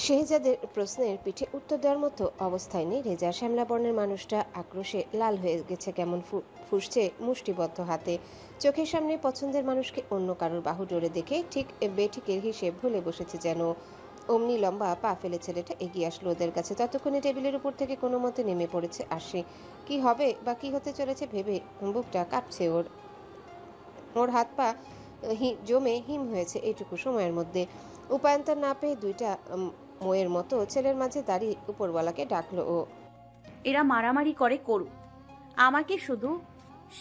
শেহজাদের প্রশ্নের পিঠে উত্তর দেওয়ার মতো অবস্থায় নেই রেজা। শ্যামলা বর্ণের মানুষটা আক্রোশে লাল হয়ে গেছে, কেমন ফুসছে মুষ্টিবদ্ধ হাতে। চোখের সামনে পছন্দের মানুষকে অন্য কারোর বাহু জোরে দেখে ঠিক বেঠিকের হিসেব ভুলে বসেছে যেন। অমনি লম্বা পা ফেলে ছেলেটা এগিয়ে আসলো ওদের কাছে। ততক্ষণে টেবিলের উপর থেকে কোনো মতে নেমে পড়েছে আশি। কি হবে বা কি হতে চলেছে ভেবে বুকটা কাঁপছে ওর। ওর হাত পা জমে হিম হয়েছে এইটুকু সময়ের মধ্যে। উপায়ন্তর না পেয়ে দুইটা ময়ের মতো ছেলের মাঝে দাঁড়িয়ে উপরওয়ালাকে ডাকলো ও। এরা মারামারি করে করুক, আমাকে শুধু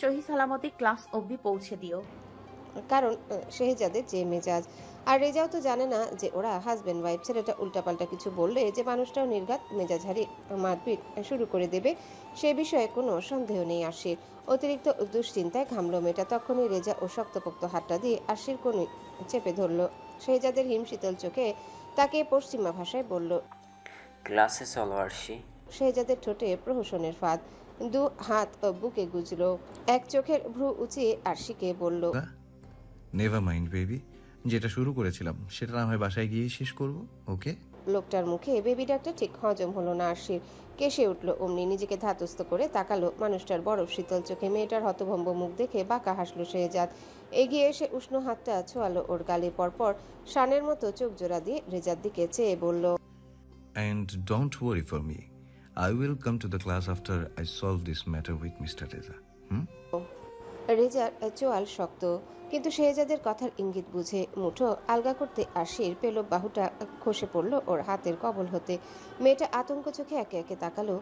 সহি সালামতে ক্লাস অবধি পৌঁছে দিও। কারণ শেহজাদের যে মেজাজ, আর রেজাও তো জানে না যে ওরা হাজব্যান্ড ওয়াইফ। ছেলেটা উল্টাপাল্টা কিছু বললে যে মানুষটাও নির্ঘাত মেজাজ হারিয়ে মারপিট শুরু করে দেবে সে বিষয়ে কোনো সন্দেহ নেই আশির। অতিরিক্ত দুশ্চিন্তায় ঘামলো মেয়েটা। তখনই রেজা ও শক্তপোক্ত হাতটা দিয়ে আশির কোণে চেপে ধরল। শেহজাদের হিমশীতল চোখে তাকে পশ্চিমা ভাষায় বলল, ক্লাসে চলো আরশি। শেহজাদের ঠোঁটে প্রহসনের ফাঁদ। দু হাত বুকে গুজলো, এক চোখের ভ্রু উঁচিয়ে আরশিকে বলল, নেভার মাইন্ড বেবি, যেটা শুরু করেছিলাম সেটা না হয় বাসায় গিয়ে শেষ করব, ওকে? লোকটার মুখে বেবি ডাকটা ঠিক হজম হলো না আরশির। কেসে উঠল অমনি, নিজেকে ধাতস্থ করে তাকালো মানুষটার বরফ শীতল চোখে। মেয়েটার হতভম্ব মুখ দেখে বাঁকা হাসলো শেহজাদ। এগিয়ে এসে উষ্ণ হাতটা ছোঁয়ালো ওর গালে। পরপর শানের মতো চোখ জোড়া দিয়ে রেজার দিকে চেয়ে বলল, and don't worry for me, I will come to the class after I solve this matter with mister Reza. রেজার চোয়াল শক্ত, কিন্তু শেহজাদের কথার ইঙ্গিত বুঝে মুঠো আলগা করতে আশির পেল বাহুটা খসে পড়ল ওর হাতের কবল হতে। মেয়েটা আতঙ্ক চোখে একে একে তাকালো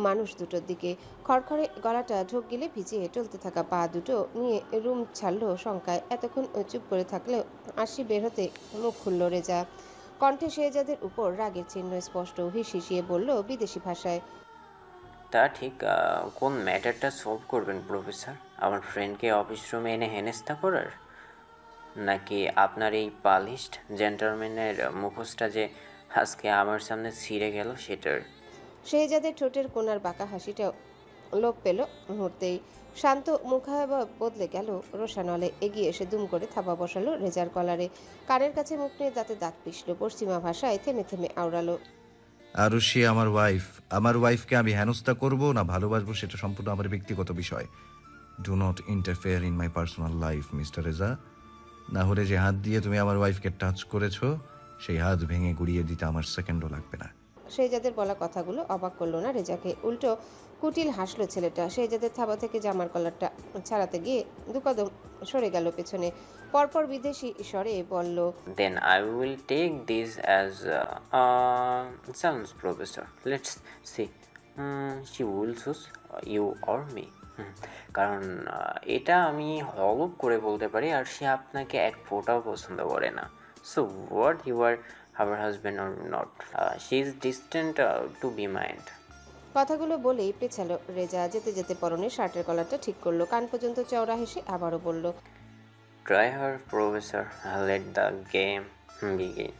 মানুষ দুটোর দিকে। খড়খড়ে গলাটা ঢোক গিলে ভিজিয়ে টলতে থাকা পা দুটো নিয়ে রুম ছাড়লো শঙ্কায়। এতক্ষণ চুপ করে থাকলেও আশি বের হতে মুখ খুলল রেজা। কণ্ঠে শেহজাদের উপর রাগের চিহ্ন স্পষ্ট। হিসিয়ে বলল বিদেশি ভাষায়, তা ঠিক, কোন ম্যাটারটা সলভ করবেন প্রফেসর? আমার ফ্রেন্ডকে অফিস রুমে এনে হেনস্থা করার, নাকি আপনার এই পালিশড জেন্টলম্যানের মুখোশটা যে আজকে আমার সামনে ছিঁড়ে গেল সেটার? শেহজাদের ঠোঁটের কোণার বাঁকা হাসিটা লোপ পেল মুহূর্তেই। শান্ত মুখাবয়ব বদলে গেল রোশানলে। এগিয়ে এসে দুম করে থাবা বসালো রেজার কলারে। কানের কাছে মুখ নিয়ে দাঁতে দাঁত পিষল। পশ্চিমা ভাষায় থেমে থেমে আওড়ালো, আরও সে আমার ওয়াইফকে আমি হেনস্থা করব না ভালোবাসবো সেটা সম্পূর্ণ আমার ব্যক্তিগত বিষয়। Do not interfere in my personal life mister Reza. না হলে যে হাত দিয়ে তুমি আমার ওয়াইফকে টাচ করেছো সেই হাত ভেঙে গুড়িয়ে দিতে আমার সেকেন্ডও লাগবে না। শেহজাদের বলা কথাগুলো অবাক করলো না রেজাকে। উল্টো কুটিল হাসলো ছেলেটা। শেহজাদের থাবা থেকে জামার কলারটা ছাড়াতে গিয়ে দুকদম সরে গেল পেছনে। পরপর বিদেশি স্বরে বলল, then I will take this as challenge professor. Let's see she will choose you or me. কারণ এটা আমি হলপ করে বলতে পারি আর সে আপনাকে এক ফোঁটাও পছন্দ করে না। So what you are her husband or not, she is distant to be mind. কথাগুলো বলেই পেছালো রেজা। যেতে যেতে পরনে শার্টের কলারটা ঠিক করলো। কান পর্যন্ত চওড়া হেসে আবারও বলল, try her professor, let the game begin.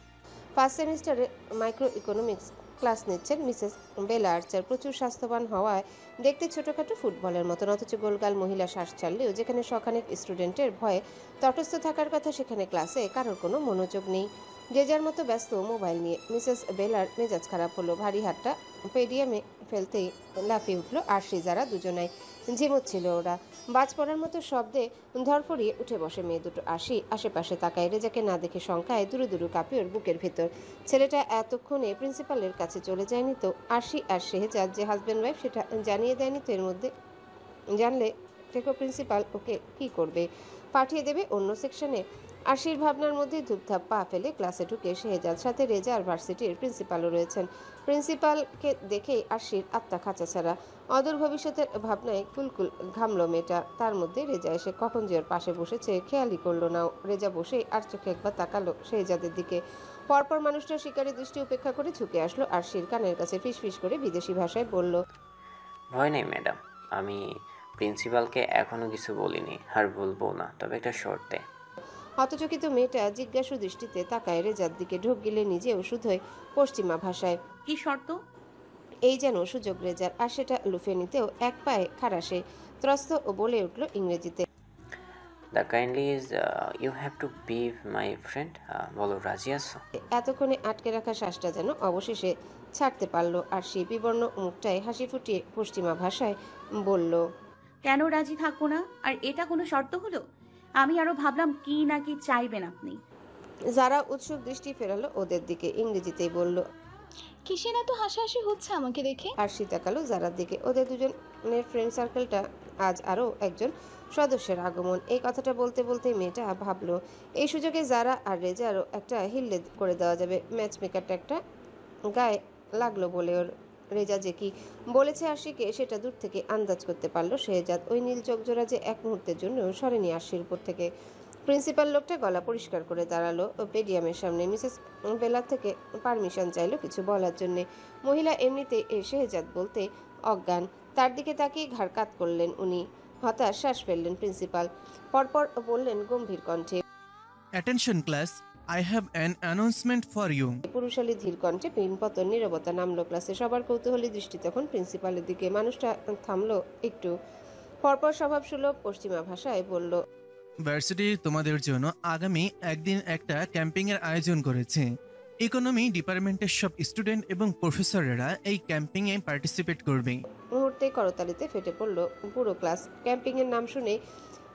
First সেমিস্টারে মাইক্রো ইকোনমিক্স ক্লাস নিচ্ছেন মিসেস বেলা আর্চার। প্রচুর স্বাস্থ্যবান হওয়ায় দেখতে ছোটোখাটো ফুটবলের মতন, অথচ গোলগাল মহিলা শ্বাস ছাড়লেও যেখানে শখানেক স্টুডেন্টের ভয়ে তটস্থ থাকার কথা সেখানে ক্লাসে কারোর কোনো মনোযোগ নেই। যে যার মতো ব্যস্ত মোবাইল নিয়ে। মিসেস বেলার মেজাজ খারাপ হলো। ভারী হাতটা পেডিয়ামে ফেলতেই লাফিয়ে উঠলো আরশি যারা দুজনাই ঝিমুচ্ছিল ওরা। বাজ পড়ার মতো শব্দে ধরফড়িয়ে উঠে বসে মেয়ে দুটো। আশেপাশে তাকায়। রেজাকে না দেখে শঙ্কায় দুরু দুরু কাঁপে ওর বুকের ভেতর। ছেলেটা এতক্ষণে প্রিন্সিপালের কাছে চলে যায়নি তো? আরশি আর শেহজাদ যে হাজব্যান্ড ওয়াইফ সেটা জানিয়ে দেয়নি তো এর মধ্যে? জানলে ফেকো প্রিন্সিপাল ওকে কি করবে? পাঠিয়ে দেবে অন্য সেকশনে? আরশির ভাবনার মধ্যে ধূপধাপ পা ফেলে ক্লাসে ঢুকে শেহজাদ। সাথে রেজা আর ভার্সিটির প্রিন্সিপালও রয়েছেন। প্রিন্সিপালকে দেখেই আরশির আত্মা খাঁচা ছাড়া। অদূর ভবিষ্যতের ভাবনায় কুলকুল ঘামলো মেয়েটা। তার মধ্যে রেজা এসে কখন যে ওর পাশে বসেছে খেয়ালই করলো না। রেজা বসেই আর চোখে একবার তাকালো শেহজাদের দিকে। পরপর মানুষটা শিকারী দৃষ্টি উপেক্ষা করে ঝুঁকে আসলো আরশির কানের কাছে। ফিসফিস করে বিদেশি ভাষায় বলল, ভয় নেই ম্যাডাম, আমি প্রিন্সিপালকে এখনও কিছু বলিনি আর বলবো না, তবে একটা শর্তে। হতচকিত মেয়েটা জিজ্ঞাসু দৃষ্টিতে তাকায় রেজার দিকে। ঢোক গিলে নিজেও শুধুই পশ্চিমা ভাষায়। কি শর্ত? এই যেন সুযোগ রেজার, আর সেটা লুফে নিতেও এক পায়ে খাড়া সে। ত্রস্ত ও বলে উঠল ইংরেজিতে, the kindly is you have to be my friend. বলো রাজি আছো? এতক্ষণে আটকে রাখা শ্বাসটা যেন অবশেষে ছাড়তে পারলো আর সেই বিবর্ণ মুখটায় হাসি ফুটিয়ে পশ্চিমা ভাষায় বলল, কেন রাজি থাকবো না? আর এটা কোনো শর্ত হলো? আমি আরো ভাবলাম কি না কি চাইবেন আপনি। যারা উৎসুক দৃষ্টি ফেরালো ওদের দিকে, ইংরেজিতেই বলল। কিসে না তো হাসাহাসি হচ্ছে আমাকে দেখে। আর তাকালো যারার দিকে। ওদের দুজনের ফ্রেন্ড সার্কেলটা আজ আরও একজন সদস্যের আগমন। এই কথাটা বলতে বলতে মেয়েটা ভাবলো এই সুযোগে যারা আর রেজারও একটা হিল্লে করে দেওয়া যাবে। ম্যাচ মেকারটা একটা গায়ে লাগলো বলে ওর রেজা যে কি বলেছে আশিকে সেটা দূর থেকে আন্দাজ করতে পারলো শেহজাদ। ওই নীল চোখজোড়া যে এক মুহূর্তের জন্য সরেনি আশির উপর থেকে। প্রিন্সিপাল লোকটা গলা পরিষ্কার করে দাঁড়ালো পেডিয়ামের সামনে। মিসেস বেলার থেকে পারমিশন চাইলো কিছু বলার জন্যে। মহিলা এমনিতে শেহজাদ বলতে অজ্ঞান। তার দিকে তাকিয়ে ঘাড় কাত করলেন উনি। হতাশ শ্বাস ফেললেন প্রিন্সিপাল। পরপর বললেন গম্ভীর কণ্ঠে, Attention class, I have an announcement for you. পুরুষালী ধীর কণ্ঠে পিনপতন নীরবতা নামলো ক্লাসে। সবার কৌতূহলী দৃষ্টি তখন প্রিন্সিপালের দিকে। মানুষটা থামলো একটু, পরপর স্বভাব সুলভ পশ্চিমা ভাষায় বলল, ভার্সিটি তোমাদের জন্য আগামী একদিন একটা ক্যাম্পিং এর আয়োজন করেছে। ইকোনমি ডিপার্টমেন্টের সব স্টুডেন্ট এবং প্রফেসররা এই ক্যাম্পিং এ পার্টিসিপেট করবে। মুহূর্তে করতালিতে ফেটে পড়ল পুরো ক্লাস। ক্যাম্পিং এর নাম শুনে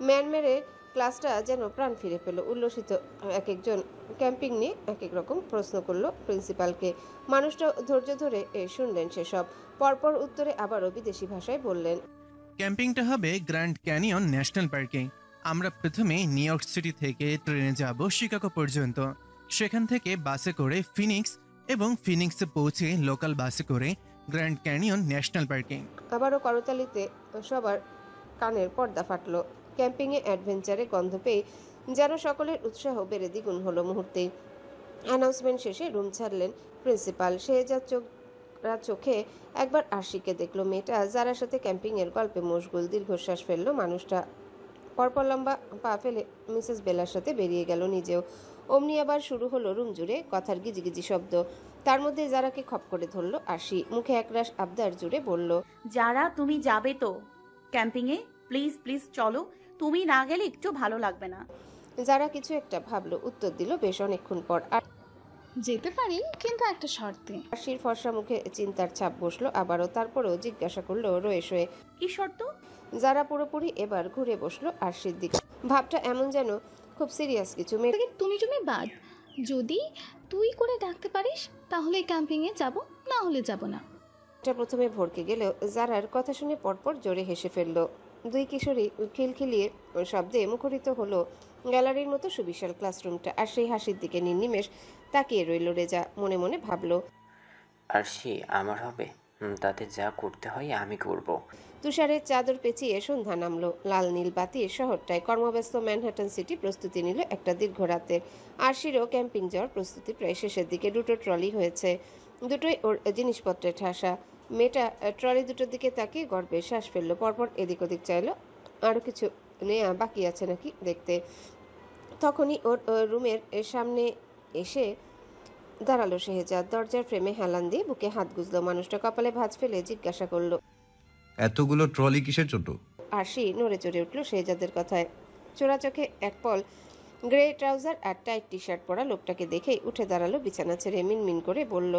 ম্যান মেরে ক্লাসটা যেন প্রাণ ফিরে পেল। উল্লসিত এক একজন ক্যাম্পিং নিয়ে এক এক রকম প্রশ্ন করলো প্রিন্সিপালকে। মানুষটা ধৈর্য ধরে শুনলেন সেসব। পরপর উত্তরে আবারও বিদেশি ভাষায় বললেন, ক্যাম্পিংটা হবে গ্র্যান্ড ক্যানিয়ন ন্যাশনাল পার্কে। আমরা প্রথমে নিউ ইয়র্ক সিটি থেকে ট্রেনে যাব শিকাগো পর্যন্ত, সেখান থেকে বাসে করে ফিনিক্স এবং ফিনিক্সে পৌঁছে লোকাল বাসে করে গ্র্যান্ড ক্যানিয়ন ন্যাশনাল পার্কে। আবারও করতালিতে সবার কানের পর্দা ফাটলো। ক্যাম্পিংয়ে অ্যাডভেঞ্চারে গন্ধ পেয়ে যেন সকলের উৎসাহ বেড়ে দ্বিগুণ হলো মুহূর্তেই। অ্যানাউন্সমেন্ট শেষে রুম ছাড়লেন প্রিন্সিপাল। শেহজাদ চোখে একবার আশিকে দেখলো। মেয়েটা যারার সাথে ক্যাম্পিংয়ের গল্পে মশগুল। দীর্ঘশ্বাস ফেললো মানুষটা। পরপর লম্বা পা ফেলে মিসেস বেলার সাথে বেরিয়ে গেল নিজেও। অমনি আবার শুরু হলো রুম জুড়ে কথার গিজিগিজি শব্দ। তার মধ্যে যারাকে খপ করে ধরলো আশি। মুখে একরাশ আবদার জুড়ে বলল, যারা তুমি যাবে তো ক্যাম্পিংয়ে? প্লিজ প্লিজ চলো, তুমি না গেলে একটু ভালো লাগবে না। যারা কিছু একটা ভাবলো, উত্তর দিল বেশ অনেকক্ষণ পর। আর যেতে পারি কিন্তু একটা শর্তে। আশির ফর্সা মুখে চিন্তার ছাপ বসলো আবারও। তারপরেও জিজ্ঞাসা করলো রয়ে শোয়ে। কি শর্ত? যারা পুরোপুরি এবার ঘুরে বসলো আশির দিকে। ভাবটা এমন যেন খুব সিরিয়াস কিছু। থেকে তুমি বাদ, যদি তুই করে ডাকতে পারিস তাহলে ক্যাম্পিংয়ে যাব, না হলে যাব না। মেয়েটা প্রথমে ভড়কে গেলেও যারার কথা শুনে পরপর জোরে হেসে ফেললো। দুই কিশোরী খিলখিলিয়ে শব্দে মুখরিত হলো গ্যালারির মতো সুবিশাল ক্লাসরুমটা। আর সেই হাসির দিকে নির্নিমেষ তাকিয়ে রইল রেজা। মনে মনে ভাবলো, আরশি আমার হবে, তাতে যা করতে হয় আমি করব। তুষারের চাদর পেঁচিয়ে সন্ধ্যা নামলো। লাল নীল বাতির শহরটায় কর্মব্যস্ত ম্যানহাটন সিটি প্রস্তুতি নিল একটা দীর্ঘ রাতের। আরশিরও ক্যাম্পিং যাওয়ার প্রস্তুতি প্রায় শেষের দিকে। দুটো ট্রলি হয়েছে, দুটোই ওর জিনিসপত্রে ঠাসা। মেয়েটা ট্রলি দুটোর দিকে তাকিয়ে গর্বে শ্বাস ফেললো। পরপর এদিক ওদিক চাইলো আরও কিছু নেয়া বাকি আছে নাকি দেখতে। তখনই ওর রুমের সামনে এসে দাঁড়ালো শেহজাদ। দরজার ফ্রেমে হেলান দিয়ে বুকে হাত গুজলো। মানুষটা কপালে ভাঁজ ফেলে জিজ্ঞাসা করলো, এতগুলো ট্রলি কিসের জন্য? আরশি নড়ে চড়ে উঠল শেহজাদের কথায়। চোরা চোখে এক পল গ্রে ট্রাউজার আর টাইট টি শার্ট পরা লোকটাকে দেখেই উঠে দাঁড়ালো বিছানা ছেড়ে। মিনমিন করে বলল,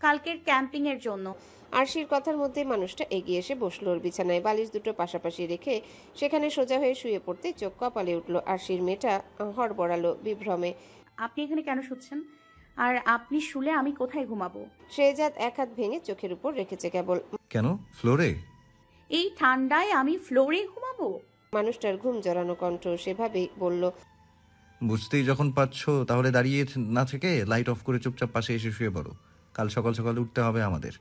কালকের ক্যাম্পিং এর জন্য। আরশির কথার মধ্যে মানুষটা এগিয়ে এসে বসলো ওর বিছানায়। বালিশ দুটো পাশাপাশি রেখে সেখানে সোজা হয়ে শুয়ে পড়তে চোখ কপালে উঠল আরশির। মেয়েটা হড়বড়ালো বিভ্রমে। আপনি এখানে কেন শুচ্ছেন? আর আপনি শুলে আমি কোথায় ঘুমাবো? শেহজাদ এক হাত ভেঙে চোখের উপর রেখেছে কেবল। কেন ফ্লোরে? এই ঠান্ডায় আমি ফ্লোরে ঘুমাবো? মানুষটার ঘুম জড়ানো কণ্ঠ সেভাবেই বলল, বুঝতেই যখন পারছো তাহলে দাঁড়িয়ে না থেকে লাইট অফ করে চুপচাপ পাশে এসে শুয়ে পড়ো। কাল সকাল সকাল উঠতে হবে আমাদের।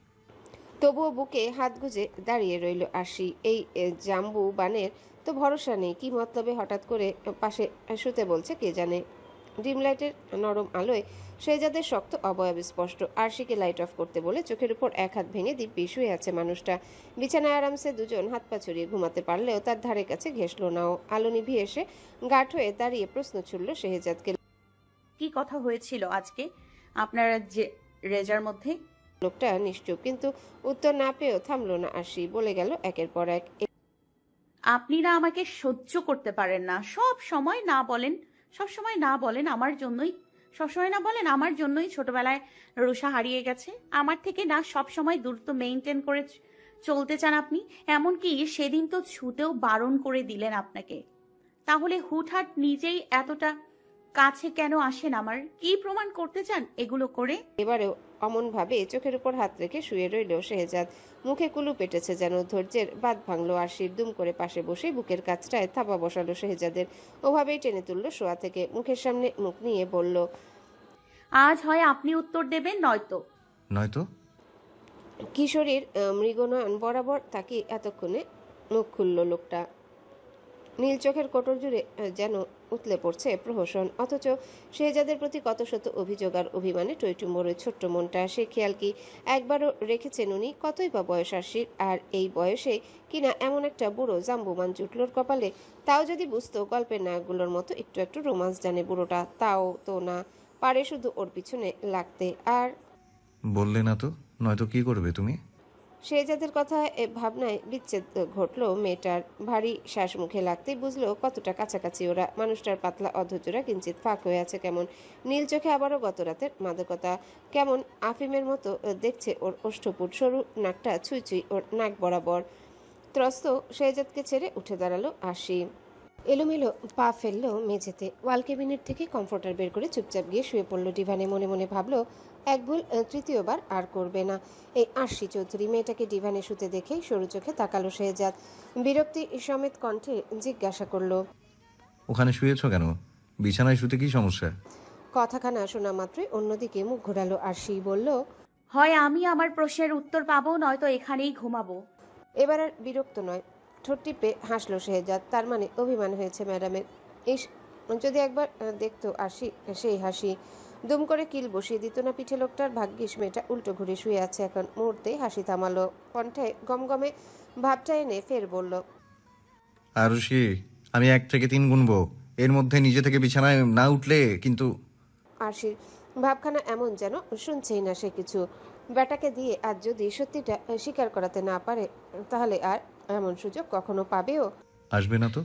তবুও বুকে হাত গুজে দাঁড়িয়ে রইল আরশি। এই জাম্বু বানের তো ভরসা নেই। কি মতলবে হঠাৎ করে পাশে শুতে বলছে কে জানে। ডিম লাইটের নরম আলোয় শেহজাদের শক্ত অবয়ব স্পষ্ট। আরশিকে লাইট অফ করতে বলে চোখের উপর এক হাত ভেঙে দিব্যি শুয়ে আছে মানুষটা। বিছানায় আরামসে দুজন হাত পা ছড়িয়ে ঘুমাতে পারলেও তার ধারে কাছে ঘেঁষল না ও। আলো নিভিয়ে এসে গাঢ় হয়ে দাঁড়িয়ে প্রশ্ন ছুড়ল শেহজাদকে, কি কথা হয়েছিল আজকে আপনারা যে রেজার মধ্যে? লোকটা নিশ্চুপ, কিন্তু উত্তর না পেয়েও থামলো না আরশি। বলে গেল একের পর এক, আপনি না আমাকে সহ্য করতে পারেন না, সব সময় না বলেন, সব সময় না বলেন আমার জন্যই, সবসময় না বলেন আমার জন্যই ছোটবেলায় রুষা হারিয়ে গেছে। আমার থেকে না সব সময় দূরত্ব মেনটেন করে চলতে চান আপনি। এমনকি সেদিন তো ছুতেও বারণ করে দিলেন আপনাকে। তাহলে হুটহাট নিজেই এতটা কাছে কেন আসেন? আমার কি প্রমাণ করতে চান এগুলো করে? এবারেও অমনভাবে চোখের উপর হাত রেখে শুয়ে রইল শেহজাদ। মুখে কুলু পেটেছে যেন, ধৈর্যের বাঁধ ভাঙলো আরশির। দুম করে পাশে বসে বুকের কাছটায় থাপা বসালো শেহজাদের। ওভাবেই টেনে তুললো শোয়া থেকে, মুখের সামনে মুখ নিয়ে বলল, আজ হয় আপনি উত্তর দেবেন, নয়তো। নয়তো? কিশোরীর মৃগনয়ন বরাবর তাকে এতক্ষণে মুখ খুলল লোকটা। নীল চোখের কোটর জুড়ে যেন উতলে পড়ছে প্রহসন, অথচ শেহজাদের প্রতি কত শত অভিযোগ আর অভিমানে টইটুম্বর ওই ছোট্ট মনটা। সে খেয়াল কি একবারও রেখেছেন উনি? কতই বা বয়স আশির, আর এই বয়সে কিনা এমন একটা বুড়ো জাম্বুমান জুটলোর কপালে। তাও যদি বুঝতো, গল্পের নায়কগুলোর মতো একটু একটু রোমান্স জানে বুড়োটা, তাও তো না, পারে শুধু ওর পিছনে লাগতে। আর বললে না তো, নয়তো কি করবে তুমি? শেহজাদের কথা ভাবনায় বিচ্ছেদ ঘটল মেয়েটার। ভারী শ্বাস মুখে লাগতেই বুঝলো কতটা কাছাকাছি ওরা। মানুষটার পাতলা অধৈর্যরা কিঞ্চিত ফাঁক হয়ে আছে কেমন। নীল চোখে আবারও গত রাতের মাদকতা। কেমন আফিমের মতো দেখছে ওর ওষ্ঠপুট, সরু নাকটা ছুঁই ছুঁই ওর নাক বরাবর। ত্রস্ত শেহজাদকে ছেড়ে উঠে দাঁড়ালো আশি। এলোমেলো পা ফেললো মেঝেতে। ওয়াল কেবিনেট থেকে কমফোর্টার বের করে চুপচাপ গিয়ে শুয়ে পড়লো ডিভানে। মনে মনে ভাবলো, এক ভুল তৃতীয়বার আর করবে না। এই আরশি চৌধুরী মেয়েটাকে ডিভানে শুতে দেখেই সরু চোখে তাকালো শেহজাদ। বিরক্তি সমেত কণ্ঠে জিজ্ঞাসা করলো, ওখানে শুয়েছো কেন? বিছানায় শুতে কি সমস্যা? কথাখানা শোনা মাত্রই অন্যদিকে মুখ ঘোরালো আরশি। বলল, হয় আমি আমার প্রশ্নের উত্তর পাবো, নয়তো এখানেই ঘুমাবো। এবার আর বিরক্ত নয়, ঠোঁট টিপে হাসলো শেহজাদ। তার মানে অভিমান হয়েছে ম্যাডামের। ইস, যদি একবার দেখতো আরশি সেই হাসি। দুম করে কিল বসিয়ে দিত না পিঠে লোকটার। ভাগ্যিস মেয়েটা উল্টো ঘুরে শুয়ে আছে এখন। মুহূর্তেই হাসি থামালো, কণ্ঠে গমগমে ভাবটা এনে ফের বলল, আরুষি, আমি 1 থেকে 3 গুনবো, এর মধ্যে নিজে থেকে বিছানায় না উঠলে কিন্তু। আরশির ভাবখানা এমন যেন শুনছেই না সে কিছু। বেটাকে দিয়ে আজ যদি সত্যিটা স্বীকার করাতে না পারে, তাহলে আর এমন সুযোগ কখনো পাবেও? আসবে না তো?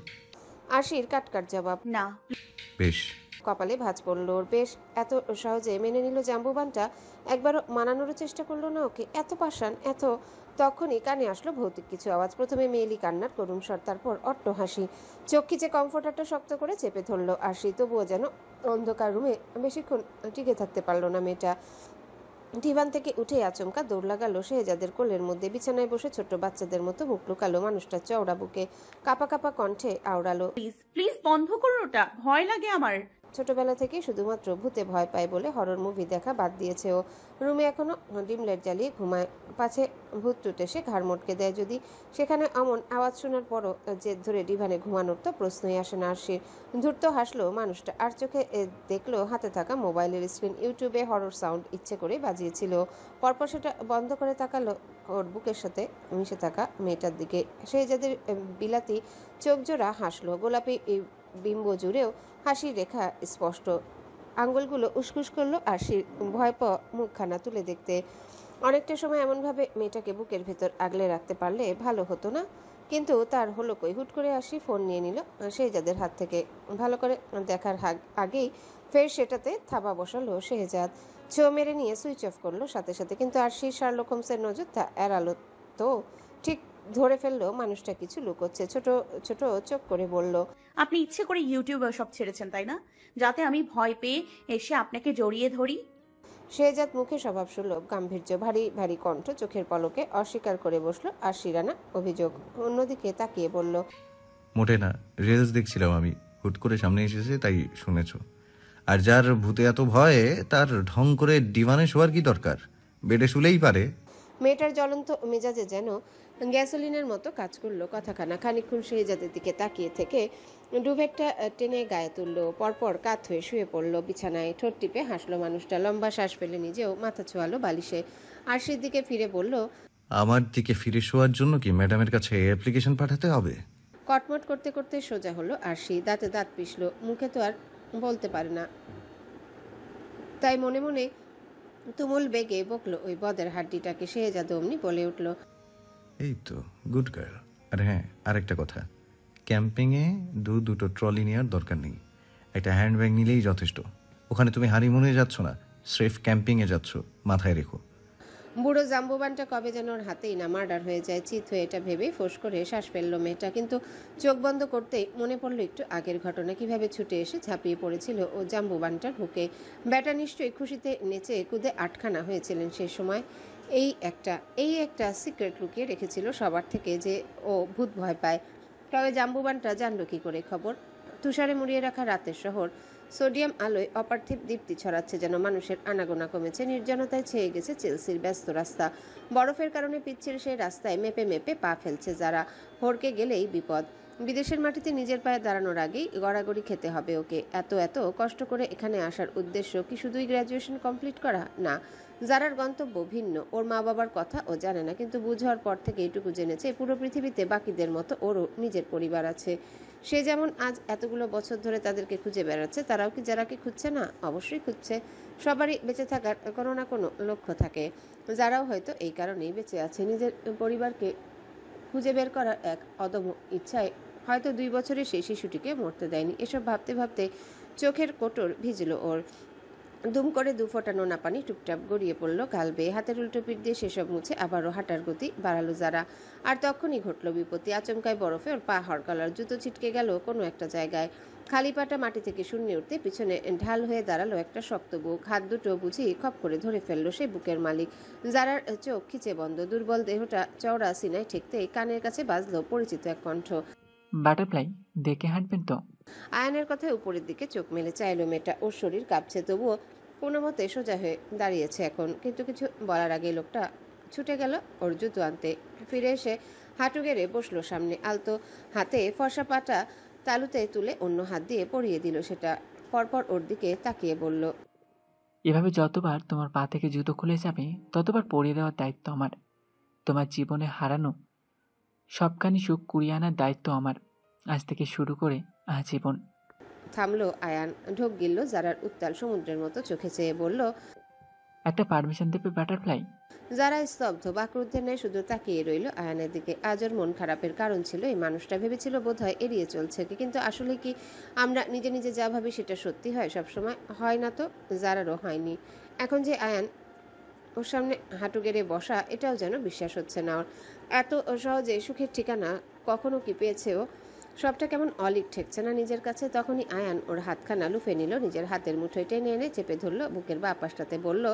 আরশির কাটকাট জবাব। না। বেশ। কপালে ভাঁজ পড়ল ওর। বেশ, এত সহজে মেনে নিল জাম্বুবানটা? একবারও মানানোরও চেষ্টা করলো না ওকে? এত পাষাণ, এত। তখনই কানে আসলো ভৌতিক কিছু আওয়াজ। প্রথমে মেয়েলি কান্নার করুণ স্বর, তারপর অট্ট হাসি। চোখ খিচে কমফোর্টারটা শক্ত করে চেপে ধরলো আরশি। তবুও যেন অন্ধকার রুমে বেশিক্ষণ টিকে থাকতে পারলো না মেয়েটা। ডিভান থেকে উঠে আচমকা দৌড় লাগালো শেহজাদের কোলের মধ্যে। বিছানায় বসে ছোট্ট বাচ্চাদের মতো মুখ লুকালো মানুষটা চওড়া বুকে। কাপা কাপা কণ্ঠে আওড়ালো, প্লিজ প্লিজ বন্ধ করুন ওটা, ভয় লাগে আমার। ছোটবেলা থেকে শুধুমাত্র ভূতে ভয় পায় বলে হরর মুভি দেখা বাদ দিয়েছে ও। রুমে এখনো ডিম লাইট জ্বালিয়ে ঘুমায়। পাছে ভূত টুট এসে ঘাড় মটকে দেয় যদি। সেখানে অমন আওয়াজ শোনার পরও জেদ ধরে ডিভানে ঘুমানোর তো প্রশ্নই আসে না আরশির। ধূর্ত হাসলো মানুষটা, আর চোখে দেখলো হাতে থাকা মোবাইলের স্ক্রিন। ইউটিউবে হরর সাউন্ড ইচ্ছে করে বাজিয়েছিল। পরপর সেটা বন্ধ করে তাকালো ওর বুকের সাথে মিশে থাকা মেয়েটার দিকে। শেহজাদের বিলাতি চোখজোড়া হাসলো। গোলাপি বিম্ব জুড়েও হাসির রেখা স্পষ্ট। আঙ্গুলগুলো উসকুস করলো আরশির, ভয় পাওয়া মুখখানা তুলে দেখতে। অনেকটা সময় এমনভাবে মেয়েটাকে বুকের ভেতর আগলে রাখতে পারলে ভালো হতো না? কিন্তু তার হলো কই? হুট করে আরশি ফোন নিয়ে নিল শেহজাদের হাত থেকে। ভালো করে দেখার আগেই ফের সেটাতে থাবা বসালো শেহজাদ। ছো মেরে নিয়ে সুইচ অফ করলো সাথে সাথে। কিন্তু আরশি শার্লক হোমসের নজর তা এড়ালো তো। ঠিক ধরে ফেললো মানুষটা কিছু লুকোচ্ছে। ছোট ছোট চোখ করে বলল, আপনি ইচ্ছে করে ইউটিউবে সব ছেড়েছেন তাই না, যাতে আমি ভয় পেয়ে এসে আপনাকে জড়িয়ে ধরি? শেহজাদ মুখে স্বভাব সুলভ গাম্ভীর্য, ভারী ভারী কণ্ঠ, চোখের পলকে অস্বীকার করে বসলো আর শিরানা অভিযোগ। অন্যদিকে তাকিয়ে বলল, মোটে না, রিলস দেখছিলাম আমি, হুট করে সামনে এসেছে তাই শুনেছো। আর যার ভূতে এত ভয়, তার ঢং করে ডিভানে শোয়ার কি দরকার? বেডে শুলেই পারে। মেয়েটার জ্বলন্ত মেজাজে যেন গ্যাসোলিনের মতো কাজ করলো কথাখানা। খানিকক্ষণ শেহজাদের দিকে তাকিয়ে থেকে ডুভেটটা টেনে গায়ে তুললো। পরপর কাত হয়ে শুয়ে পড়লো বিছানায়। ঠোঁট টিপে হাসলো মানুষটা। লম্বা শ্বাস ফেলে নিজেও মাথা ছোয়ালো বালিশে। আরশির দিকে ফিরে বলল, আমার দিকে ফিরে শোয়ার জন্য কি ম্যাডামের কাছে অ্যাপ্লিকেশন পাঠাতে হবে? কটমট করতে করতে সোজা হলো আরশি। দাঁতে দাঁত পিষলো। মুখে তো আর বলতে পারে না, তাই মনে মনে তুমুল বেগে বকলো ওই বদের হাড্ডিটাকে। শেহজাদ অমনি বলে উঠল, এই তো গুড গার্ল। আর হ্যাঁ, আরেকটা কথা, ক্যাম্পিংয়ে দুটো ট্রলি নেওয়ার দরকার নেই, একটা হ্যান্ডব্যাগ নিলেই যথেষ্ট। ওখানে তুমি হানিমুনে যাচ্ছ না, স্রেফ ক্যাম্পিংয়ে যাচ্ছ, মাথায় রেখো। বুড়ো জাম্বুবানটা কবে যেন ওর হাতেই না মার্ডার হয়ে যায় চিত হয়ে, এটা ভেবেই ফোঁস করে শ্বাস ফেললো মেয়েটা। কিন্তু চোখ বন্ধ করতেই মনে পড়লো একটু আগের ঘটনা, কিভাবে ছুটে এসে ঝাঁপিয়ে পড়েছিল ও জাম্বুবানটার বুকে। ব্যাটা নিশ্চয়ই খুশিতে নেচে কুদে আটখানা হয়েছিলেন সেই সময়। এই একটা সিক্রেট লুকিয়ে রেখেছিল সবার থেকে, যে ও ভূত ভয় পায়। তবে জাম্বুবানটা জানলো কি করে খবর? তুষারে মুড়িয়ে রাখা রাতের শহর সোডিয়াম আলোয় অপার্থিব দীপ্তি ছড়াচ্ছে, যেন মানুষের আনাগোনা কমেছে, নির্জনতায় ছেয়ে গেছে চেলসির ব্যস্ত রাস্তা। বরফের কারণে পিচ্ছিল সেই রাস্তায় মেপে মেপে পা ফেলছে যারা, হড়কে গেলেই বিপদ। বিদেশের মাটিতে নিজের পায়ে দাঁড়ানোর আগেই গড়াগড়ি খেতে হবে ওকে। এত কষ্ট করে এখানে আসার উদ্দেশ্য কি শুধুই গ্র্যাজুয়েশন কমপ্লিট করা? না, যারার গন্তব্য ভিন্ন। ওর মা বাবার কথা ও জানে না, কিন্তু বুঝ হওয়ার পর থেকে এইটুকু জেনেছে পুরো পৃথিবীতে বাকিদের মতো ওরও নিজের পরিবার আছে। সে যেমন আজ এতগুলো বছর ধরে তাদেরকে খুঁজে বেড়াচ্ছে, তারাও কি যারাকে খুঁজছে না? অবশ্যই খুঁজছে। সবারই বেঁচে থাকার কোনো না কোনো লক্ষ্য থাকে, যারাও হয়তো এই কারণেই বেঁচে আছে, নিজের পরিবারকে খুঁজে বের করার এক অদম্য ইচ্ছায় হয়তো 2 বছরে সেই শিশুটিকে মরতে দেয়নি। এসব ভাবতে ভাবতে চোখের কোটর ভিজল ওর। দুম করে 2 ফোঁটা নোনা পানি টুপটাপ গড়িয়ে পড়ল গাল বেয়ে। হাতের উল্টো পিঠ দিয়ে সেসব মুছে আবারও হাঁটার গতি বাড়ালো যারা। আর তখনই ঘটল বিপত্তি। আচমকায় বরফে ওর পা হড়কালার, জুতো ছিটকে গেল কোনো একটা জায়গায়। খালি পাটা মাটি থেকে শূন্যে উঠতে পিছনে ঢাল হয়ে দাঁড়ালো একটা শক্ত বুক। হাত দুটো বুঝি খপ করে ধরে ফেললো সেই বুকের মালিক। যারার চোখ খিচে বন্ধ, দুর্বল দেহটা চওড়া সিনায় ঠেকতেই কানের কাছে বাজলো পরিচিত এক কণ্ঠ। বাটারফ্লাই, দেখে হাঁটবেন তো? আয়ানের কথায় উপরের দিকে চোখ মেলে চাইলো মেয়েটা। ওর শরীর কাঁপছে, তবুও কোনো মতে সোজা হয়ে দাঁড়িয়েছে এখন। কিন্তু কিছু বলার আগে লোকটা ছুটে গেল ওর জুতো আনতে। ফিরে এসে হাঁটু গেড়ে বসলো সামনে। আলতো হাতে ফর্সা পাটা তালুতে তুলে অন্য হাত দিয়ে পরিয়ে দিল সেটা। পরপর ওর দিকে তাকিয়ে বলল, এভাবে যতবার তোমার পা থেকে জুতো খুলে যাবে ততবার পরিয়ে দেওয়ার দায়িত্ব আমার। তোমার জীবনে হারানো সবখানি সুখ কুড়িয়ে আনার দায়িত্ব আমার, আজ থেকে শুরু করে আজীবন। থামলো আয়ান। ঢোক গিলল যারার উত্তাল সমুদ্রের মতো চোখে চেয়ে বলল, একটা পারমিশন দেবে বাটারফ্লাই? যারা স্তব্ধ, বাকরুদ্ধের ন্যায় শুধু তাকিয়ে রইল আয়ানের দিকে। আজ ওর মন খারাপের কারণ ছিল এই মানুষটা। ভেবেছিল বোধহয় এড়িয়ে চলছে কি, কিন্তু আসলে কি আমরা নিজে নিজে যা ভাবি সেটা সত্যি হয় সবসময়? হয় না তো, যারারও হয়নি। এখন যে আয়ান ওর সামনে হাঁটু গেড়ে বসা, এটাও যেন বিশ্বাস হচ্ছে না ওর। এত সহজে সুখের ঠিকানা কখনো কি পেয়েছে ও? সবটা কেমন অলিক ঠেকছে না নিজের কাছে। তখনই আয়ান ওর হাতখানা লুফে নিল নিজের হাতের মুঠোয়, টেনে এনে চেপে ধরলো বুকের বা পাশটাতে। বলল,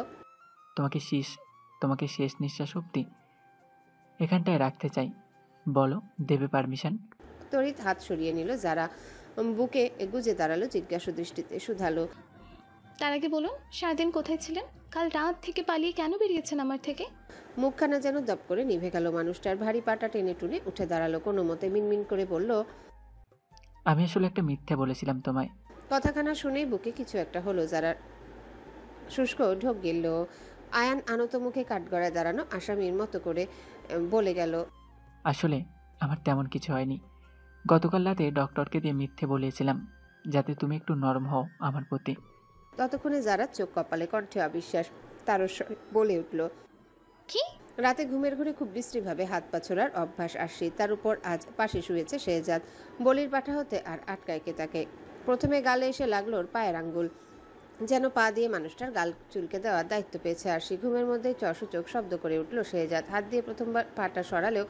তোমাকে শেষ নিঃশ্বাস অব্দি এখানটায় রাখতে চাই, বলো দেবে পারমিশন? তড়িৎ হাত সরিয়ে নিল যারা। বুকে গুজে দাঁড়ালো জিজ্ঞাসা দৃষ্টিতে। শুধালো, তার আগে বলুন, সারাদিন কোথায় ছিলেন? কাল রাত থেকে পালিয়ে কেন বেরিয়েছেন আমার থেকে? মুখখানা যেন দপ করে নিভে গেল মানুষটার। ভারী পাটা টেনে টুনে উঠে দাঁড়ালো কোনো মতে। মিনমিন করে বলল, আমি আসলে একটা মিথ্যে বলেছিলাম তোমায়। কথাখানা শুনেই বুকে কিছু একটা হলো যারা। শুষ্ক ঢোক গিলল। আয়ান আনত মুখে কাঠগড়ায় দাঁড়ানো আসামির মতো করে বলে গেল, আসলে আমার তেমন কিছু হয়নি। গতকাল রাতে ডক্টরকে দিয়ে মিথ্যে বলেছিলাম যাতে তুমি একটু নরম হও আমার প্রতি। ততক্ষণে যারা চোখ কপালে, কণ্ঠে অবিশ্বাস। তারও বলে উঠল, কি? রাতে ঘুমের ঘরে খুব বিশ্রীভাবে হাত পা ছোড়ার অভ্যাস আসি, তার উপর আজ পাশে শুয়েছে শেহজাদ। বলির পাঠা হতে আর আটকায় কে তাকে। প্রথমে গালে এসে লাগলো ওর পায়ের আঙ্গুল, যেন পা দিয়ে মানুষটার গাল চুলকে দেওয়ার দায়িত্ব পেয়েছে আরশি। ঘুমের মধ্যেই চসূচক শব্দ করে উঠল শেহজাদ। হাত দিয়ে প্রথমবার পাটা সরালেও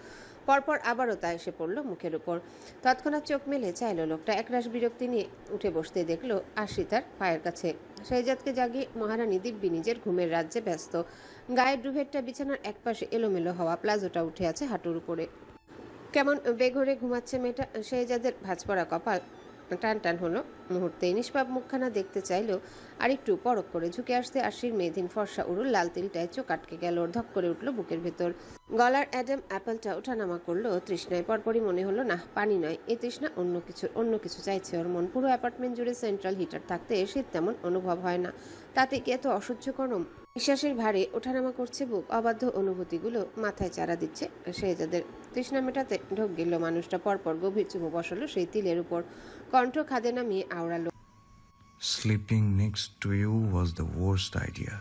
পরপর আবারও তা এসে পড়ল মুখের উপর। তৎক্ষণাৎ চোখ মেলে চাইল লোকটা। একরাশ বিরক্তি নিয়ে উঠে বসতে দেখলো আরশি তার পায়ের কাছে। শেহজাদকে জাগিয়ে মহারানী দিব্যি নিজের ঘুমের রাজ্যে ব্যস্ত। গায়ের ডুভেটটা বিছানার একপাশে এলোমেলো হওয়া, প্লাজোটা উঠে আছে হাঁটুর উপরে। কেমন বেঘরে ঘুমাচ্ছে মেয়েটা। শেহজাদের ভাঁজ পড়া কপাল টান টান হলো মুহূর্তেই। নিষ্পাপ মুখখানা দেখতে চাইলেও আরেকটু পরক করে ঝুঁকে আসতে আশির মেয়েদিন ফর্সা উড়ুল লাল তিলটায় চোখ আটকে গেল। ধক করে উঠলো বুকের ভেতর। গলার অ্যাডাম অ্যাপেলটা ওঠানামা করলো তৃষ্ণায়। পরপরই মনে হলো না, পানি নয়, এই তৃষ্ণা অন্য কিছু চাইছে ওর মন। পুরো অ্যাপার্টমেন্ট জুড়ে সেন্ট্রাল হিটার থাকতে শীত তেমন অনুভব হয় না, তাতে কি এত অসহ্য গরম? নিঃশ্বাসের ভারে ওঠানামা করছে বুক। অবাধ্য অনুভূতিগুলো মাথায় চারা দিচ্ছে শেহজাদের। তৃষ্ণা মেটাতে ঢোক গেল মানুষটা। পরপর গভীর চুমু বসালো সেই তিলের উপর। কণ্ঠ খাদে নামিয়ে আওড়ালো, Sleeping next to you was the worst idea.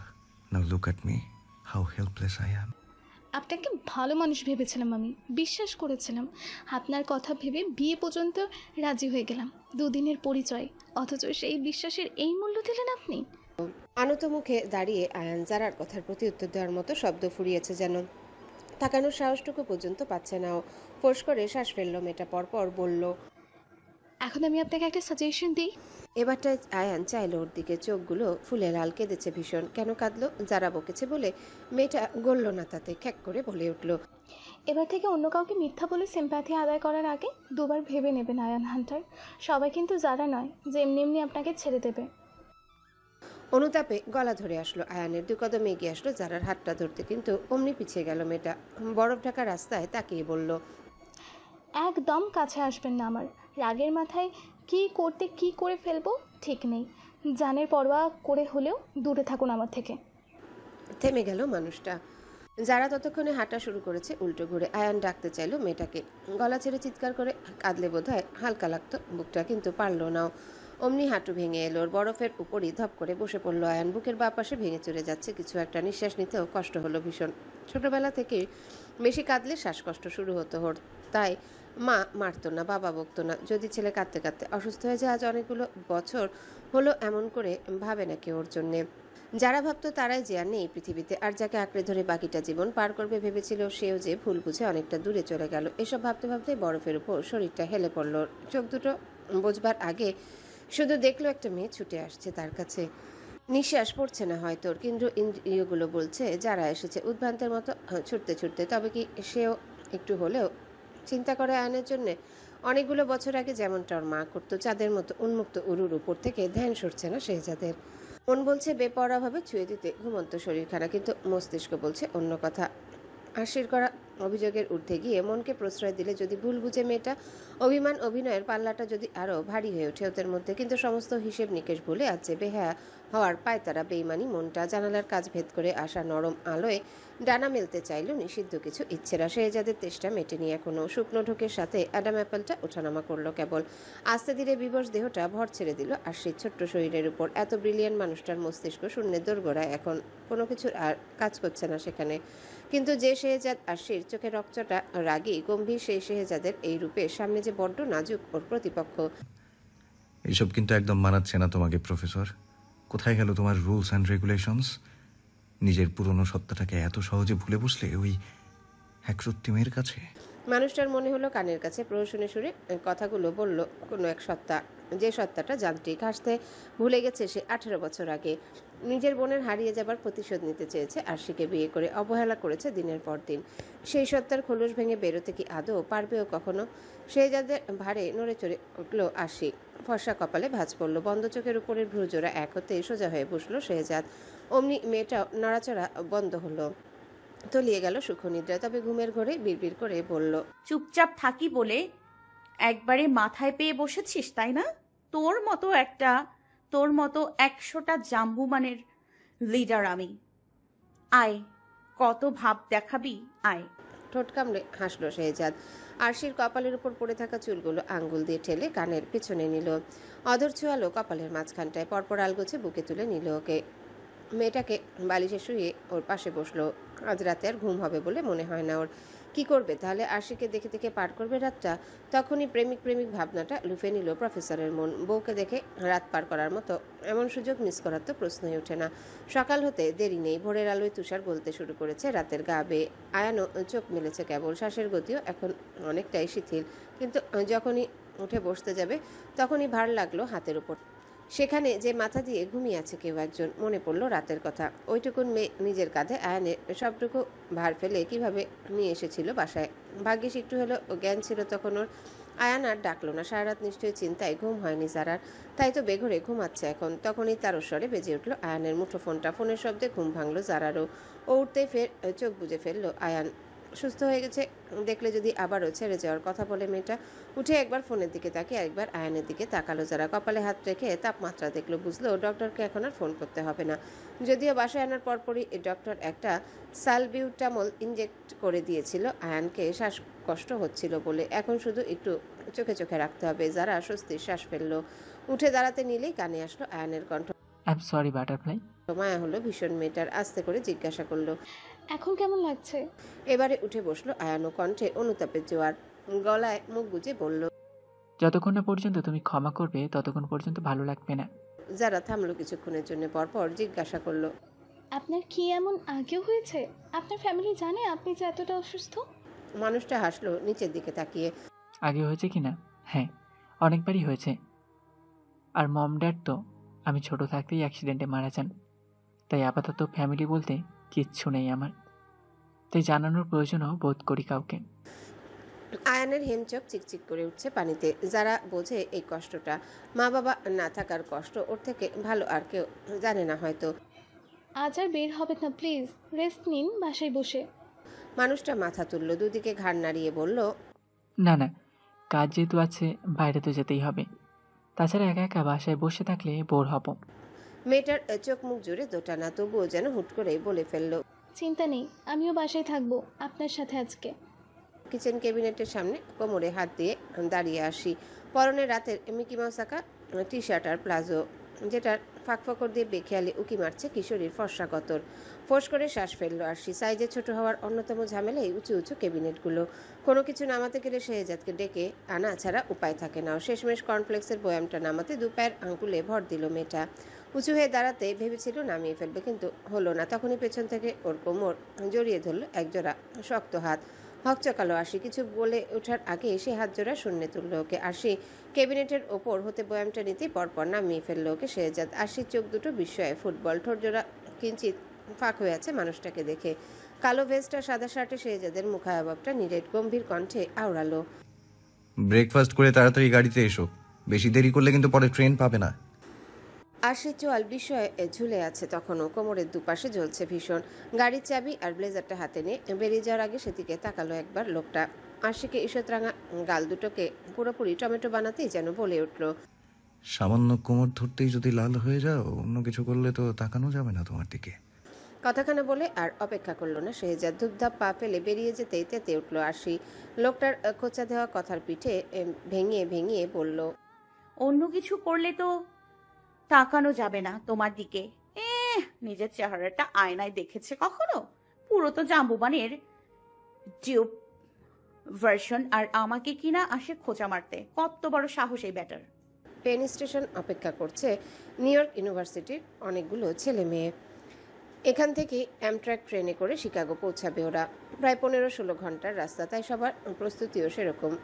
Now look at me, how helpless I am. আপনাকে ভালো মানুষ ভেবেছিলাম, আমি বিশ্বাস করেছিলাম। আপনার কথা ভেবে বিয়ে পর্যন্ত রাজি হয়ে গেলাম, দুদিনের পরিচয়, অথচ সেই বিশ্বাসের এই মূল্য দিলেন আপনি। আনত মুখে দাঁড়িয়ে আয়ান জারার কথার প্রতি উত্তর দেওয়ার মতো শব্দ ফুরিয়েছে যেন, তাকানোর সাহসটুকু পর্যন্ত পাচ্ছে না ও। ফোঁস করে শ্বাস ফেলল মেয়েটা, পরপর বলল, এখন আমি আপনাকে একটা সাজেশন দিই। এবারটায় আয়ান চাইল ওর দিকে, চোখগুলো ফুলে লাল, কেঁদেছে ভীষণ। কেন কাঁদলো? যারা বকেছে বলে? মেয়েটা গলল না তাতে, খ্যাক করে বলে উঠল, এবার থেকে অন্য কাউকে মিথ্যা বলে সিম্প্যাথি আদায় করার আগে দুবার ভেবে নেবেন আয়ান হান্টার। সবাই কিন্তু যারা নয় যে এমনি এমনি আপনাকে ছেড়ে দেবে। অনুতাপে গলা ধরে আসলো আয়ানের। দু কদম এগিয়ে আসলো যারার হাতটা ধরতে, কিন্তু অমনি পিছিয়ে গেল মেয়েটা। বরফ ঢাকা রাস্তায় তাকিয়ে বলল, একদম কাছে আসবেন না আমার। রাগের মাথায় কী করতে কী করে ফেলবো ঠিক নেই। জানের পরোয়া করে হলেও দূরে থাকুন আমার থেকে। থেমে গেল মানুষটা। যারা ততক্ষণে হাঁটা শুরু করেছে উল্টো ঘুরে। আয়ান ডাকতে চাইলো মেয়েটাকে, গলা ছেড়ে চিৎকার করে কাঁদলে বোধহয় হালকা লাগতো বুকটা, কিন্তু পারল নাও। অমনি হাঁটু ভেঙে এলো ওর। বরফের উপরই ধপ করে বসে পড়লো আয়ান। বুকের বাঁ পাশে ভেঙে চলে যাচ্ছে কিছু একটা, নিঃশ্বাস নিতেও কষ্ট হলো ভীষণ। ছোটবেলা থেকে বেশি কাঁদলে শ্বাসকষ্ট শুরু হতো ওর, তাই মা মারতো না, বাবা বকতো না যদি ছেলে কাঁদতে কাঁদতে অসুস্থ হয়ে যায়। আজ অনেকগুলো বছর হলো এমন করে ভাবে নাকি ওর জন্যে। যারা ভাবতো তারাই যে আর নেই পৃথিবীতে, আর যাকে আঁকড়ে ধরে বাকিটা জীবন পার করবে ভেবেছিল, সেও যে ভুল বুঝে অনেকটা দূরে চলে গেল। এসব ভাবতে ভাবতে বরফের উপর শরীরটা হেলে পড়ল। চোখ দুটো বোঝবার আগে শুধু দেখলো একটা মেয়ে ছুটে আসছে তার কাছে। নিঃশ্বাস পড়ছে না হয়তো ওর, কিন্তু ইন্দ্রিয়গুলো বলছে যারা এসেছে উদ্ভ্রান্তের মতো ছুটতে ছুটতে। তবে কি সেও একটু হলেও চিন্তা করে আয়নের জন্যে? অনেকগুলো বছর আগে যেমনটা ওর মা করতো, চাঁদের মতো উন্মুক্ত উরুর উপর থেকে ধ্যান সরছে না শেহজাদের। মন বলছে বেপরোয়াভাবে ছুঁয়ে দিতে ঘুমন্ত শরীরখানা, কিন্তু মস্তিষ্ক বলছে অন্য কথা। আশির করা অভিযোগের ঊর্ধ্বে গিয়ে মনকে প্রশ্রয় দিলে যদি ভুল বুঝে মেয়েটা, অভিমান অভিনয়ের পাল্লাটা যদি আরও ভারী হয়ে ওঠে ওদের মধ্যে। কিন্তু সমস্ত হিসেব নিকেশ ভুলে আছে বেহায়া হওয়ার পায়তারা বেইমানি মনটা। জানালার কাজ ভেদ করে আসা নরম আলোয় ডানা মেলতে চাইল নিষিদ্ধ কিছু ইচ্ছেরা। শেহজাদের তেষ্টা মেটেনি এখনো। শুকনো ঢোকের সাথে অ্যাডাম অ্যাপেলটা ওঠানামা করলো কেবল। আস্তে ধীরে বিবশ দেহটা ভর ছেড়ে দিল আশির ছোট্ট শরীরের উপর। এত ব্রিলিয়ান মানুষটার মস্তিষ্ক শূন্যের দোরগোড়ায়, এখন কোনো কিছুর আর কাজ করছে না সেখানে। কিন্তু যে শেহজাদ আশির চোখে রক্তটা রাগী গম্ভীর, সেই শেহজাদের এই রূপের সামনে যে বড্ড নাজুক ওর প্রতিপক্ষ। এইসব কিন্তু একদম মানাচ্ছে না তোমাকে প্রফেসর। কোথায় গেল তোমার রুলস অ্যান্ড রেগুলেশনস? নিজের পুরনো সত্তাটাকে এত সহজে ভুলে বসলে ওই একরত্তি মেয়ের কাছে। মানুষটার মনে হলো কানের কাছে প্রহসনের সুরে কথাগুলো বলল কোনো এক সত্তা, যে সত্তাটা যান্ত্রিক। হাসতে ভুলে গেছে সে 18 বছর আগে নিজের বোনের হারিয়ে যাবার প্রতিশোধ নিতে চেয়েছে, আরশিকে বিয়ে করে অবহেলা করেছে দিনের পর দিন। সেই সত্তার খোলস ভেঙে বেরোতে কি আদৌ পারবেও কখনো? সেই যাদের ভারে নড়ে চড়ে উঠল আশি। ফর্সা কপালে ভাঁজ পড়ল, বন্ধ চোখের উপরের ভ্রুজোড়া এক হতে সোজা হয়ে বসলো শেহজাদ। অমনি মেয়েটা নড়াচড়া বন্ধ হলো, তলিয়ে গেল সুখনিদ্রায়। তবে ঘুমের ঘোরে বিড়বিড় করে বলল, চুপচাপ থাকি বলে একবারে মাথায় পেয়ে বসেছিস তাই না? তোর মতো 100টা জাম্বুমানের লিডার আমি। আয়, কত ভাব দেখাবি, আয়। ঠোঁট কামড়ে হাসলো শেহজাদ। আরশির কপালের উপর পড়ে থাকা চুলগুলো আঙ্গুল দিয়ে ঠেলে কানের পেছনে নিল। অধর ছোঁয়ালো কপালের মাঝখানটায়, পরপর আলগোছে বুকে তুলে নিল ওকে। মেয়েটাকে বালিশে শুয়ে ওর পাশে বসলো। আজ রাতে আর ঘুম হবে বলে মনে হয় না ওর। কি করবে তাহলে? আশিকে দেখে দেখে পার করবে রাতটা? তখনই প্রেমিক প্রেমিক ভাবনাটা লুফে নিল প্রফেসরের মন। বউকে দেখে রাত পার করার মতো এমন সুযোগ মিস করার তো প্রশ্নই ওঠে না। সকাল হতে দেরি নেই, ভোরের আলোয় তুষার গলতে শুরু করেছে রাতের গা বেয়ে। আয়ানও চোখ মেলেছে কেবল, শ্বাসের গতিও এখন অনেকটাই শিথিল। কিন্তু যখনই উঠে বসতে যাবে তখনই ভার লাগলো হাতের উপর। সেখানে যে মাথা দিয়ে ঘুমিয়ে আছে কেউ একজন। মনে পড়ল রাতের কথা। ওইটুকুন মেয়ে নিজের কাঁধে আয়ানের সবটুকু ভার ফেলে কিভাবে নিয়ে এসেছিল বাসায়। ভাগ্যিস একটু হলো জ্ঞান ছিল তখন ওর। আয়ান আর ডাকলো না। সারা রাত নিশ্চয়ই চিন্তায় ঘুম হয়নি যারার, তাই তো বেঘরে ঘুমাচ্ছে এখন। তখনই তারস্বরে বেজে উঠল আয়ানের মুঠো ফোনটা। ফোনের শব্দে ঘুম ভাঙলো যারারও। ও উঠতেই ফের চোখ বুজে ফেললো আয়ান। সুস্থ হয়ে গেছে দেখলে যদি আবারও ছেড়ে যাওয়ার কথা বলে মেয়েটা। উঠে একবার ফোনের দিকে তাকিয়ে আরেকবার আয়ানের দিকে তাকালো যারা। কপালে হাত রেখে তাপমাত্রা দেখলো, বুঝলো ডক্টরকে এখন আর ফোন করতে হবে না। যদিও বাসায় আনার পরপরই ডক্টর একটা সালবিউটামল ইনজেক্ট করে দিয়েছিল আয়ানকে শ্বাসকষ্ট হচ্ছিল বলে। এখন শুধু একটু চোখে চোখে রাখতে হবে। যারা স্বস্তির শ্বাস ফেললো। উঠে দাঁড়াতে নিলেই কানে আসলো আয়ানের কণ্ঠ। I am sorry butterfly. মায়া হলো ভীষণ মেয়েটার। আস্তে করে জিজ্ঞাসা করলো, এখন কেমন লাগছে? এবারে উঠে বসলো আয়ানো, কণ্ঠে অনুতাপের জোয়ার, গলায় মুখ গুজে বলল। যতক্ষণ না পর্যন্ত তুমি ক্ষমা করবে ততক্ষণ পর্যন্ত ভালো লাগবে না। যারা থামলো কিছুক্ষণের জন্য, পরপর জিজ্ঞাসা করলো, আপনার কি এমন আগেও হয়েছে? আপনার ফ্যামিলি জানে আপনি যে এতটা অসুস্থ? মানুষটা হাসলো নিচের দিকে তাকিয়ে। আগে হয়েছে কি না? হ্যাঁ, অনেকবারই হয়েছে। আর মম ড্যাড তো আমি ছোট থাকতেই অ্যাক্সিডেন্টে মারা যান। তাই আপাতত ফ্যামিলি বলতে কিচ্ছু নেই আমার। তাই জানানোর প্রয়োজনও বোধ করি কাউকে। আয়ানের হেমচোখ চিকচিক করে উঠছে পানিতে। যারা বোঝে এই কষ্টটা, মা বাবা না থাকার কষ্ট, ওর থেকে ভালো আর কেউ জানে না হয়তো। আজ আর বের হবে না প্লিজ, রেস্ট নিন বাসায় বসে। মানুষটা মাথা তুললো, দুদিকে ঘাড় নাড়িয়ে বলল, না না, কাজ যেহেতু আছে বাইরে তো যেতেই হবে। তাছাড়া একা একা বাসায় বসে থাকলে বোর হব। মেয়েটার চোখ মুখ জুড়ে দোটানা, তবুও যেন হুট করেই বলে ফেললো, চিন্তা নেই, আমিও বাসায় থাকবো আপনার সাথে আজকে। কিচেন ক্যাবিনেটের সামনে কোমরে হাত দিয়ে দাঁড়িয়ে আসি। পরনে রাতের মিকি মাউস আঁকা টি শার্ট আর প্লাজো, যেটার ফাঁকফোকর দিয়ে বেখেয়ালি উকি মারছে কিশোরীর ফর্সা কতর। ফোঁস করে শ্বাস ফেললো আরশি। সাইজে ছোট হওয়ার অন্যতম ঝামেলা এই উঁচু উঁচু ক্যাবিনেটগুলো। কোনো কিছু নামাতে গেলে শেহজাদকে ডেকে আনা ছাড়া উপায় থাকে না। শেষমেশ কর্নফ্লেক্সের বয়ামটা নামাতে দু পায়ের আঙ্গুলে ভর দিল মেয়েটা। উঁচু হয়ে দাঁড়াতে ভেবেছিল নামিয়ে ফেলবে, কিন্তু হলো না। তখনই পেছন থেকে ওর কোমর জড়িয়ে ধরল একজোড়া শক্ত হাত। হকচকালো আরশি। কিছু বলে ওঠার আগে সে হাত জোড়া শূন্যে তুলল ওকে। আরশি ক্যাবিনেটের ওপর হতে বয়ামটা নিতে পরপর নামিয়ে ফেললো ওকে শেহজাদ। আরশির চোখ দুটো বিস্ময়ে ফুটবল, ঠোঁট জোড়া কিঞ্চিত ফাঁক হয়ে আছে মানুষটাকে দেখে। কালো ভেস্ট আর সাদা শার্টে শেহজাদের মুখায়াবটা নিরেট, গম্ভীর কণ্ঠে আওড়ালো, ব্রেকফাস্ট করে তাড়াতাড়ি গাড়িতে এসো, বেশি দেরি করলে কিন্তু পরে ট্রেন পাবে না। আরশির চোয়াল বিস্ময়ে ঝুলে আছে তখনও, কোমরের দুপাশে জ্বলছে ভীষণ। গাড়ির চাবি আর ব্লেজারটা হাতে নিয়ে বেরিয়ে যাওয়ার আগে সেদিকে তাকালো একবার লোকটা। আরশিকে ঈষৎরাঙা গাল দুটোকে পুরোপুরি টমেটো বানাতেই যেন বলে উঠল, সামান্য কোমর ধরতেই যদি লাল হয়ে যাও, অন্য কিছু করলে তো তাকানো যাবে না তোমার দিকে। কথাখানা বলে আর অপেক্ষা করলো না শেহজাদ। ধূপধাপ পা ফেলে বেরিয়ে যেতেই তেতে উঠল আরশি। লোকটার খোঁচা দেওয়া কথার পিঠে ভেঙিয়ে ভেঙিয়ে বলল, অন্য কিছু করলে তো তাকানো যাবে না তোমার দিকে। নিজের চেহারাটা আয়নায় দেখেছে কখনো? পুরো তো জাম্বুবানের টিউব ভার্সন, আর আমাকে কিনা আসে খোঁচা মারতে। কত বড় সাহস এই ব্যাটার! পেন স্টেশন অপেক্ষা করছে নিউ ইয়র্ক ইউনিভার্সিটির অনেকগুলো ছেলে মেয়ে। এখান থেকে অ্যামট্রাক ট্রেনে করে শিকাগো পৌঁছাবে ওরা। প্রায় 15-16 ঘন্টার রাস্তা, তাই সবার প্রস্তুতিও সেরকম।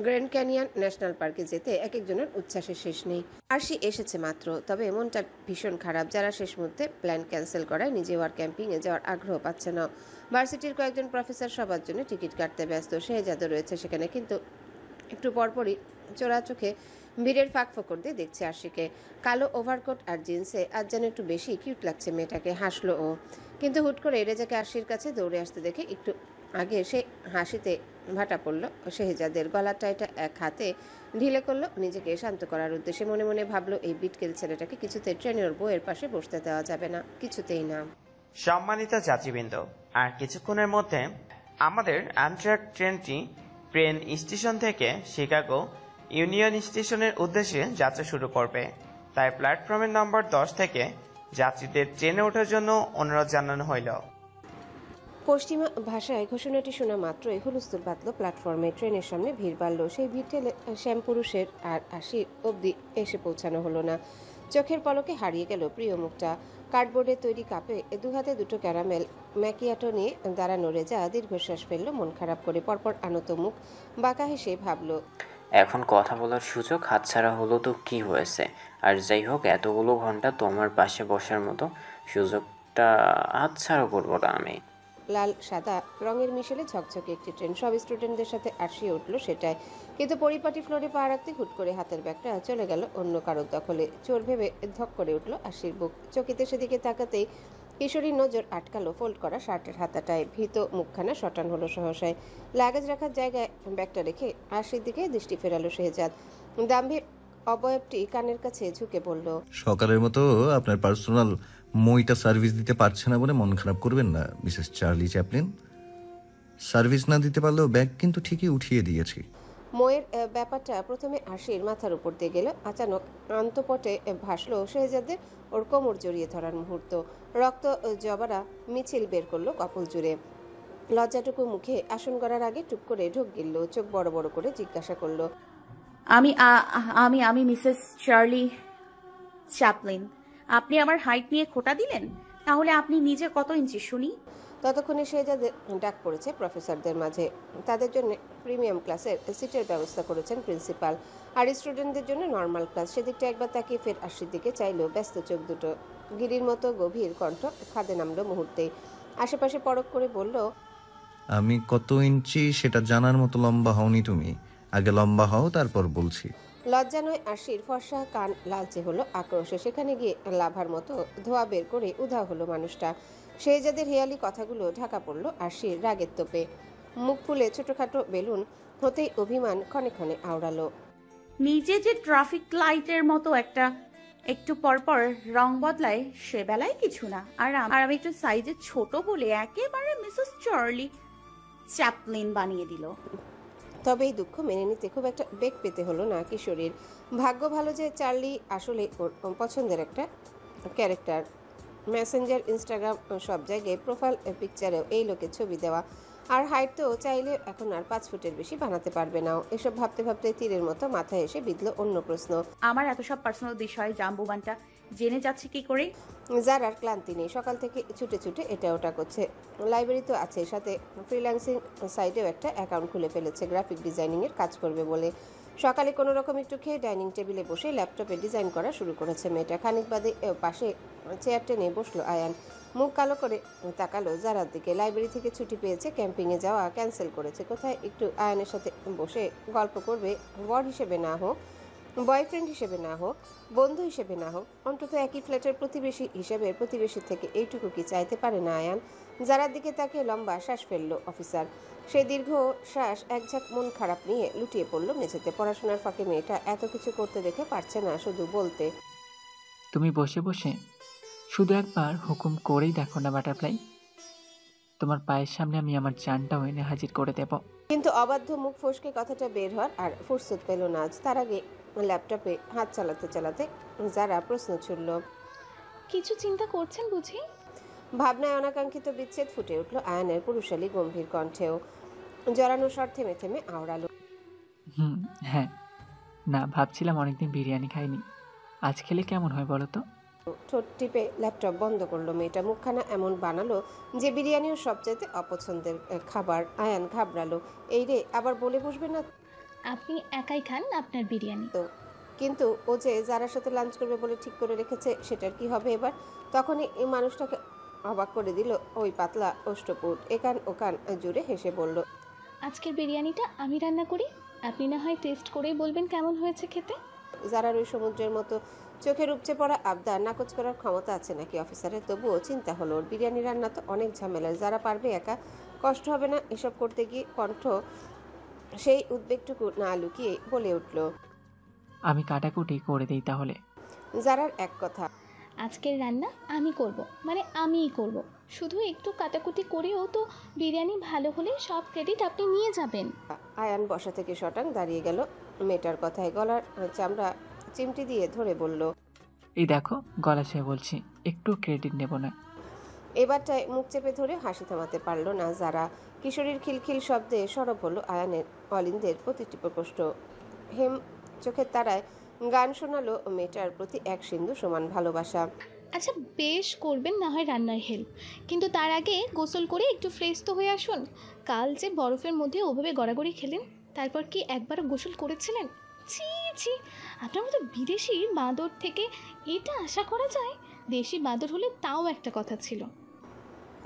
গ্র্যান্ড ক্যানিয়ন ন্যাশনাল পার্কে যেতে এক একজনের উচ্ছ্বাসের শেষ নেই। আরশি এসেছে মাত্র, তবে মনটা ভীষণ খারাপ। যারা শেষ মুহূর্তে প্ল্যান ক্যান্সেল করায় নিজেও আর ক্যাম্পিংয়ে যাওয়ার আগ্রহ পাচ্ছে না। ভার্সিটির কয়েকজন প্রফেসর সবার জন্য টিকিট কাটতে ব্যস্ত। শেহজাদও রয়েছে সেখানে, কিন্তু একটু পরপরই চোরা চোখে ভিড়ের ফাঁক ফোকর দিয়ে দেখছে আরশিকে। কালো ওভারকোট আর জিন্সে আজ যেন একটু বেশি কিউট লাগছে মেয়েটাকে। হাসলো ও, কিন্তু হুট করে রেজাকে আরশির কাছে দৌড়ে আসতে দেখে একটু আগে সে হাসিতে ভাটা পড়ল শেহজাদের। গলার টাইটা এক হাতে ঢিলে করলো নিজেকে শান্ত করার উদ্দেশ্যে। মনে মনে ভাবলো এই বিটকেল ছেলেটাকে কিছুতেই ট্রেনের বউয়ের পাশে বসতে দেওয়া যাবে না, কিছুতেই না। সম্মানিত যাত্রীবৃন্দ, আর কিছুক্ষণের মধ্যে আমাদের অ্যামট্রাক ট্রেনটি পেন স্টেশন থেকে শিকাগো ইউনিয়ন স্টেশনের উদ্দেশ্যে যাত্রা শুরু করবে। তাই প্ল্যাটফর্মের নম্বর 10 থেকে যাত্রীদের ট্রেনে ওঠার জন্য অনুরোধ জানানো হইল। পশ্চিমা ভাষায় ঘোষণাটি শোনা মাত্রই হুলস্থুল বাঁধল প্ল্যাটফর্মে। ট্রেনের সামনে ভিড় বাড়ল। সেই ভিড় ঠেলে শ্যামপুরুষের আর আশির অবধি এসে পৌঁছানো হলো না। চোখের পলকে হারিয়ে গেল প্রিয় মুখটা। কার্ডবোর্ডের তৈরি কাপে দু হাতে দুটো ক্যারামেল ম্যাকিয়াটো নিয়ে দাঁড়ানো রেজা দীর্ঘশ্বাস ফেলল মন খারাপ করে। পরপর আনত মুখ বাঁকা হেসে ভাবল, এখন কথা বলার সুযোগ হাতছাড়া হলো তো কি হয়েছে? আর যাই হোক, এতগুলো ঘন্টা তোমার পাশে বসার মতো সুযোগটা হাতছাড়া করবো না আমি। লাল সাদা রঙের মিশেলে ঝকঝকে একটি ট্রেন। সব স্টুডেন্টদের সাথে আরশিয়ে উঠল সেটাই, কিন্তু পরিপাটি ফ্লোরে পা রাখতে হুট করে হাতের ব্যাগটা চলে গেল অন্য কারোর দখলে। চোর ভেবে ধক করে উঠল আরশির বুক। চকিতে সেদিকে তাকাতেই কিশোরীর নজর আটকালো ফোল্ড করা শার্টের হাতাটায়। ভীত মুখখানা শটান হলো সহসায়। লাগেজ রাখার জায়গায় ব্যাগটা রেখে আরশির দিকে দৃষ্টি ফেরালো শেহজাদ। দাম্ভীর অবয়বটি কানের কাছে ঝুঁকে বলল, সকালের মতো আপনার পার্সোনাল মইটা সার্ভিস দিতে পারছে না বলে মন খারাপ করবেন না মিসেস চার্লি চ্যাপলিন। সার্ভিস না দিতে পারলেও ব্যাগ কিন্তু ঠিকই উঠিয়ে দিয়েছি। ময়ের ব্যাপারটা প্রথমে আশির মাথার উপর দিয়ে গেল, আচানক আন্তপটে ভাসলো শেহজাদের ওর কোমর জড়িয়ে ধরার মুহূর্ত। রক্ত জবারা মিছিল বের করলো কপাল জুড়ে। লজ্জাটুকু মুখে আসন করার আগে টুক করে ঢোক গিলল, চোখ বড় বড় করে জিজ্ঞাসা করলো, আমি আমি আমি মিসেস চার্লি চ্যাপলিন। আপনি আমার হাইট নিয়ে খোটা দিলেন? তাহলে আপনি নিজে কত ইঞ্চি শুনি? ততক্ষণে শেহজাদের ডাক পড়েছে প্রফেসরদের মাঝে। তাদের জন্য প্রিমিয়াম ক্লাসের সিটের ব্যবস্থা করেছেন প্রিন্সিপাল, আর স্টুডেন্টদের জন্য নর্মাল ক্লাস। সেদিকটা একবার তাকিয়ে ফের আশির দিকে চাইলো, ব্যস্ত চোখ দুটো। গিরির মতো গভীর কণ্ঠ খাদে নামলো মুহূর্তেই। আশেপাশে পরখ করে বলল, আমি কত ইঞ্চি সেটা জানার মতো লম্বা হওনি তুমি। আগে লম্বা হও, তারপর বলছি। লজ্জা নয় আশির ফর্সা কান লালচে হলো আক্রোশে। সেখানে গিয়ে লাভার মতো ধোয়া বের করে উধাও হলো মানুষটা। শেহজাদের হেয়ালি কথাগুলো ঢাকা পড়ল আশির রাগের তোপে। মুখ ফুলে ছোটখাটো বেলুন হতেই অভিমান ক্ষণে ক্ষণে আওড়ালো। নিজে যে ট্রাফিক লাইটের মতো একটু পরপর রং বদলায়, সে বেলায় কিছু না। আর আমি একটু সাইজে ছোট বলে একেবারে মিসেস চার্লি চ্যাপলিন বানিয়ে দিল। তবে এই দুঃখ মেনে নিতে খুব একটা বেগ পেতে হলো না কিশোরীর। ভাগ্য ভালো যে চার্লি আসলে ওর পছন্দের একটা ক্যারেক্টার। মেসেঞ্জার, ইনস্টাগ্রাম সব জায়গায় প্রোফাইল পিকচারেও এই লোকের ছবি দেওয়া। আর হাইট তো চাইলে এখন আর 5 ফুটের বেশি বানাতে পারবে না। এসব ভাবতে ভাবতে তীরের মতো মাথায় এসে বিঁধল অন্য প্রশ্ন। আমার এত সব পার্সোনাল বিষয় জাম্বুবানটা জেনে যাচ্ছে কি করে? যার আর ক্লান্তি নেই, সকাল থেকে ছুটে ছুটে এটা ওটা করছে। লাইব্রেরি তো আছে, সাথে ফ্রিল্যান্সিং সাইটেও একটা অ্যাকাউন্ট খুলে ফেলেছে গ্রাফিক ডিজাইনিংয়ের কাজ করবে বলে। সকালে কোনো রকম একটু খেয়ে ডাইনিং টেবিলে বসে ল্যাপটপে ডিজাইন করা শুরু করেছে মেয়েটা। খানিক বাদে পাশে চেয়ার টেনে বসলো আয়ান। মুখ কালো করে তাকালো যারার দিকে। লাইব্রেরি থেকে ছুটি পেয়েছে, ক্যাম্পিংয়ে যাওয়া ক্যান্সেল করেছে। কোথায় একটু আয়ানের সাথে বসে গল্প করবে, বর হিসেবে না হোক, বয়ফ্রেন্ড হিসেবে না হোক, বন্ধু হিসেবে না হোক, অন্তত একই ফ্ল্যাটের প্রতিবেশী হিসেবে প্রতিবেশী থেকে এইটুকু কি চাইতে পারে না আয়ান? যারার দিকে তাকে লম্বা শ্বাস ফেললো অফিসার। সেই দীর্ঘ শ্বাস একঝাঁক মন খারাপ নিয়ে লুটিয়ে পড়লো মেঝেতে। পড়াশোনার ফাঁকে মেয়েটা এত কিছু করতে দেখে পারছে না শুধু বলতে, তুমি বসে বসে শুধু একবার হুকুম করেই দেখো না বাটারফ্লাই, তোমার পায়ের সামনে আমি আমার জানটাও এনে হাজির করে দেব। কিন্তু অবাধ্য মুখ ফসকে কথাটা বের হওয়ার আর ফুরসত পেল না আজ। তার আগে ল্যাপটপে হাত চালাতে চালাতে যারা প্রশ্ন ছুড়ল, কিছু চিন্তা করছেন বুঝি? ভাবনায় অনাকাঙ্ক্ষিত বিচ্ছেদ ফুটে উঠল আয়ানের পুরুষালী গম্ভীর কণ্ঠেও। জড়ানো স্বর থেমে থেমে আওড়ালো, হ্যাঁ, না ভাবছিলাম অনেকদিন বিরিয়ানি খাইনি, আজ খেলে কেমন হয় বলো তো? ঠোঁট টিপে ল্যাপটপ বন্ধ করলো মেয়েটা। মুখখানা এমন বানালো যে বিরিয়ানিও সবচাইতে অপছন্দের খাবার। আয়ান ঘাবড়ালো, এই রে, আবার বলে বসবে না আপনি একাই খান আপনার বিরিয়ানি। তো? কিন্তু ও যে যারার সাথে লাঞ্চ করবে বলে ঠিক করে রেখেছে, সেটার কি হবে এবার? তখনই এই মানুষটাকে অবাক করে দিল ওই পাতলা অষ্টপুট। একান ওকান জুড়ে হেসে বলল, আজকের বিরিয়ানিটা আমি রান্না করি, আপনি না হয় টেস্ট করেই বলবেন কেমন হয়েছে খেতে। যারার ওই সমুদ্রের মতো চোখের উপচে পড়া আবদার নাকচ করার ক্ষমতা আছে নাকি অফিসারের? তবুও চিন্তা হলো, ওর বিরিয়ানি রান্না তো অনেক ঝামেলার। যারা পারবে একা, কষ্ট হবে না এসব করতে গিয়ে? কণ্ঠ সেই উদ্বেগটুকু না লুকিয়ে বলে উঠল, আমি কাটাকুটি করে দিই তাহলে। যারার এক কথা, আজকের রান্না আমি করব, মানে আমিই করব। শুধু একটু কাটাকুটি করেও তো বিরিয়ানি ভালো হলে সব ক্রেডিট আপনি নিয়ে যাবেন। আয়ান বসা থেকে শটাং দাঁড়িয়ে গেল মেয়েটার কথায়। গলার চামড়া চিমটি দিয়ে ধরে বলল, এই দেখো গলা ছুঁয়ে বলছি, একটু ক্রেডিট নেব না। এবারটায় মুখ চেপে ধরে হাসি থামাতে পারল না যারা। কিশোরীর খিলখিল শব্দে সরব হলো আয়ানের অলিন্দের প্রতিটি প্রকোষ্ঠ। হেম চোখের তারায় গান শোনালো মেয়েটার প্রতি এক সিন্ধু সমান ভালোবাসা। আচ্ছা বেশ, করবেন না হয় রান্নার হেল্প, কিন্তু তার আগে গোসল করে একটু ফ্রেশ তো হয়ে আসুন। কাল যে বরফের মধ্যে ওভাবে গড়াগড়ি খেলেন, তারপর কি একবারও গোসল করেছিলেন? ছি ছি, আপনার মতো বিদেশি বাঁদর থেকে এটা আশা করা যায়? দেশি বাঁদর হলে তাও একটা কথা ছিল।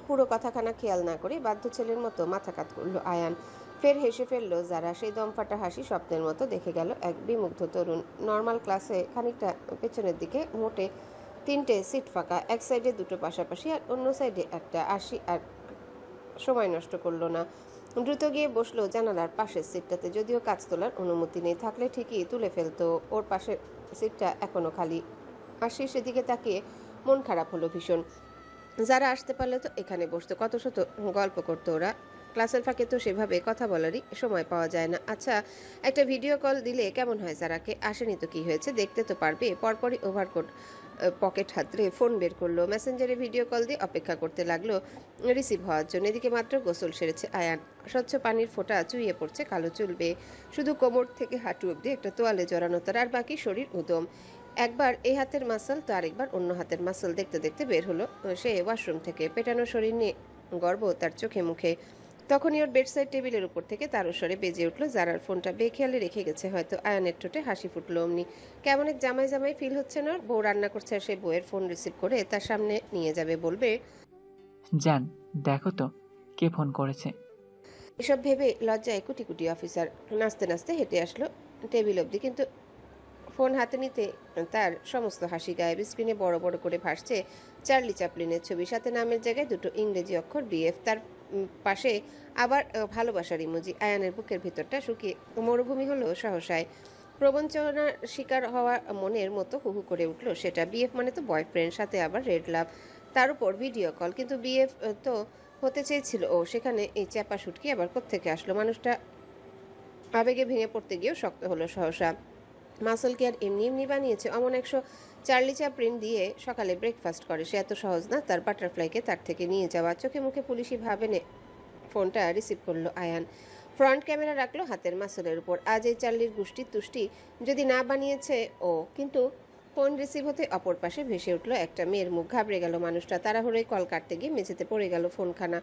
পুরো কথাখানা খেয়াল না করে বাধ্য ছেলের মতো মাথা কাত করলো আয়ান। ফের হেসে ফেললো যারা। সেই দমফাটা হাসি স্বপ্নের মতো দেখে গেল এক বিমুগ্ধ তরুণ। নর্মাল ক্লাসে খানিকটা পেছনের দিকে মোটে 3টে সিট ফাঁকা, এক সাইডে 2টো পাশাপাশি আর অন্য সাইডে একটা। আশি আর সময় নষ্ট করলো না, দ্রুত গিয়ে বসলো জানালার পাশের সিটটাতে। যদিও কাজ তোলার অনুমতি নেই, থাকলে ঠিকই তুলে ফেলতো। ওর পাশের সিটটা এখনো খালি। আশি সেদিকে তাকিয়ে মন খারাপ হলো ভীষণ। যারা আসতে পারলে তো এখানে বসতো, কত শত গল্প করতো ওরা। ক্লাসের ফাঁকে তো সেভাবে কথা বলারই সময় পাওয়া যায় না। আচ্ছা, একটা ভিডিও কল দিলে কেমন হয়? যারাকে আসেনি তো কি হয়েছে, দেখতে তো পারবে। পরপরই ওভারকোট পকেট হাতড়ে ফোন বের করলো, মেসেঞ্জারে ভিডিও কল দিয়ে অপেক্ষা করতে লাগলো রিসিভ হওয়ার জন্য। এদিকে মাত্র গোসল সেরেছে আয়ান, স্বচ্ছ পানির ফোঁটা চুইয়ে পড়ছে কালো চুল বেয়ে, শুধু কোমর থেকে হাঁটু অব্দি একটা তোয়ালে জড়ানো তার, আর বাকি শরীর উদম। একবার এই হাতের মাসল তো আরেকবার অন্য হাতের মাসল দেখতে দেখতে বের হলো সে ওয়াশরুম থেকে। পেটানো শরীর নিয়ে গর্ব তার চোখে মুখে। তখনই ওর বেডসাইড টেবিলের উপর থেকে তারস্বরে বেজে উঠলো জারার ফোনটা। বেখেয়ালে রেখে গেছে হয়তো। আয়ানের ঠোঁটে হাসি ফুটলো অমনি। কেমন এক জামাই জামাই ফিল হচ্ছে না? বউ রান্না করছে আর সে বউয়ের ফোন রিসিভ করে তার সামনে নিয়ে যাবে, বলবে, জান দেখো তো কে ফোন করেছে। এসব ভেবে লজ্জায় কুটি কুটি অফিসার নাচতে নাচতে হেঁটে আসলো টেবিল অবধি, কিন্তু ফোন হাতে নিতে তার সমস্ত হাসি গায়েব। স্ক্রিনে বড় বড় করে ভাসছে চার্লি চ্যাপলিনের ছবি, সাথে নামের জায়গায় দুটো ইংরেজি অক্ষর বিএফ, তার পাশে আবার ভালোবাসার ইমোজি। আয়ানের বুকের ভিতরটা শুকিয়ে মরুভূমি হলো সহসায়। প্রবঞ্চনার শিকার হওয়া মনের মতো হুহু করে উঠলো সেটা। বিএফ মানে তো বয়ফ্রেন্ড, সাথে আবার রেড লাভ, তার উপর ভিডিও কল। কিন্তু বিএফ তো হতে চেয়েছিল ও, সেখানে এই চ্যাপা শুটকি আবার কোত্থেকে আসলো? মানুষটা আবেগে ভেঙে পড়তে গিয়েও শক্ত হলো সহসা। মাসলকে আর এমনি এমনি বানিয়েছে? অমন 100 চার্লি চ্যাপলিন দিয়ে সকালে ব্রেকফাস্ট করে সে? এত সহজ না তার বাটারফ্লাইকে তার থেকে নিয়ে যাওয়া। চোখে মুখে পুলিশি ভাবে ফোনটা রিসিভ করলো আয়ান, ফ্রন্ট ক্যামেরা রাখলো হাতের মাসলের উপর। আজ এই চার্লির গুষ্টির তুষ্টি যদি না বানিয়েছে ও। কিন্তু ফোন রিসিভ হতে অপর পাশে ভেসে উঠলো একটা মেয়ের মুখ। ঘাবড়ে গেল মানুষটা, তাড়াহুড়োয় কল কাটতে গিয়ে মেঝেতে পড়ে গেল ফোনখানা।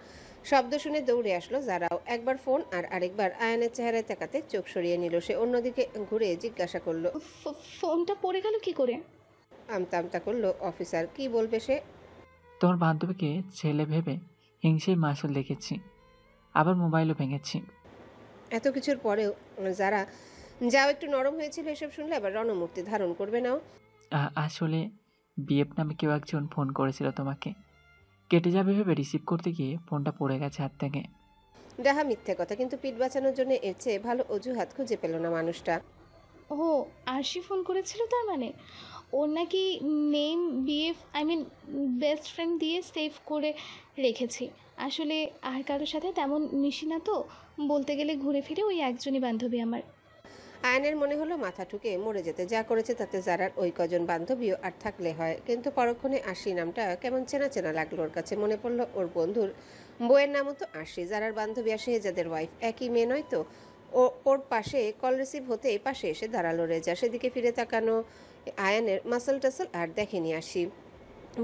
শব্দ শুনে দৌড়ে আসলো যারাও। একবার ফোন আর আরেকবার আয়ানের চেহারায় তাকাতে চোখ সরিয়ে নিল সে। অন্যদিকে ঘুরে জিজ্ঞাসা করলো, ফোনটা পড়ে গেল কি করে? আমতা আমতা করলো অফিসার। কি বলবে সে? তোমার বান্ধবীকে ছেলে ভেবে হিংসেই মাসুল দেখেছি, আবার মোবাইলও ভেঙেছি। এত কিছুর পরেও যারা যাও একটু নরম হয়েছিল এসব শুনলে আবার রণমূর্তি ধারণ করবে নাও। আসলে বিএফ নামে কেউ একজন ফোন করেছিল তোমাকে, কেটে যাবে ভেবে রিসিভ করতে গিয়ে ফোনটা পড়ে গেছে হাত থেকে। ডাহা মিথ্যে কথা, কিন্তু পিঠ বাঁচানোর জন্য এর চেয়ে ভালো অজুহাত খুঁজে পেল না মানুষটা। ও আরশি ফোন করেছিল তার মানে? ওর নাকি নেম বিএফ বেস্ট ফ্রেন্ড দিয়ে সেভ করে রেখেছি। আসলে আর কারোর সাথে তেমন মিশি না, তো বলতে গেলে ঘুরে ফিরে ওই একজনই বান্ধবী আমার। আয়নের মনে হলো মাথা ঠুকে মরে যেতে। যা করেছে তাতে যারার ওই কজন বান্ধবীও আর থাকলে হয়। কিন্তু পরক্ষণে আশি নামটা কেমন চেনা চেনা লাগলো ওর কাছে। মনে পড়লো ওর বন্ধুর বইয়ের নামও তো আশি, যারার বান্ধবী আর শেহজাদের ওয়াইফ একই মেয়ে নয় তো? ওর পাশে কল রিসিভ হতে পাশে এসে দাঁড়ালো রেজা। সেদিকে ফিরে তাকানো আয়ানের মাসল টাসল আর দেখেনি আশি।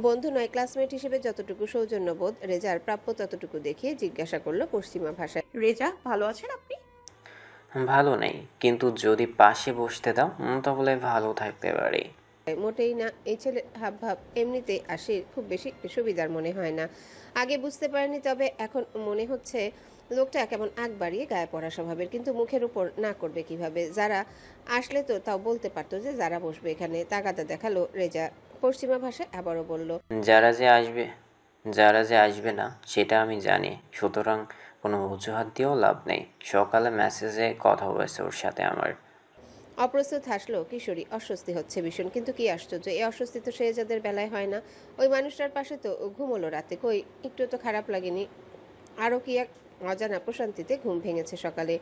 বন্ধু নয়, ক্লাসমেট হিসেবে যতটুকু সৌজন্যবোধ রেজার প্রাপ্য ততটুকু দেখিয়ে জিজ্ঞাসা করলো পশ্চিমা ভাষায়, রেজা ভালো আছেন আপনি? ভালো নেই, কিন্তু যদি পাশে বসতে দাও তাহলে ভালো থাকতে পারি। মোটেই না। এই ছেলের হাব ভাব এমনিতেই আশির খুব বেশি সুবিধার মনে হয় না। আগে বুঝতে পারেনি, তবে এখন মনে হচ্ছে লোকটা কেমন আগ বাড়িয়ে গায়ে পড়া স্বভাবের। কিন্তু মুখের উপর না করবে কিভাবে? যারা আসলে তো তাও বলতে পারতো যে যারা বসবে এখানে। তাগাদা দেখালো রেজা, পশ্চিমা ভাষায় আবারও বলল, যারা যে আসবে না সেটা আমি জানি, সুতরাং কোনো অজুহাত দিয়েও লাভ নেই। সকালে মেসেজে কথা হয়েছে ওর সাথে আমার। অপ্রস্তুত হাসলো কিশোরী। অস্বস্তি হচ্ছে ভীষণ, কিন্তু কি আশ্চর্য, এই অস্বস্তি তো শেহজাদের বেলায় হয় না। ওই মানুষটার পাশে তো ঘুমোলো রাতে, কই একটু তো খারাপ লাগেনি। আরও কি এক অজানা প্রশান্তিতে ঘুম ভেঙেছে সকালে।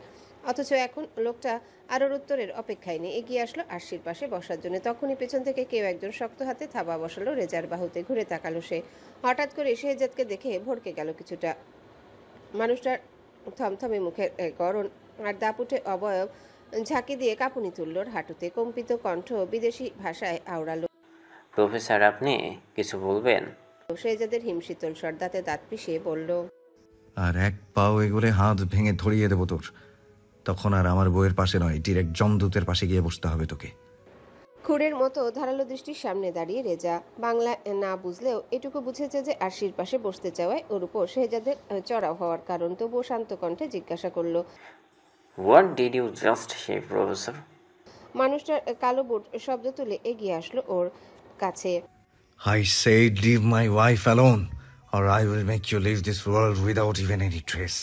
অথচ এখন লোকটা আরোর উত্তরের অপেক্ষায় নেই। এগিয়ে আসলো আরশির পাশে বসার জন্য। তখনই পেছন থেকে কেউ একজন শক্ত হাতে থাবা বসালো রেজার বাহুতে। ঘুরে তাকালো সে। হঠাৎ করে শেহজাদকে দেখে ভড়কে গেল কিছুটা। মানুষটার থমথমে মুখের গড়ন আর দাপুটে অবয়ব ঝাঁকি দিয়ে কাঁপুনি তুলল হাঁটুতে। কম্পিত কণ্ঠ বিদেশি ভাষায় আওড়ালো, প্রফেসর আপনি কিছু বলবেন? শেহজাদের হিমশীতল স্বর দাঁতে দাঁত পিষিয়ে বলল, আর এক পাও এগোলে হাত ভেঙে ধরিয়ে দেবো তোর। তখন আর আমার বইয়ের পাশে নয়, ডিরেক্ট জমদূতের পাশে গিয়ে বসতে হবে তোকে। খুঁড়ের মতো ধারালো দৃষ্টির সামনে দাঁড়িয়ে রেজা বাংলা না বুঝলেও এটুকু বুঝেছে যে আরশির পাশে বসতে চাওয়ায় ওর উপর শেহজাদের চড়াও হওয়ার কারণ। তবুও শান্ত কণ্ঠে জিজ্ঞাসা করলো, what did you just say professor? মানুষটার কালো বুট শব্দ তুলে এগিয়ে আসলো ওর কাছে। I said leave my wife alone or I will make you leave this world without even any trace.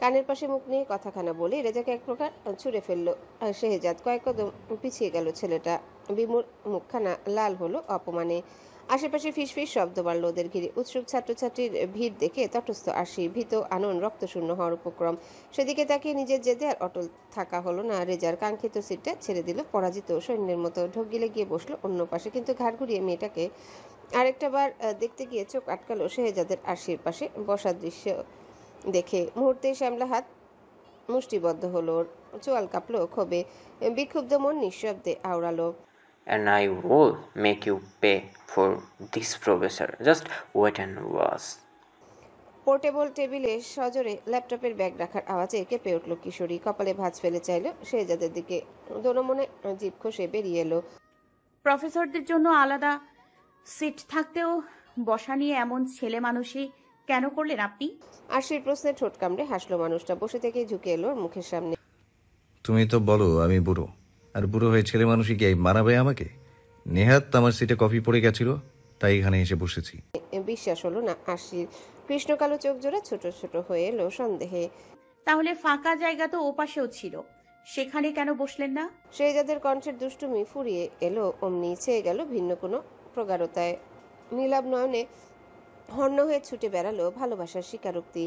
কানের পাশে মুখ নিয়ে কথাখানা বলে রেজাকে এক প্রকার ছুঁড়ে ফেললো শেহজাদ। কয়েক কদম পিছিয়ে গেল ছেলেটা। বিমূর মুখখানা লাল হলো অপমানে। আশেপাশে ফিসফিস শব্দ বাড়ল ওদের ঘিরে। উৎসুক ছাত্রছাত্রীর ভিড় দেখে তটস্থ আশি ভীত আনন রক্তশূন্য হওয়ার উপক্রম। সেদিকে তাকিয়ে নিজের জেদে আর অটল থাকা হলো না। রেজার কাঙ্ক্ষিত সিটটা ছেড়ে দিল পরাজিত সৈন্যের মতো, ঢোক গিলে গিয়ে বসলো অন্য পাশে। কিন্তু ঘাড় ঘুরিয়ে মেয়েটাকে আরেকটা বার দেখতে গিয়ে চোখ আটকালো শেহজাদের আশির পাশে বসার দৃশ্য দেখে। মুহূর্তে শ্যামলা হাত মুষ্টিবদ্ধ হলো, ওর চোয়াল কাঁপলো ক্ষোভে, বিক্ষুব্ধ মন নিঃশব্দে আওড়ালো। And I will make you pay for this, Professor. Just wait and watch. Portable টেবিলে সজোরে ল্যাপটপের ব্যাগ রাখার আওয়াজে কেঁপে উঠল কিশোরী। কপালে ভাঁজ ফেলে চাইল শেহজাদের দিকে, দোনো মনে জিভ খসে বেরিয়ে এলো। প্রফেসরদের জন্য আলাদা সিট থাকতেও বসা নিয়ে এমন ছেলে মানুষই কেন করলেন আপনি? আশির প্রশ্নে ঠোঁট কামড়ে হাসলো মানুষটা। বসে থেকে ঝুঁকে এলো ওর মুখের সামনে। তুমি তো বলো আমি বুড়ো, আর বুড়ো হয়ে ছেলে মানুষই কি মানাবে আমাকে? নেহাত আমার সিটে কফি পড়ে গেছিল, তাই এখানে এসে বসেছি। বিশ্বাস হলো না আশির। কৃষ্ণকালো চোখ জোড়া ছোট ছোট হয়ে এলো সন্দেহে। তাহলে ফাঁকা জায়গা তো ওপাশেও ছিল, সেখানে কেন বসলেন না? শেহজাদের কণ্ঠের দুষ্টুমি ফুরিয়ে এলো অমনি, ছেয়ে গেল ভিন্ন কোনো প্রগাঢ়তায়। নীলাভ নয়নে হর্ণ হয়ে ছুটে বেড়ালো ভালোবাসার স্বীকারোক্তি।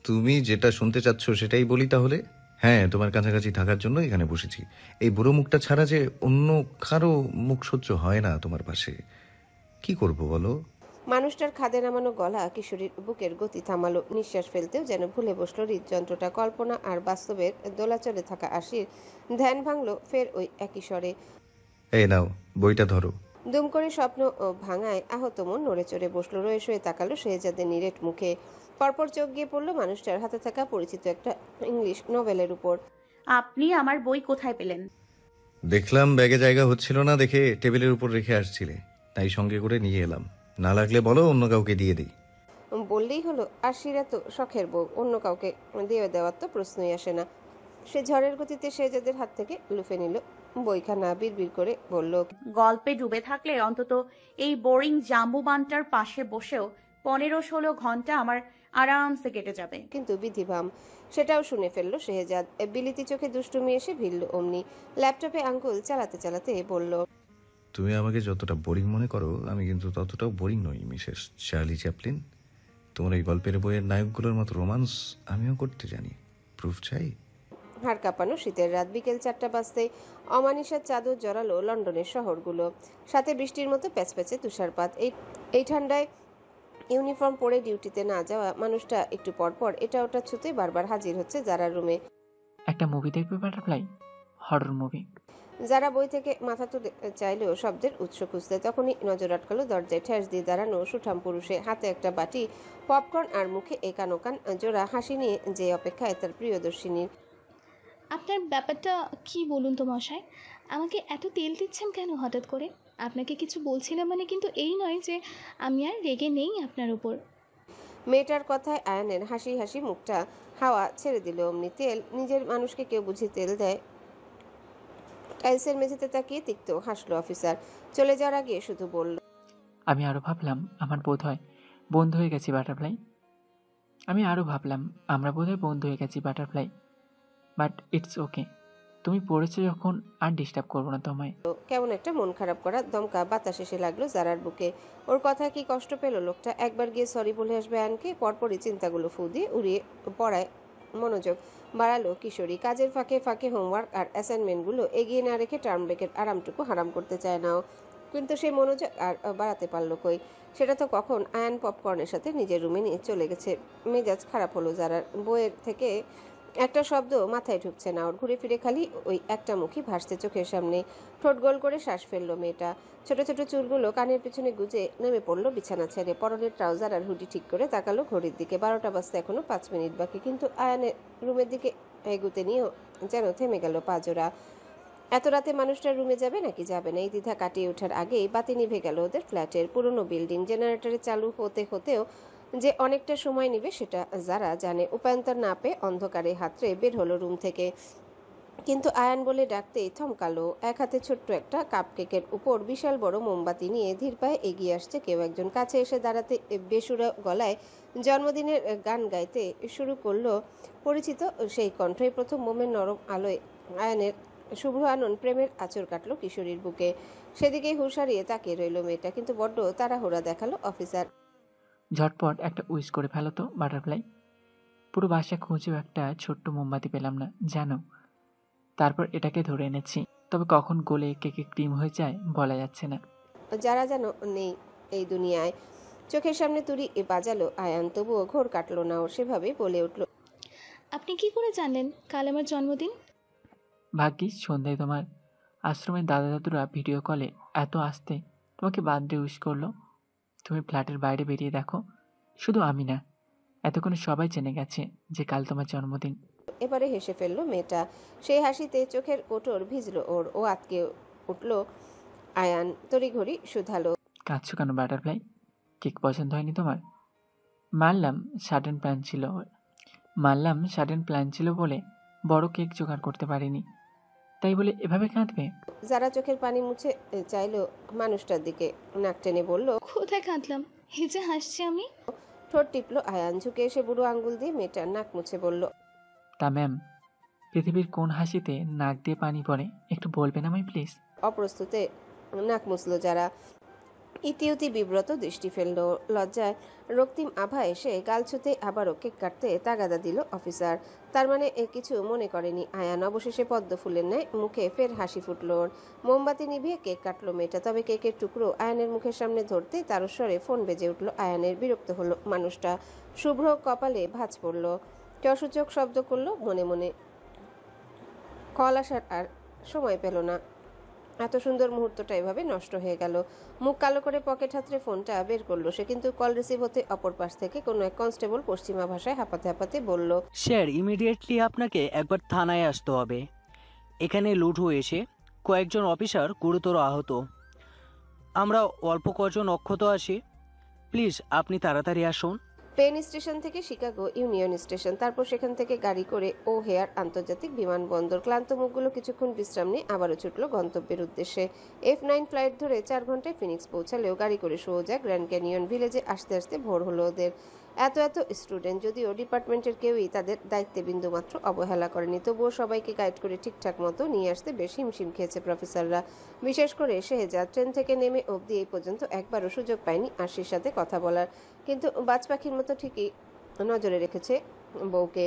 তুমি যেটা শুনতে চাচ্ছ সেটাই বলি তাহলে। হ্যাঁ, তোমার কাছাকাছি থাকার জন্য এখানে বসেছি। এই বুড়ো মুখটা ছাড়া যে অন্য কারো মুখ সহ্য হয় না তোমার পাশে। কি করব বলো? মানুষটার খাদে নামানো গলা কিশোরীর বুকের গতি থামালো। নিঃশ্বাস ফেলতেও যেন ভুলে বসলো হৃদযন্ত্রটা। কল্পনা আর বাস্তবের দোলাচলে থাকা আশির ধ্যান ভাঙলো ফের ওই একই স্বরে। এই নাও বইটা ধরো। দুম করে স্বপ্ন ভাঙায় আহত মন নড়ে চড়ে বসলো। রয়ে শয়ে তাকালো শেহজাদের নিরেট মুখে। পরপর চোখ গিয়ে পড়লো মানুষটার হাতে থাকা পরিচিত একটা ইংলিশ নোভেলের উপর। আপনি আমার বই কোথায় পেলেন? দেখলাম ব্যাগে জায়গা হচ্ছিল না দেখে টেবিলের উপর রেখে আসছিলে, তাই সঙ্গে করে নিয়ে এলাম। না লাগলে বলো, অন্য কাউকে দিয়ে দিই। বললেই হলো, আশির এত শখের বউ, অন্য কাউকে দিয়ে দেওয়ার তো প্রশ্নই আসে না। সে ঝড়ের গতিতে শেহজাদের হাত থেকে লুফে নিল বইখানা। বিড়বিড় করে বলল, গল্পে ডুবে থাকলে অন্তত এই বোরিং জাম্বুবানটার পাশে বসেও 15-16 ঘন্টা আমার আরামসে কেটে যাবে। কিন্তু বিধিভাম সেটাও শুনে ফেললো শেহজাদ। বিলিতি চোখে দুষ্টুমি এসে ভিড়ল অমনি। ল্যাপটপে আঙ্গুল চালাতে চালাতে বলল, তুমি আমাকে যতটা বোরিং মনে করো, আমি কিন্তু ততটাও বোরিং নই মিসেস চার্লি চ্যাপলিন। তোমার এই গল্পের বইয়ের নায়কগুলোর মতো রোমান্স আমিও করতে জানি। প্রুফ চাই? হাড় কাঁপানো শীতের রাত, বিকেল 4টা বাজতেই অমানিসার চাদর জড়ালো লন্ডনের শহরগুলো। সাথে বৃষ্টির মতো প্যাচপ্যাচে তুষারপাত। এই ঠান্ডায় ইউনিফর্ম পরে ডিউটিতে না যাওয়া মানুষটা একটু পরপর এটা ওটা ছুতে বারবার হাজির হচ্ছে যারার রুমে। একটা মুভি দেখবে বাটারফ্লাই? Horror movie. যারা বই থেকে মাথা তুলে চাইলেও শব্দের উৎস খুঁজতে, তখনই নজর আটকালো দরজায় ঠেস দিয়ে দাঁড়ানো সুঠাম পুরুষে। হাতে একটা বাটি পপকর্ন আর মুখে একান ওকান জোড়া হাসি নিয়ে যে অপেক্ষায় তার প্রিয়দর্শিনীর। আপনার ব্যাপারটা কি বলুন তো মশাই? আমাকে এত তেল দিচ্ছেন কেন হঠাৎ করে? আপনাকে কিছু বলছিলাম মানে কিন্তু এই নয় যে আমি আর রেগে নেই আপনার উপর। মেয়েটার কথায় আয়ানের হাসি হাসি মুখটা হাওয়া ছেড়ে দিল অমনি। তেল নিজের মানুষকে কেউ বুঝি তেল দেয়? টাইলসের মেঝেতে তাকিয়ে তিক্ত হাসলো অফিসার। চলে যাওয়ার আগে শুধু বলল, আমি আরও ভাবলাম আমার বোধ হয় বন্ধু হয়ে গেছি বাটারফ্লাই। আমি আরও ভাবলাম আমরা বোধহয় বন্ধু হয়ে গেছি বাটারফ্লাই। বাট ইটস ওকে, তুমি পড়েছো যখন আর ডিস্টার্ব করবো না তোমায়। কেমন একটা মন খারাপ করা দমকা বাতাস এসে লাগলো জারার বুকে। ওর কথায় কি কষ্ট পেল লোকটা? একবার গিয়ে সরি বলে আসবে আয়নকে। পরপরই চিন্তাগুলো ফু দিয়ে উড়িয়ে পড়ায় মনোযোগ বাড়ালো কিশোরী। কাজের ফাঁকে ফাঁকে হোমওয়ার্ক আর অ্যাসাইনমেন্টগুলো এগিয়ে না রেখে টার্ম ব্রেকের আরামটুকু হারাম করতে চায় না ও। কিন্তু সেই মনোযোগ আর বাড়াতে পারলো কই? সেটা তো কখন আয়ন পপকর্নের সাথে নিজের রুমে নিয়ে চলে গেছে। মেজাজ খারাপ হলো জারার। বইয়ের থেকে একটা শব্দ মাথায় ঢুকছে না ওর। ঘুরে ফিরে খালি ওই একটা মুখই ভাসছে চোখের সামনে। ঠোঁট গোল করে শ্বাস ফেললো মেয়েটা। ছোট ছোট চুলগুলো কানের পিছনে গুজে নেমে পড়লো বিছানা ছেড়ে। পরনের ট্রাউজার আর হুডি ঠিক করে তাকালো ঘড়ির দিকে। 12টা বাজতে এখনো 5 মিনিট বাকি। কিন্তু আয়ানের রুমের দিকে এগুতে নিয়েও যেন থেমে গেল পাজোরা। এত রাতে মানুষটার রুমে যাবে নাকি যাবে না, এই দ্বিধা কাটিয়ে ওঠার আগেই বাতি নিভে গেল ওদের ফ্ল্যাটের। পুরনো বিল্ডিং, জেনারেটরে চালু হতেও যে অনেকটা সময় নেবে সেটা যারা জানে। উপায়ন্তর না পেয়ে অন্ধকারে হাতড়ে বের হলো রুম থেকে। কিন্তু আয়ান বলে ডাকতেই থমকালো। এক হাতে ছোট্ট একটা কাপকেকের উপর বিশাল বড় মোমবাতি নিয়ে ধীর পায়ে এগিয়ে আসছে কেউ একজন। কাছে এসে দাঁড়াতে বেসুরা গলায় জন্মদিনের গান গাইতে শুরু করলো পরিচিত সেই কণ্ঠই। প্রথম মোমের নরম আলোয় আয়ানের শুভ্র আনন প্রেমের আঁচড় কাটলো কিশোরীর বুকে। সেদিকেই হুঁশ হারিয়ে তাকিয়ে রইল মেয়েটা, কিন্তু বড্ড তাড়াহুড়া দেখালো অফিসার। ঝটপট একটা উইশ করে ফেলো তো বাটারফ্লাই। পুরো বাসা খুঁজেও একটা ছোট্ট মোমবাতি পেলাম না জানো। তারপর এটাকে ধরে এনেছি, তবে কখন গলে কেকে ক্রিম হয়ে যায় বলা যাচ্ছে না। যারা যেন নেই এই দুনিয়ায়। চোখের সামনে তুড়ি বাজালো আয়ান, তবুও ঘোর কাটলো না ওর, সেভাবেই বলে উঠল, আপনি কি করে জানলেন কাল আমার জন্মদিন? ভাগ্যিস সন্ধ্যায় তোমার আশ্রমের দাদা দাদুরা ভিডিও কলে এত আসতে তোমাকে বার্থডে উইশ করলো। তুমি ফ্ল্যাটের বাইরে বেরিয়ে দেখো, শুধু আমি না, এতক্ষণে সবাই জেনে গেছে যে কাল তোমার জন্মদিন। এবারে হেসে ফেললো মেয়েটা। সেই হাসিতে চোখের কোটর ভিজলো ওর, ও আতকে উঠল। আয়ান তড়িঘড়ি শুধালো, কাঁদছো কেন বাটারফ্লাই? কেক পছন্দ হয়নি তোমার? মানলাম সাডেন প্ল্যান ছিল বলে বড় কেক জোগাড় করতে পারিনি, তাই বলে এভাবে কাঁদবে? যারা চোখের পানি মুছে চাইলো মানুষটার দিকে, নাক টেনে বলল, কোথায় কাঁদলাম? এই যে হাসছি আমি। ঠোঁট টিপলো আয়ান, ঝুঁকে এসে বুড়ো আঙ্গুল দিয়ে মেয়েটার নাক মুছে বলল, তা ম্যাম, পৃথিবীর কোন হাসিতে নাক দিয়ে পানি পড়ে একটু বলবেন আমায় প্লিজ? অপ্রস্তুতে নাক মুছলো যারা। ইতিউতি বিব্রত দৃষ্টি ফেললো। লজ্জায় রক্তিম আভা এসে গাল ছুতে আবারও কেক কাটতে তাগাদা দিল অফিসার। তার মানে কিছু মনে করেনি আয়ান। অবশেষে পদ্ম ফুলের ন্যায় মুখে ফের হাসি ফুটল ওর। মোমবাতি নিভিয়ে কেক কাটলো মেয়েটা, তবে কেকের টুকরো আয়ানের মুখের সামনে ধরতে তারস্বরে ফোন বেজে উঠল আয়ানের। বিরক্ত হলো মানুষটা। শুভ্র কপালে ভাঁজ পড়ল। অসূচক শব্দ করলো মনে মনে। কল আসার আর সময় পেল না। এত সুন্দর মুহূর্তটা এভাবে নষ্ট হয়ে গেল। মুখ কালো করে পকেট হাতড়ে ফোনটা বের করলো সে, কিন্তু কল রিসিভ হতে অপর পাশ থেকে কোনো এক কনস্টেবল পশ্চিমা ভাষায় হাঁপাতে হাঁপাতে বলল, স্যার, ইমিডিয়েটলি আপনাকে একবার থানায় আসতে হবে। এখানে লুট হয়েছে, কয়েকজন অফিসার গুরুতর আহত, আমরা অল্প কজন অক্ষত আছি। প্লিজ আপনি তাড়াতাড়ি আসুন। পেন স্টেশন থেকে শিকাগো ইউনিয়ন স্টেশন, তারপর সেখান থেকে গাড়ি করে ও হেয়ার আন্তর্জাতিক বিমানবন্দর। ক্লান্ত মুখগুলো কিছুক্ষণ বিশ্রাম নিয়ে আবারও ছুটল গন্তব্যের উদ্দেশ্যে। F9 ফ্লাইট ধরে 4 ঘন্টায় ফিনিক্স পৌঁছালেও গাড়ি করে সোজা গ্র্যান্ড ক্যানিয়ন ভিলেজে আসতে আসতে ভোর হলো ওদের। এত স্টুডেন্ট, যদিও ডিপার্টমেন্টের কেউই তাদের দায়িত্বে বিন্দুমাত্র অবহেলা করেনি, তবুও সবাইকে গাইড করে ঠিকঠাক মতো নিয়ে আসতে বেশ হিমশিম খেয়েছে প্রফেসররা। বিশেষ করে শেহজাদ ট্রেন থেকে নেমে অবধি এই পর্যন্ত একবারও সুযোগ পায়নি আশির সাথে কথা বলার, কিন্তু বাজ পাখির মতো ঠিকই নজরে রেখেছে বউকে।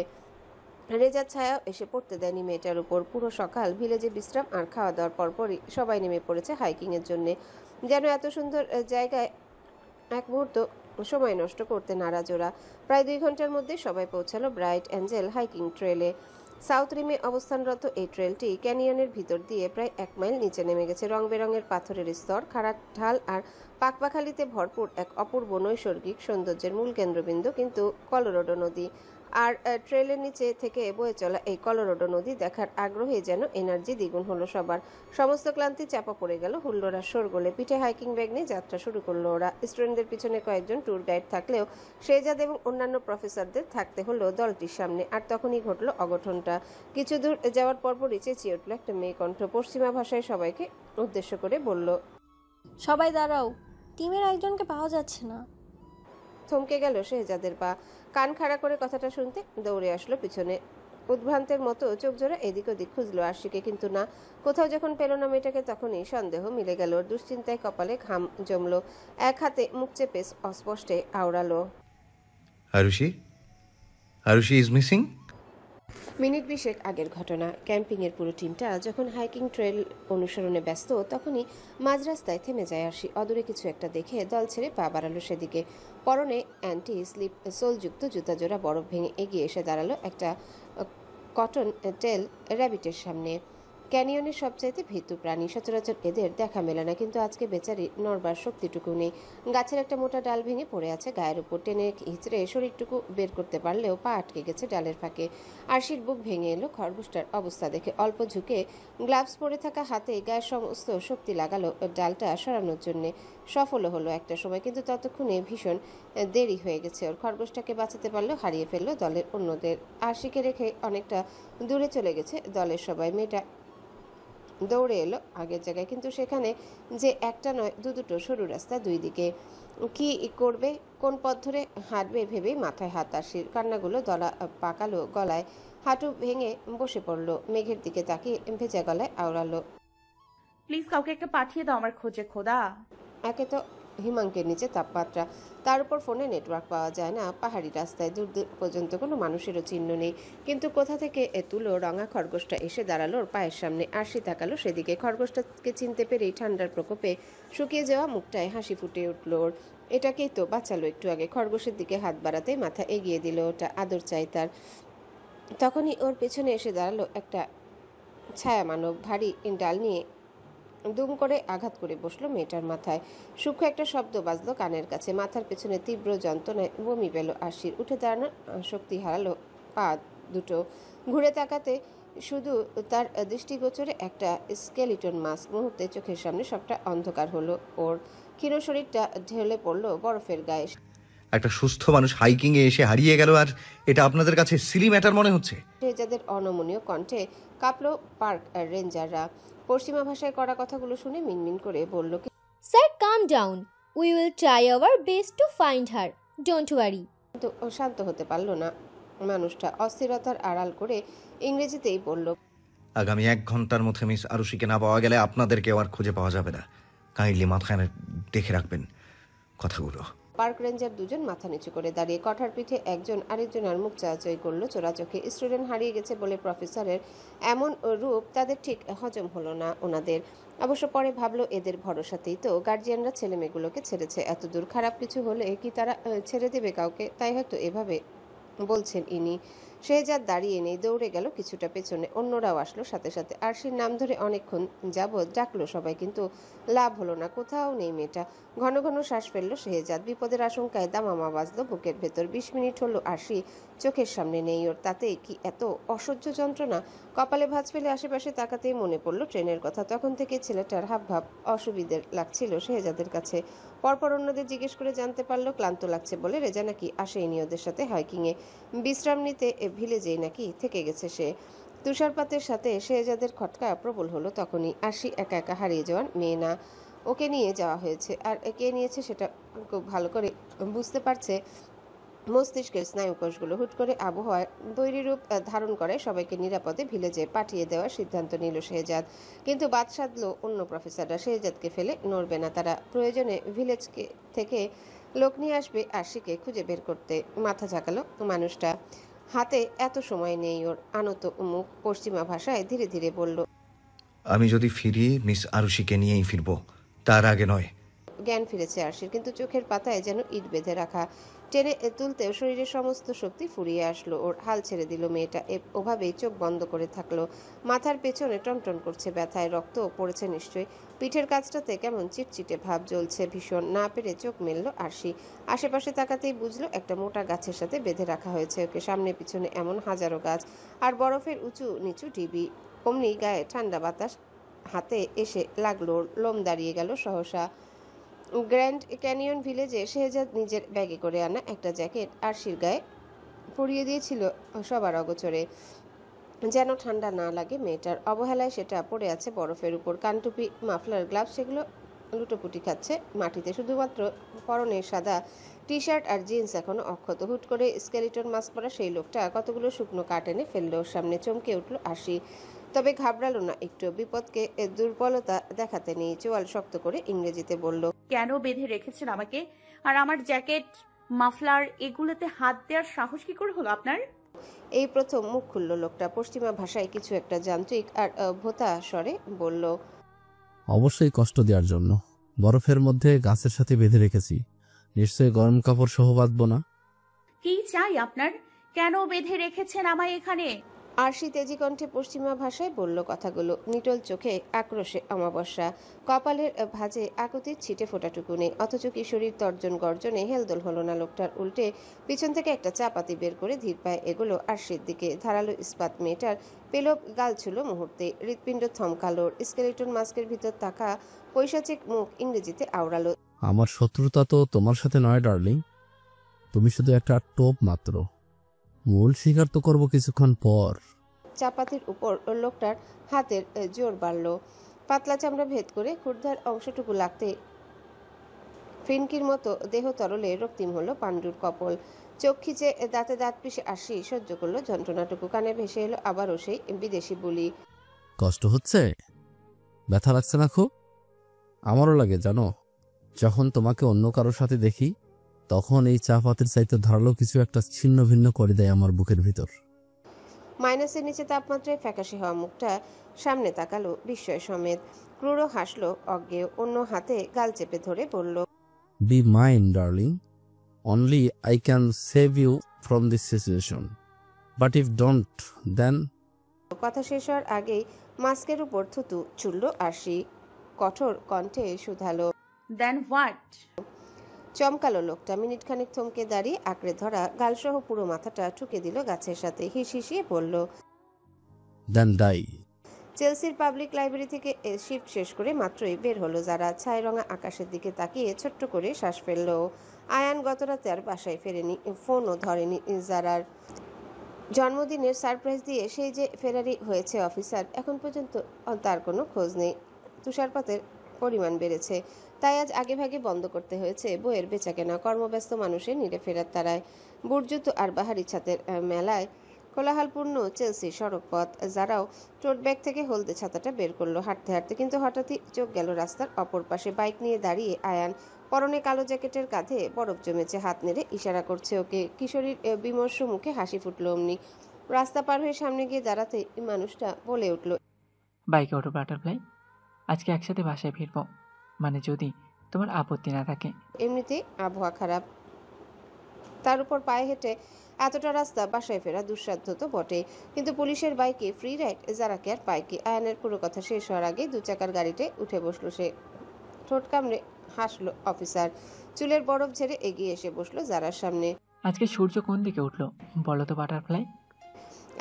রেজার ছায়া এসে পড়তে দেয়নি মেয়েটার উপর। পুরো সকাল ভিলেজে বিশ্রাম আর খাওয়া দাওয়ার পরপরই সবাই নেমে পড়েছে হাইকিংয়ের জন্যে। যেন এত সুন্দর জায়গায় এক মুহূর্ত সময় নষ্ট করতে নারাজ ওরা। প্রায় 2 ঘন্টার মধ্যে সবাই পৌঁছালো ব্রাইট অ্যাঞ্জেল হাইকিং ট্রেলে। সাউথ রিমে অবস্থানরত এই ট্রেলটি ক্যানিয়নের ভিতর দিয়ে প্রায় 1 মাইল নিচে নেমে গেছে। রং বেরঙের পাথরের স্তর, খাড়া ঢাল আর পাকপাখালিতে ভরপুর এক অপূর্ব নৈসর্গিক সৌন্দর্যের মূল কেন্দ্রবিন্দু কিন্তু কলোরাডো নদী। আর ট্রেলের নিচে থেকে বয়ে চলা এই কলোরাডো নদী দেখার আগ্রহে যেন এনার্জি দ্বিগুণ হলো সবার। সমস্ত ক্লান্তি চাপা পড়ে গেল হুল্লোড়া শোরগোলে। পিঠে হাইকিং ব্যাগ নিয়ে যাত্রা শুরু করলো ওরা। স্টুডেন্টদের পিছনে কয়েকজন ট্যুর গাইড থাকলেও শেহজাদ এবং অন্যান্য প্রফেসরদের থাকতে হলো দলটির সামনে। আর তখনই ঘটলো অঘটনটা। কিছু দূর যাওয়ার পরপরই চেঁচিয়ে উঠল একটা মেয়ে কণ্ঠ। পশ্চিমা ভাষায় সবাইকে উদ্দেশ্য করে বলল, সবাই দাঁড়াও, টিমের একজনকে পাওয়া যাচ্ছে না। থমকে গেল শেহজাদের পা। কান খাড়া করে কথাটা শুনতে দৌড়ে আসলো পিছনে। উদ্ভ্রান্তের মতো চোখ জোড়া এদিক ওদিক খুঁজলো আশিকে, কিন্তু না। কোথাও যখন পেল না মেয়েটাকে তখনই সন্দেহ মিলে গেল। দুশ্চিন্তায় কপালে ঘাম জমলো। এক হাতে মুখ চেপে অস্পষ্টে আওড়ালো, আরুষি ইজ মিসিং। মিনিট 20 আগের ঘটনা। ক্যাম্পিংয়ের পুরো টিমটা যখন হাইকিং ট্রেল অনুসরণে ব্যস্ত, তখনই মাঝ রাস্তায় থেমে যায় আরশি। অদূরে কিছু একটা দেখে দল ছেড়ে পা বাড়ালো সেদিকে। পরনে অ্যান্টি স্লিপ সোলযুক্ত জুতা জোড়া বরফ ভেঙে এগিয়ে এসে দাঁড়ালো একটা কটন টেল র্যাবিটের সামনে। ক্যানিয়নের সবচাইতে ভীতু প্রাণী, সচরাচর এদের দেখা মেলে না, কিন্তু আজকে বেচারি নড়বার শক্তিটুকু নেই। গাছের একটা মোটা ডাল ভেঙে পড়ে আছে গায়ের উপর। টেনে হিঁচড়ে শরীরটুকু বের করতে পারলেও পা আটকে গেছে ডালের ফাঁকে। আরশির বুক ভেঙে এলো খরগোশটার অবস্থা দেখে। অল্প ঝুঁকে গ্লাভস পরে থাকা হাতে গায়ের সমস্ত শক্তি লাগালো ডালটা সরানোর জন্যে। সফলও হলো একটা সময়, কিন্তু ততক্ষণে ভীষণ দেরি হয়ে গেছে ওর। খরগোশটাকে বাঁচাতে পারলেও হারিয়ে ফেললো দলের অন্যদের। আরশিকে রেখে অনেকটা দূরে চলে গেছে দলের সবাই। মেয়েটা দৌড়ে এলো আগের জায়গায়, কিন্তু সেখানে যে একটা নয় দুটো সরু রাস্তা, 2 দিকে। কি করবে, কোন পথ ধরে হাঁটবে ভেবেই মাথায় হাত। আরশির কান্নাগুলো দলা পাকালো গলায়। হাঁটু ভেঙে বসে পড়লো। মেঘের দিকে তাকিয়ে ভেজা গলায় আওড়ালো, প্লিজ কাউকে একটা পাঠিয়ে দাও আমার খোঁজে, খোদা। একে তো হিমাঙ্কের নিচে তাপমাত্রা, তার উপর ফোনে নেটওয়ার্ক পাওয়া যায় না, পাহাড়ি রাস্তায় দূর দূর পর্যন্ত কোনো মানুষেরও চিহ্ন নেই। কিন্তু কোথা থেকে তুলো রঙা খরগোশটা এসে দাঁড়ালো ওর পায়ের সামনে। আরশি তাকালো সেদিকে। খরগোশটাকে চিনতে পেরেই ঠান্ডার প্রকোপে শুকিয়ে যাওয়া মুখটায় হাসি ফুটে উঠল ওর। এটাকেই তো বাঁচালো একটু আগে। খরগোশের দিকে হাত বাড়াতেই মাথা এগিয়ে দিল ওটা, আদর চাই তার। তখনই ওর পেছনে এসে দাঁড়ালো একটা ছায়া মানব, ভারী ডাল নিয়ে দুম করে আঘাত করে বসলো মেয়েটার মাথায়। সূক্ষ্ম একটা শব্দ বাজলো কানের কাছে। মাথার পেছনে তীব্র যন্ত্রণায় বমি পেল আশির। উঠে দাঁড়ানোর শক্তি হারালো পা দুটো। ঘুরে তাকাতে শুধু তার দৃষ্টিগোচরে একটা স্কেলিটন মাস্ক। মুহূর্তে চোখের সামনে সবটা অন্ধকার হলো ওর। ক্ষীণ শরীরটা ঢেলে পড়লো বরফের গায়ে। একটা সুস্থ মানুষ হাইকিং এ এসে হারিয়ে গেল, আর এটা আপনাদের কাছে সিলি ম্যাটার মনে হচ্ছে? যাদের অনমনীয় কণ্ঠে কাঁপলো পার্ক রেঞ্জাররা। পশ্চিমা ভাষায় করা কথাগুলো শুনে মিনমিন করে বলল, sir calm down, we will try our best to find her, don't worry. কিন্তু শান্ত হতে পারল না মানুষটা। অস্থিরতার আড়াল করে ইংরেজিতেই বলল, আগামী 1 ঘন্টার মধ্যে মিস আরুষিকে না পাওয়া গেলে আপনাদেরকেও আর খুঁজে পাওয়া যাবে না। কাইন্ডলি মাথায় দেখে রাখবেন কথাগুলো। পার্ক রেঞ্জার দুজন মাথা নিচু করে দাঁড়িয়ে। কঠার পিঠে একজন আরেকজনের মুখ চাচাই করলো চোরা চোখে। স্টুডেন্ট হারিয়ে গেছে বলে প্রফেসরের এমন রূপ তাদের ঠিক হজম হলো না ওনাদের। অবশ্য পরে ভাবলো এদের ভরসাতেই তো গার্জিয়ানরা ছেলে মেয়েগুলোকে ছেড়েছে এত দূর। খারাপ কিছু হলে কি তারা ছেড়ে দেবে কাউকে? তাই হয়তো এভাবে বলছেন ইনি। শেহজাদ দাঁড়িয়ে নেই, দৌড়ে গেল কিছুটা পেছনে। অন্যরাও আসলো সাথে সাথে। আরশির নাম ধরে অনেকক্ষণ যাবৎ ডাকলো সবাই, কিন্তু লাভ হলো না। কোথাও নেই মেয়েটা। ঘন ঘন শ্বাস ফেললো শেহজাদ। বিপদের আশঙ্কায় দামামা বাজলো বুকের ভেতর। 20 মিনিট হলো আরশি চোখের সামনে নেই ওর। তাতে কি এত অসহ্য যন্ত্রণা? কপালে ভাঁজ ফেলে আশেপাশে তাকাতেই মনে পড়লো ট্রেনের কথা। তখন থেকে ছেলেটার হাবভাব অসুবিধের লাগছিল শেহজাদের কাছে। পরপর অন্যদের জিজ্ঞেস করে জানতে পারলো ক্লান্ত লাগছে বলে রেজা নাকি আসেইনি ওদের সাথে হাইকিংয়ে। বিশ্রাম নিতে ভিলেজেই নাকি থেকে গেছে সে। তুষারপাতের সাথে শেহজাদের খটকা প্রবল হলো তখনই। আরশি একা একা হারিয়ে যাওয়ার মেয়ে না, ওকে নিয়ে যাওয়া হয়েছে। আর কে নিয়েছে সেটা খুব ভালো করে বুঝতে পারছে মস্তিষ্কের স্নায়ুকোষগুলো। হুট করে আবহাওয়ার বৈরী-রূপ ধারণ করে সবাইকে নিরাপদে ভিলেজে পাঠিয়ে দেওয়ার সিদ্ধান্ত নিল শেহজাদ। কিন্তু বাদ সাধলো অন্য প্রফেসররা। শেহজাদকে ফেলে নড়বে না তারা। প্রয়োজনে ভিলেজ থেকে লোক নিয়ে আসবে আরশিকে খুঁজে বের করতে। মাথা ঝাঁকালো মানুষটা। হাতে এত সময় নেই ওর। আনত মুখ পশ্চিমা ভাষায় ধীরে ধীরে বলল, আমি যদি ফিরি মিস আরুষিকে নিয়েই ফিরবো, তার আগে নয়। জ্ঞান ফিরেছে আরশির, কিন্তু চোখের পাতায় যেন ইট বেঁধে রাখা। টেনে তুলতেও শরীরের সমস্ত শক্তি ফুরিয়ে আসলো ওর। হাল ছেড়ে দিল মেয়েটা। ওভাবেই চোখ বন্ধ করে থাকলো। মাথার পেছনে টনটন করছে ব্যথায়। রক্ত পড়েছে নিশ্চয়ই। পিঠের কাছটাতে কেমন চিটচিটে ভাব জ্বলছে ভীষণ। না পেরে চোখ মেলল আরশি। আশেপাশে তাকাতেই বুঝলো একটা মোটা গাছের সাথে বেঁধে রাখা হয়েছে ওকে। সামনে পিছনে এমন হাজারো গাছ আর বরফের উঁচু নিচু ঢিবি। অমনি গায়ে ঠান্ডা বাতাস হাতে এসে লাগলো। লোম দাঁড়িয়ে গেল সহসা। গ্র্যান্ড ক্যানিয়ন ভিলেজে শেহজাদ নিজের ব্যাগে করে আনা একটা জ্যাকেট আরশির গায়ে পরিয়ে দিয়েছিল সবার অগোচরে, যেন ঠান্ডা না লাগে মেয়েটার। অবহেলায় সেটা পড়ে আছে বরফের উপর। কানটুপি, মাফলার, গ্লাভস সেগুলো লুটোপুটি খাচ্ছে মাটিতে। শুধুমাত্র পরনে সাদা টি শার্ট আর জিন্স এখনো অক্ষত। হুট করে স্কেলিটন মাস্ক পরা সেই লোকটা কতগুলো শুকনো কাঠ এনে ফেললো ওর সামনে। চমকে উঠল আরশি, তবে ঘাবড়ালো না একটু। বিপদকে দুর্বলতা দেখাতে নেই। চোয়াল শক্ত করে ইংরেজিতে বলল, কেন বেঁধে রেখেছেন আমাকে? আর আমার জ্যাকেট, মাফলার এগুলোতে হাত দেওয়ার সাহস কি করে হলো আপনার? এই প্রথম মুখ খুলল লোকটা। পশ্চিমা ভাষায় কিছু একটা যান্ত্রিক আর ভোতা স্বরে বলল, অবশ্যই কষ্ট দেওয়ার জন্য। বরফের মধ্যে গাছের সাথে বেঁধে রেখেছি, নিশ্চয়ই গরম কাপড় সহ বাঁধবো না। কি চাই আপনার? কেন বেঁধে রেখেছেন আমায় এখানে? আরশি তেজি কণ্ঠে পশ্চিমা ভাষায় বলল কথাগুলো। নিটল চোখে আক্রোশে অমাবস্যা। কপালের ভাঁজে আকুতির ছিটে ফোটাটুকু নেই। অথচ কিশোরীর তর্জন গর্জনে হেলদোল হলো না লোকটার। উল্টে পিছন থেকে একটা চাপাতি বের করে ধীর পায়ে এগোলো আরশির দিকে। ধারালো ইস্পাত মেয়েটার পেলব গাল ছিল মুহূর্তে। হৃৎপিণ্ড থমকালো। স্কেলিটন মাস্কের ভিতর থাকা পৈশাচিক মুখ ইংরেজিতে আওড়ালো, আমার শত্রুতা তো তোমার সাথে নয় ডার্লিং, তুমি শুধু একটা টোপ মাত্র। মূল শিকার তো করবো কিছুক্ষণ পর। চাপাতির উপর লোকটার হাতের জোর বাড়ল। পাতলা চামড়া ভেদ করে ক্ষুরধার অংশটুকু লাগতে ফিনকির মতো দেহ তরলে রক্তিম হলো পাণ্ডুর কপল। চোখ খিচে দাঁতে দাঁত পিষে আরশি সহ্য করলো যন্ত্রণাটুকু। কানে ভেসে এলো আবারও সেই বিদেশি বুলি, কষ্ট হচ্ছে? ব্যথা লাগছে না খুব? আমারও লাগে জানো, যখন তোমাকে অন্য কারোর সাথে দেখি তখন এই চা পাতির চাইতে ধারালো কিছু একটা ছিন্ন ভিন্ন করে দেয় আমার বুকের ভিতর। মাইনাসের নিচে তাপমাত্রায় ফ্যাকাশে হওয়া মুখটা সামনে তাকালো বিস্ময় সমেত। ক্রুড় হাসলো অজ্ঞেয়, অন্য হাতে গাল চেপে ধরে বলল, be mine darling, only I can save you from this situation, but if don't then. কথা শেষ হওয়ার আগেই মাস্কের উপর থুতু চুলল আরশি। কঠোর কণ্ঠে শুধালো, দেন হোয়াট? চমকালো লোকটা। মিনিট খানিক থমকে দাঁড়িয়ে আঁকড়ে ধরা গালসহ পুরো মাথাটা ঠুকে দিল গাছের সাথে। হিসিয়ে বলল, দেন ডাই। চেলসির পাবলিক লাইব্রেরি থেকে শিফট শেষ করে মাত্রই বের হলো যারা। ছাই রঙা আকাশের দিকে তাকিয়ে ছোট্ট করে শ্বাস ফেলল। আয়ান গতরাতে আর বাসায় ফেরেনি, ফোনও ধরেনি যারার। জন্মদিনের সারপ্রাইজ দিয়ে সেই যে ফেরারি হয়েছে অফিসার, এখন পর্যন্ত তার কোনো খোঁজ নেই। তুষারপাতের পরিমাণ বেড়েছে, তাই আজ আগেভাগে বন্ধ করতে হয়েছে বইয়ের বেচাকেনা। কর্মব্যস্ত মানুষের নিরে ফেরার তারায় বুটজুতো আর বাহারি ছাতের মেলায় কোলাহলপূর্ণ চেলসি সড়ক পথ। যারাও টোট ব্যাগ থেকে হলদে ছাতাটা বের করলো হাঁটতে হাঁটতে, কিন্তু হঠাৎই চোখ গেল রাস্তার অপর পাশে। বাইক নিয়ে দাঁড়িয়ে আয়ান, পরনে কালো জ্যাকেটের কাঁধে বরফ জমেছে, হাত নেড়ে ইশারা করছে ওকে। কিশোরীর বিমর্ষ মুখে হাসি ফুটলো অমনি। রাস্তা পার হয়ে সামনে গিয়ে দাঁড়াতে মানুষটা বলে উঠল, বাইকে ওঠো বাটারফ্লাই, আজকে একসাথে বাসায় ফিরবো, মানে যদি তোমার আপত্তি না থাকে। এমনিতেই আবহাওয়া খারাপ, তার উপর পায়ে হেঁটে এতটা রাস্তা বাসায় ফেরা দুঃসাধ্য তো বটে, কিন্তু পুলিশের বাইকে ফ্রি রাইড যারাকে আর পায় কি। আয়ানের পুরো কথা শেষ হওয়ার আগে দু চাকার গাড়িতে উঠে বসলো সে। ঠোঁট কামড়ে হাসলো অফিসার। চুলের বরফ ঝেড়ে এগিয়ে এসে বসলো যারার সামনে। আজকে সূর্য কোন দিকে উঠলো বলো তো বাটারফ্লাই?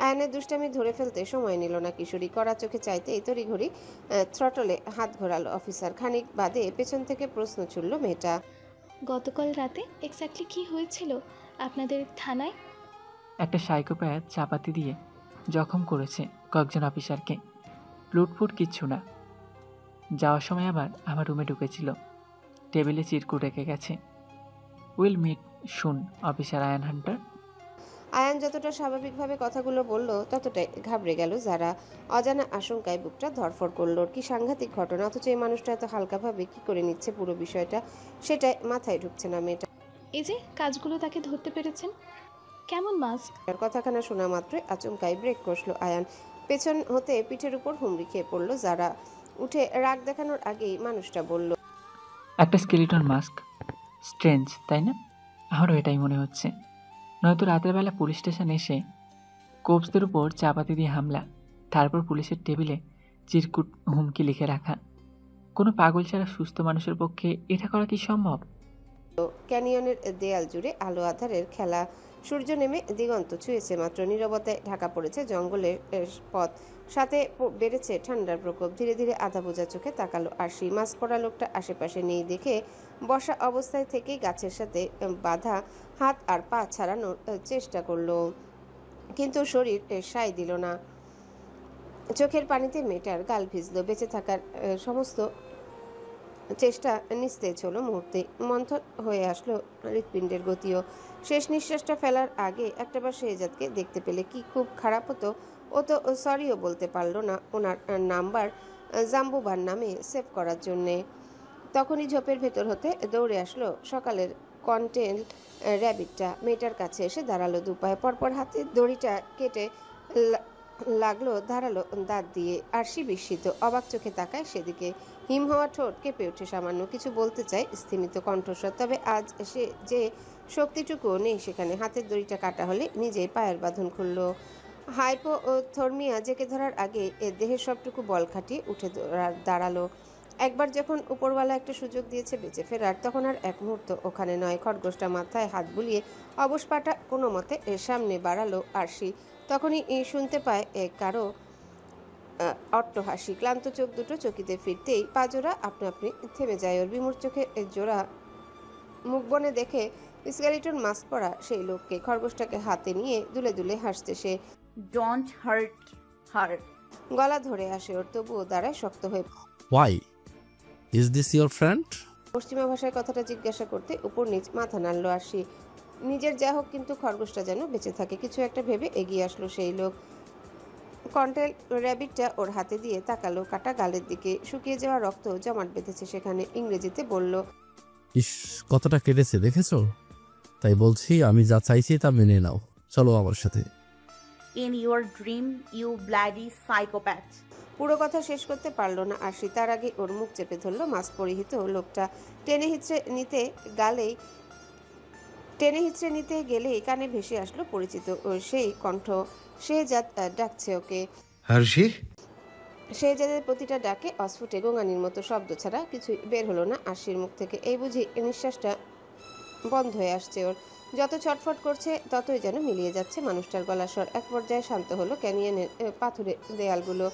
আয়নের দুষ্টামি ধরে ফেলতে সময় নিল না কিশোরী। কড়া চোখে চাইতেই তড়িঘড়ি থ্রটলে হাত ঘোরালো অফিসার। খানিক বাদে পেছন থেকে প্রশ্ন ছুড়ল মেয়েটা, গতকাল রাতে এক্স্যাক্টলি কি হয়েছিল আপনাদের থানায়? একটা সাইকোপ্যাথ চাপাতি দিয়ে জখম করেছে কয়েকজন অফিসারকে, লুটফুট কিচ্ছু না। যাওয়ার সময় আবার আমার রুমে ঢুকেছিল, টেবিলে চিরকুট রেখে গেছে। উইল মিট শুন অফিসার আয়ান হান্টার। আয়ান যতটা স্বাভাবিকভাবে কথাগুলো বলল ততটাই ঘাবড়ে গেল যারা। অজানা আশঙ্কায় বুকটা ধরফর করল। কি সাংঘাতিক ঘটনা, অথচ এই মানুষটা এত হালকাভাবে কি করে নিচ্ছে পুরো বিষয়টা, সেটাই মাথায় ঢুকছে না মেয়েটা। এই যে কাজগুলো তাকে ধরতে পেরেছেন, কেমন মাস্ক? কথাখানা শোনা মাত্রই আচমকাই ব্রেক কষল আয়ান। পেছন হতে পিঠের উপর হুমড়ি খেয়ে পড়ল যারা। উঠে রাগ দেখানোর আগেই মানুষটা বলল, একটা স্কেলিটন মাস্ক। স্ট্রেঞ্জ তাই না? আমারও এটাই মনে হচ্ছে। নয়তো রাতের বেলা পুলিশ স্টেশন এসে কোপসদের উপর চাপাতি দিয়ে হামলা, তারপর পুলিশের টেবিলে চিরকুট হুমকি লিখে রাখা। কোনো পাগল ছাড়া সুস্থ মানুষের পক্ষে এটা করা কি সম্ভব? ক্যানিয়নের দেয়াল জুড়ে আলো আধারের খেলা। সূর্য নেমে দিগন্ত ছুঁয়েছে মাত্র। নীরবতায় ঢাকা পড়েছে জঙ্গলের পথ, সাথে বেড়েছে ঠান্ডার প্রকোপ। ধীরে ধীরে আধা বোঝা চোখে তাকালো আরশি। মাস্ক পরা লোকটা আশেপাশে নেই দেখে বসা অবস্থায় থেকেই গাছের সাথে বাঁধা হাত আর পা ছাড়ানোর চেষ্টা করলো, কিন্তু শরীর সায় দিল না। চোখের পানিতে মেয়েটার গাল ভিজল। বেঁচে থাকার সমস্ত চেষ্টা নিস্তেজ হলো মুহূর্তে। মন্থর হয়ে আসলো হৃৎপিণ্ডের গতিও। শেষ নিঃশ্বাসটা ফেলার আগে একটাবার শেহজাদকে দেখতে পেলে কি খুব খারাপ হতো। ও তো সরিও বলতে পারলো না ওনার নাম্বার জাম্বুবার নামে সেভ করার জন্যে। তখনই ঝোপের ভেতর হতে দৌড়ে আসলো সকালের কন্টেন্ট র্যাবিটটা। মেয়েটার কাছে এসে দাঁড়ালো দুপায়ে, পরপর হাতে দড়িটা কেটে লাগলো ধারালো দাঁত দিয়ে। আরশি বিস্মিত, অবাক চোখে তাকায় সেদিকে। হিম হওয়া ঠোঁট কেঁপে ওঠে সামান্য, কিছু বলতে চায় স্থিমিত কণ্ঠস্বর। তবে আজ সে যে শক্তিটুকু নেই সেখানে। হাতের দড়িটা কাটা হলে নিজেই পায়ের বাঁধন খুলল। হাইপোথর্মিয়া জেকে ধরার আগে দেহের সবটুকু বল খাটিয়ে উঠে দাঁড়ালো। একবার যখন উপরওয়ালা একটা সুযোগ দিয়েছে বেঁচে ফেরার, তখন আর এক মুহূর্ত ওখানে নয়। খড়গোশটা মাথায় হাত বুলিয়ে অবশ পাটা কোনো মতে সামনে বাড়ালো আরশি। তখনই শুনতে পায় কারো অট্টহাসি। ক্লান্ত চোখ দুটো চকিতে ফিরতেই পাজোরা আপনা আপনি থেমে যায় ওর। বিমূঢ় চোখে জোড়া মুখ বনে দেখে স্কেলিটন মাস্ক পরা সেই লোককে। খরগোশটাকে হাতে নিয়ে দুলে দুলে হাসতে সে। ডোন্ট হার্ট হার। গলা ধরে আসে ওর, তবুও দাঁড়ায় শক্ত হয়ে। Why is this your friend? পশ্চিমা ভাষায় কথাটা জিজ্ঞাসা করতে উপর নিচ মাথা নাড়ল আরশি। নিজের যা হোক, কিন্তু খরগোশটা যেন বেঁচে থাকে। কিছু একটা ভেবে এগিয়ে আসলো সেই লোক। কন্টেল র্যাবিটটা ওর হাতে দিয়ে তাকালো কাটা গালের দিকে, শুকিয়ে যাওয়া রক্ত জমাট বেঁধেছে সেখানে। ইংরেজিতে বলল, ইস, কতটা কেটেছে দেখেছো? তাই বলছি, আমি যা চাইছি তা মেনে নাও, চলো আমার সাথে। In your dream you bloody psychopath. পুরো কথা শেষ করতে পারল না আরশি, তার আগে ওর মুখ চেপে ধরলো মাস্ক পরিহিত লোকটা। টেনে হিচড়ে নিতে গেলেই কানে ভেসে আসলো পরিচিত ওর সেই কণ্ঠ। শেহজাদ ডাকছে ওকে। হার্ষি, শেহজাদের প্রতিটা ডাকে অস্ফুটে গোঙানির মতো শব্দ ছাড়া কিছুই বের হলো না আরশির মুখ থেকে। এই বুঝি নিঃশ্বাসটা বন্ধ হয়ে আসছে ওর। যত ছটফট করছে ততই যেন মিলিয়ে যাচ্ছে মানুষটার গলার স্বর। এক পর্যায়ে শান্ত হলো ক্যানিয়নের পাথুরে দেয়ালগুলো।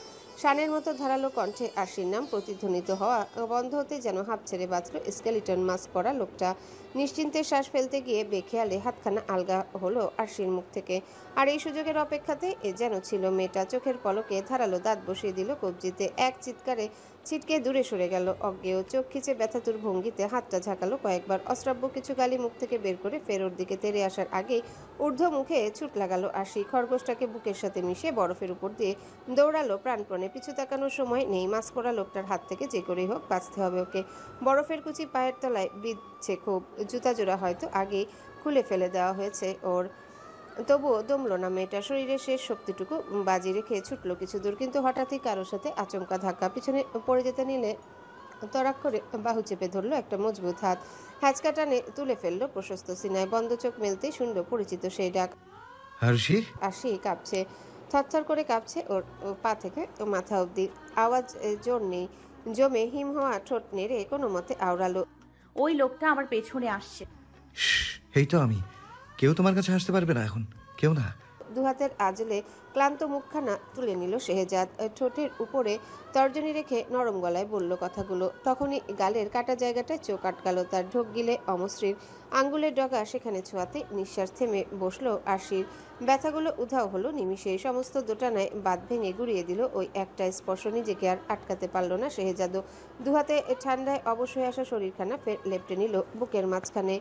শানের মতো ধারালো কণ্ঠে আরশির নাম প্রতিধ্বনিত হওয়া বন্ধ হতে যেন হাঁপ ছেড়ে বাঁচল স্কেলিটন মাস্ক পরা লোকটা। নিশ্চিন্তে শ্বাস ফেলতে গিয়ে বেখেয়ালে হাতখানা আলগা হলো আরশির মুখ থেকে। আর এই সুযোগের অপেক্ষাতে যেন ছিল মেয়েটা। চোখের পলকে ধারালো দাঁত বসিয়ে দিল কবজিতে। এক চিৎকারে ছিটকে দূরে সরে গেল অজ্ঞেয়। চোখ খিচে ব্যথাতুর ভঙ্গিতে হাতটা ঝাঁকালো কয়েকবার। অশ্রাব্য কিছু গালি মুখ থেকে বের করে ফের ওর দিকে তেড়ে আসার আগেই ঊর্ধ্ব মুখে ছুট লাগালো আরশি। খরগোশটাকে বুকের সাথে মিশিয়ে বরফের উপর দিয়ে দৌড়ালো প্রাণপণে। পিছু তাকানোর সময় নেই। মাস্ক পরা লোকটার হাত থেকে যে করেই হোক বাঁচতে হবে ওকে। বরফের কুচি পায়ের তলায় বিঁধছে খুব। জুতা জোড়া হয়তো আগেই খুলে ফেলে দেওয়া হয়েছে ওর। তবুও দমল না মেয়েটা। শরীরের শেষ শক্তিটুকু বাজি রেখে ছুটলো কিছু দূর, কিন্তু হঠাৎই কারোর সাথে আচমকা ধাক্কা। পিছনে পড়ে যেতে নিলে তড়াক করে বাহু চেপে ধরলো একটা মজবুত হাত। হ্যাচকা টানে তুলে ফেললো প্রশস্ত সিনায়। বন্ধ চোখ মেলতেই শুনলো পরিচিত সেই ডাক। হার্ষি, আরশি কাঁপছে, থরথর করে কাঁপছে ওর পা থেকে মাথা অবধি। আওয়াজ জোর নেই, জমে হিম হওয়া ঠোঁট নেড়ে কোনো মতে আওড়ালো। ওই লোকটা আমার পেছনে আসছে। এই তো আমি। কেউ তোমার কাছে আসতে পারবে না এখন, কেউ না। দু হাতের আজলে ক্লান্ত মুখখানা তুলে নিল শেহজাদ। ঠোঁটের উপরে তর্জনী রেখে নরম গলায় বলল কথাগুলো। তখনই গালের কাটা জায়গাটায় চোখ আটকাল তার। ঢোক গিলে অমসৃণ আঙ্গুলের ডগা সেখানে ছোঁয়াতে নিঃশ্বাস থেমে বসলো আরশির। ব্যথাগুলো উধাও হলো নিমিষে। সমস্ত দোটানায় বাঁধ ভেঙে গুড়িয়ে দিল ওই একটা স্পর্শ। নিজেকে আর আটকাতে পারল না শেহজাদও। দু হাতে ঠান্ডায় অবশ হয়ে আসা শরীরখানা ফের লেপটে নিল বুকের মাঝখানে।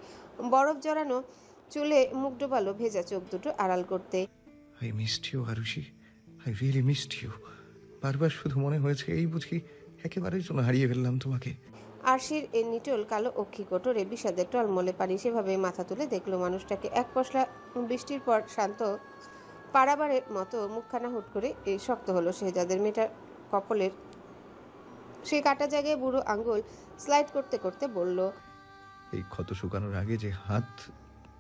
বরফ জড়ানো চুলে মুখ ডোবালো ভেজা চোখ দুটো আড়াল করতে। I missed you Harushi, I really missed you. বারবার শুধু মনে হয়েছে এই বুঝি একেবারের জন্য হারিয়ে ফেললাম তোমাকে। আরশির নিটোল কালো অক্ষি কোটরে বিষাদের টলমলে পানি। সেভাবে মাথা তুলে দেখলো মানুষটাকে। এক পশলা বৃষ্টির পর শান্ত পারাবারের মতো মুখখানা হুট করে শক্ত হলো শেহজাদের। মেয়েটার কপলের সেই কাটা জায়গায় বুড়ো আঙ্গুল স্লাইড করতে করতে বলল, এই ক্ষত শুকানোর আগে যে হাত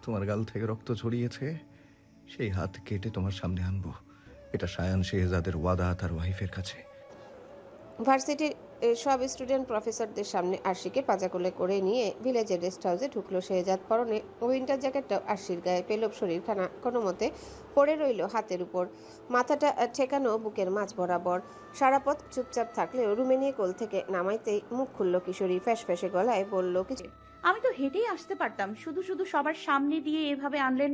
তোমার গাল থেকে রক্ত ছড়িয়েছে, সেই হাত কেটে তোমার সামনে আনবো। এটা সায়ান শেহজাদের ওয়াদা তার ওয়াইফের কাছে। ভার্সিটির সব স্টুডেন্ট প্রফেসরদের সামনে আরশিকে পাজাকোলে করে নিয়ে ভিলেজের রেস্ট হাউসে ঢুকলো শেহজাদ। পরনে উইন্টার জ্যাকেটটাও আরশির গায়ে। পেলব শরীরখানা কোনো মতে পড়ে রইল হাতের উপর, মাথাটা ঠেকানো বুকের মাঝ বরাবর। সারা পথ চুপচাপ থাকলেও রুমে নিয়ে কোল থেকে নামাইতেই মুখ খুলল কিশোরী। ফ্যাস ফ্যাসে গলায় বলল, কিছু আমি তো হেঁটেই আসতে পারতাম, শুধু শুধু সবার সামনে দিয়ে এভাবে আনলেন।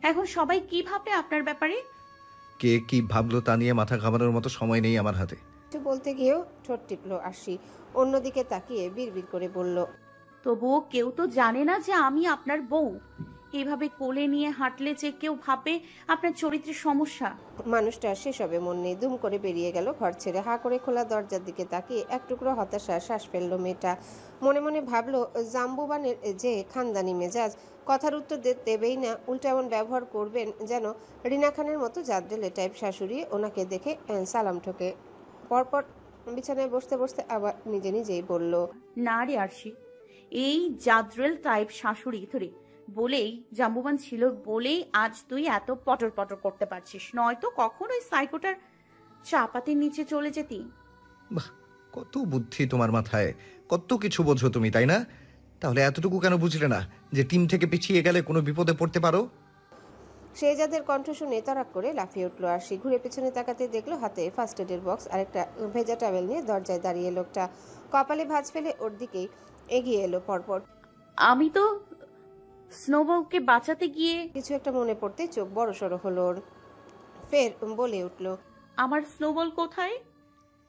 এখন সবাই কি ভাববে আপনার ব্যাপারে? কে কি ভাবলো তা নিয়ে মাথা ঘামানোর মতো সময় নেই আমার হাতে। কিছু বলতে গিয়েও ঠোঁট টিপল আরশি। অন্যদিকে তাকিয়ে বিড়বিড় করে বলল, তবুও কেউ তো জানে না যে আমি আপনার বউ। এভাবে কোলে নিয়ে হাঁটলে যে কেউ ভাববে আপনার চরিত্রের সমস্যা। মানুষটা সেসবে মন নেই। দুম করে বেরিয়ে গেল ঘর ছেড়ে। হা করে খোলা দরজার দিকে তাকিয়ে এক টুকরো হতাশা শ্বাস ফেললো মেয়েটা। মনে মনে ভাবলো, জাম্বুবানের যে খানদানি মেজাজ, কথার উত্তর দেবেই না, উল্টা এমন ব্যবহার করবেন যেন রিনা খানের মতো জাদ্রেলে টাইপ শাশুড়ি। ওনাকে দেখে সালাম ঠোকে। পরপর বিছানায় বসতে বসতে আবার নিজে নিজেই বলল, না রে আরশি, এই জাদ্রেল টাইপ শাশুড়ি ধরে বলেই, জাম্বুবান ছিল বলেই আজ তুই এত পটর পটর করতে পারছিস, নয়তো কখন ওই সাইকোটার চাপাতির নিচে চলে যেতি। বাহ, কত বুদ্ধি তোমার মাথায়, কত কিছু বোঝো তুমি, তাই না? তাহলে এতটুকু কেন বুঝলে না যে টিম থেকে পিছিয়ে গেলে কোনো বিপদে পড়তে পারো? শেহজাদের কণ্ঠ শুনে তারাক করে লাফিয়ে উঠলো আরশি। ঘুরে পিছনে তাকাতে দেখলো হাতে ফার্স্ট এডের বক্স আর একটা ভেজা টাওয়েল নিয়ে দরজায় দাঁড়িয়ে লোকটা। কপালে ভাঁজ ফেলে ওর দিকেই এগিয়ে এলো পরপর। আমি তো স্নোবলকে বাঁচাতে গিয়ে কিছু একটা মনে পড়তে চোখ বড় সড়ো হলো ওর। ফের বলে উঠলো, আমার স্নোবল কোথায়?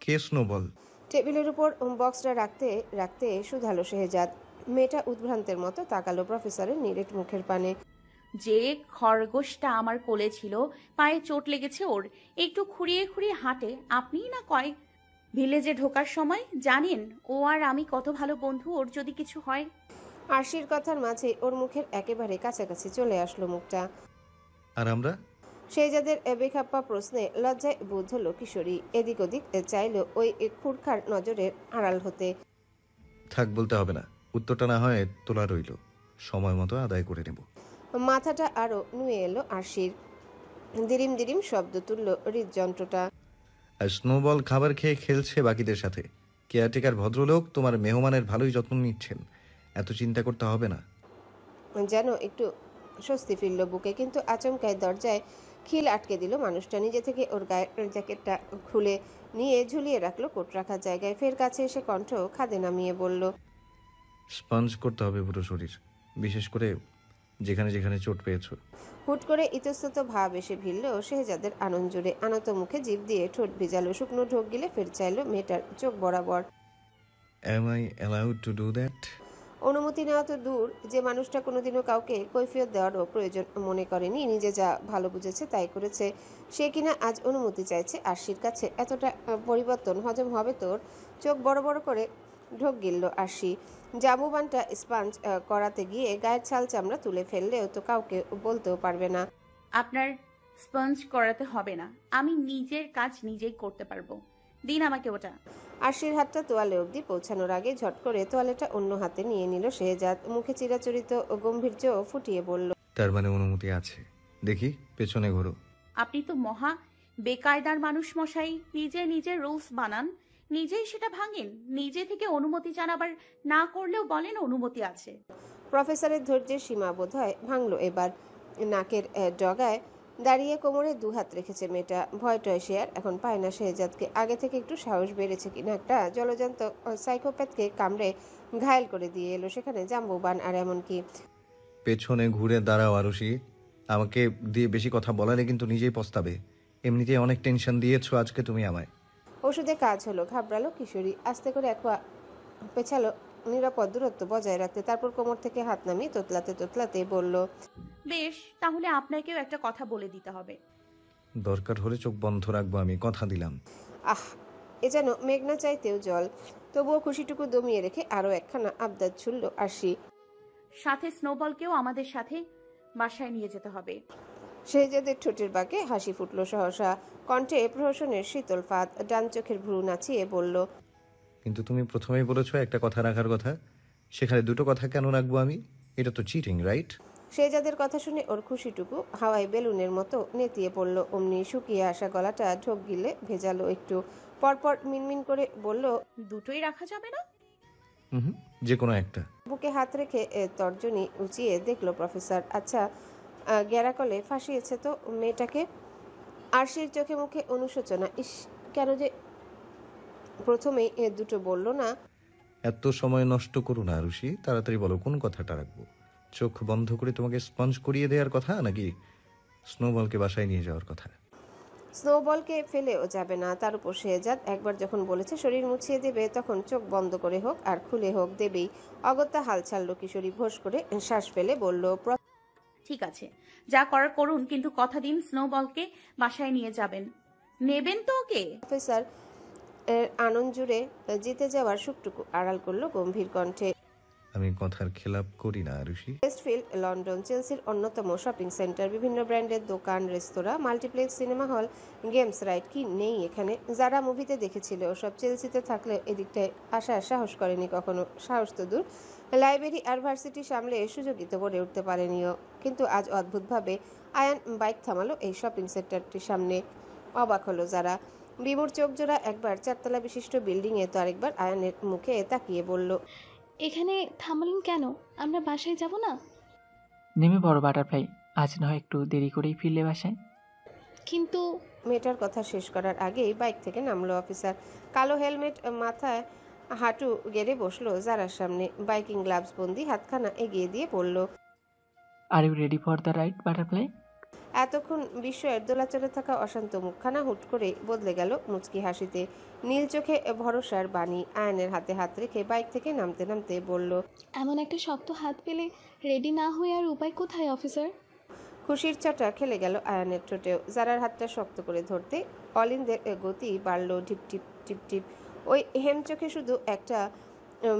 কে স্নোবল? টেবিলের উপর বক্সটা রাখতে রাখতে শুধালো শেহজাদ। মেয়েটা উদ্ভ্রান্তের মতো তাকালো প্রফেসরের নিরেট মুখের পানে। যে খরগোশটা আমার কোলে ছিল পায়ে চোট লেগেছে ওর, একটু খুঁড়িয়ে খুঁড়িয়ে হাঁটে, আপনিই না কয় ভিলেজে ঢোকার সময় জানেন ও আর আমি কত ভালো বন্ধু, ওর যদি কিছু হয়। আরশির কথার মাঝে ওর মুখের একেবারে কাছাকাছি চলে আসলো মুখটা। আর আমরা? শেহজাদের বেখাপ্পা প্রশ্নে লজ্জায় বোধ হলো কিশোরী। এদিক ওদিক চাইল ওই খুরখার নজরের আড়াল হতে। থাক, বলতে হবে না, উত্তরটা না হয় তোলা রইল, সময় মতো আদায় করে নেব। মাথাটা আরো নুয়ে এলো আরশির। দিরিম দিরিম শব্দ তুলল হৃদযন্ত্রটা। আর স্নোবল খাবার খেয়ে খেলছে বাকিদের সাথে। কেয়ারটেকার ভদ্রলোক তোমার মেহমানের ভালোই যত্ন নিচ্ছেন, এত চিন্তা করতে হবে না। যেন একটু স্বস্তি ফিরল বুকে, কিন্তু আচমকায় দরজায় খিল আটকে দিল মানুষটা। নিজে থেকে ওর গায়ের জ্যাকেটটা খুলে নিয়ে ঝুলিয়ে রাখলো কোট রাখার জায়গায়। ফের কাছে এসে কণ্ঠ খাদে নামিয়ে বলল, স্পঞ্জ করতে হবে পুরো শরীর, বিশেষ করে যেখানে যেখানে চোট পেয়েছো। হুট করে ইতস্তত ভাব এসে ভিড়ল শেহজাদের আনন্দ জুড়ে। আনত মুখে জিভ দিয়ে ঠোঁট ভিজালো, শুকনো ঢোক গিলে ফের চাইলো মেয়েটার চোখ বরাবর। Am I allowed to do that? অনুমতি নেওয়া তো দূর, যে মানুষটা কোনোদিনও কাউকে কৈফিয়ত দেওয়ারও প্রয়োজন মনে করেনি, নিজে যা ভালো বুঝেছে তাই করেছে, সে কিনা আজ অনুমতি চাইছে আরশির কাছে। এতটা পরিবর্তন হজম হবে তোর? চোখ বড় বড় করে ঢোক গিলল আরশি। জামুবানটা স্পঞ্জ করাতে গিয়ে গায়ের ছাল চামড়া তুলে ফেললেও তো কাউকে বলতেও পারবে না। আপনার স্পঞ্জ করাতে হবে না, আমি নিজের কাজ নিজেই করতে পারবো, দিন আমাকে ওটা। আরশির হাতটা তোয়ালে অবধি পৌঁছানোর আগে ঝট করে তোয়ালেটা অন্য হাতে নিয়ে নিল শেহজাদ। মুখে চিরাচরিত গম্ভীর্য ফুটিয়ে বলল, তার মানে অনুমতি আছে? দেখি, পেছনে ঘোরো। আপনি তো মহা বেকায়দার মানুষ মশাই, নিজে নিজে রুলস বানান, নিজেই সেটা ভাঙেন, নিজে থেকে অনুমতি চান, আবার না করলেও বলেন অনুমতি আছে। প্রফেসরের ধৈর্যের সীমা বোধ হয় ভাঙল এবার। নাকের ডগায় দাঁড়িয়ে কোমরে দুহাত রেখেছে মেয়েটা। ভয়টয় সে আর এখন পায় না শেহজাদকে। আগে থেকে একটু সাহস বেড়েছে কিনা, একটা জলজান্ত সাইকোপ্যাথকে কামড়ে ঘায়েল করে দিয়ে এলো সেখানে জাম্বুবান। আর এমনকি পেছনে ঘুরে দাঁড়াও আরুষি, আমাকে দিয়ে বেশি কথা বলালে কিন্তু নিজেই পস্তাবে। এমনিতেই অনেক টেনশন দিয়েছো আজকে তুমি আমায়। ওষুধে কাজ হলো, ঘাবড়ালো কিশোরী। আস্তে করে এক পা পেছালো নিরাপদ দূরত্ব বজায় রাখতে, তারপর কোমর থেকে হাত নামিয়ে তোতলাতে তোতলাতে বলল, বেশ, তাহলে আপনাকেও একটা কথা বলে দিতে হবে। দরকার হলে চোখ বন্ধ রাখবো, আমি কথা দিলাম। আহ, এ যেন মেঘনা চাইতেও জল। তবুও খুশিটুকু দমিয়ে রেখে আরো একখানা আবদার ছুড়ল আরশি। সাথে স্নোবলকেও আমাদের সাথে বাসায় নিয়ে যেতে হবে। শেহজাদের ঠোঁটের বাঁকে হাসি ফুটল সহসা, কণ্ঠে প্রহসনের শীতল ফাঁদ। ডান চোখের ভ্রু নাচিয়ে বলল, কিন্তু তুমি প্রথমেই বলেছো একটা কথা রাখার কথা, সেখানে দুটো কথা কেন রাখবো আমি? এটা তো চিটিং, রাইট? শেহজাদের কথা শুনে ওর খুশিটুকু হাওয়ায় বেলুনের মতো নেতিয়ে পড়ল। অমনি শুকিয়ে আসা গলাটা ঢোক গিলে ভেজালো একটু। পরপর মিনমিন করে বলল, দুটোই রাখা যাবে না? হুম, যে কোনো একটা। বুকে হাত রেখে তর্জনী উঁচিয়ে দেখলো প্রফেসর। আচ্ছা, গ্যারাকলে ফাঁসিয়েছে তো মেয়েটাকে। আরশির চোখে মুখে অনুশোচনা। ইস, কেন যে প্রথমেই দুটো বলল না। এত সময় নষ্ট করো না আরুষি, তাড়াতাড়ি বলো কোন কথাটা রাখবো। চোখ বন্ধ করে তোমাকে স্পঞ্জ করিয়ে দেওয়ার কথা, নাকি স্নোবলকে বাসায় নিয়ে যাওয়ার কথা? স্নোবলকে ফেলেও যাবে না, তার উপর শেহজাদ একবার যখন বলেছে শরীর মুছিয়ে দেবে, তখন চোখ বন্ধ করে হোক আর খুলে হোক দেবেই। অগত্যা হাল ছাড়লো কিশোরী। ভোস করে শ্বাস ফেলে বলল, ঠিক আছে, যা করার করুন, কিন্তু কথা দিন স্নোবলকে বাসায় নিয়ে যাবেন, নেবেন তো ওকে? প্রফেসর এর আনন্দ জুড়ে জিতে যাওয়ার সুখটুকু আড়াল করলো গম্ভীর কণ্ঠে। আমি কথার খেলাপ করি না আরুষি। ওয়েস্টফিল্ড লন্ডন চেলসির অন্যতম শপিং সেন্টার, বিভিন্ন ব্র্যান্ডের দোকান, রেস্তোরাঁ, multiplex, cinema hall, games ride, কি নেই এখানে? যারা মুভিতে দেখেছিল সব চেলসিতে থাকলে এদিকটায় আসার সাহস করেনি কখনো। সাহস তো দূর, লাইব্রেরি আর ভার্সিটি সামলে সুযোগই তো গড়ে উঠতে পারেনিও। কিন্তু আজ অদ্ভুতভাবে আয়ান বাইক থামালো এই শপিং সেন্টারটির সামনে। অবাক হলো যারা। বিমূর চোখ জোড়া একবার চারতলা বিশিষ্ট বিল্ডিংয়ে তো আরেকবার আয়ানের মুখে তাকিয়ে বলল, এখানে থামলেন কেন? আমরা বাসায় যাব না? নেমে বড় বাটারফ্লাই, আজ নয় একটু দেরি করেই ফিরলে বাসায়। কিন্তু মেয়েটার কথা শেষ করার আগেই বাইক থেকে নামলো অফিসার। কালো হেলমেট মাথায়, হাঁটু গেড়ে বসলো যারার সামনে। বাইকিং গ্লাভস বন্দি হাতখানা এগিয়ে দিয়ে বলল, are you ready for the ride butterfly? এতক্ষণ বিস্ময়ের দোলাচলে থাকা অশান্ত মুখখানা হুট করে বদলে গেল মুচকি হাসিতে। নীল চোখে ভরসার বাণী। আয়নের হাতে হাত রেখে বাইক থেকে নামতে নামতে বলল, এমন একটা শক্ত হাত পেলে রেডি না হয়ে আর উপায় কোথায় অফিসার? খুশির চটা খেলে গেল আয়ানের ঠোঁটেও। জারার হাতটা শক্ত করে ধরতে অলিন্দের গতি বাড়ল টিপ টিপ টিপ টিপ। ওই হেমচোখে শুধু একটা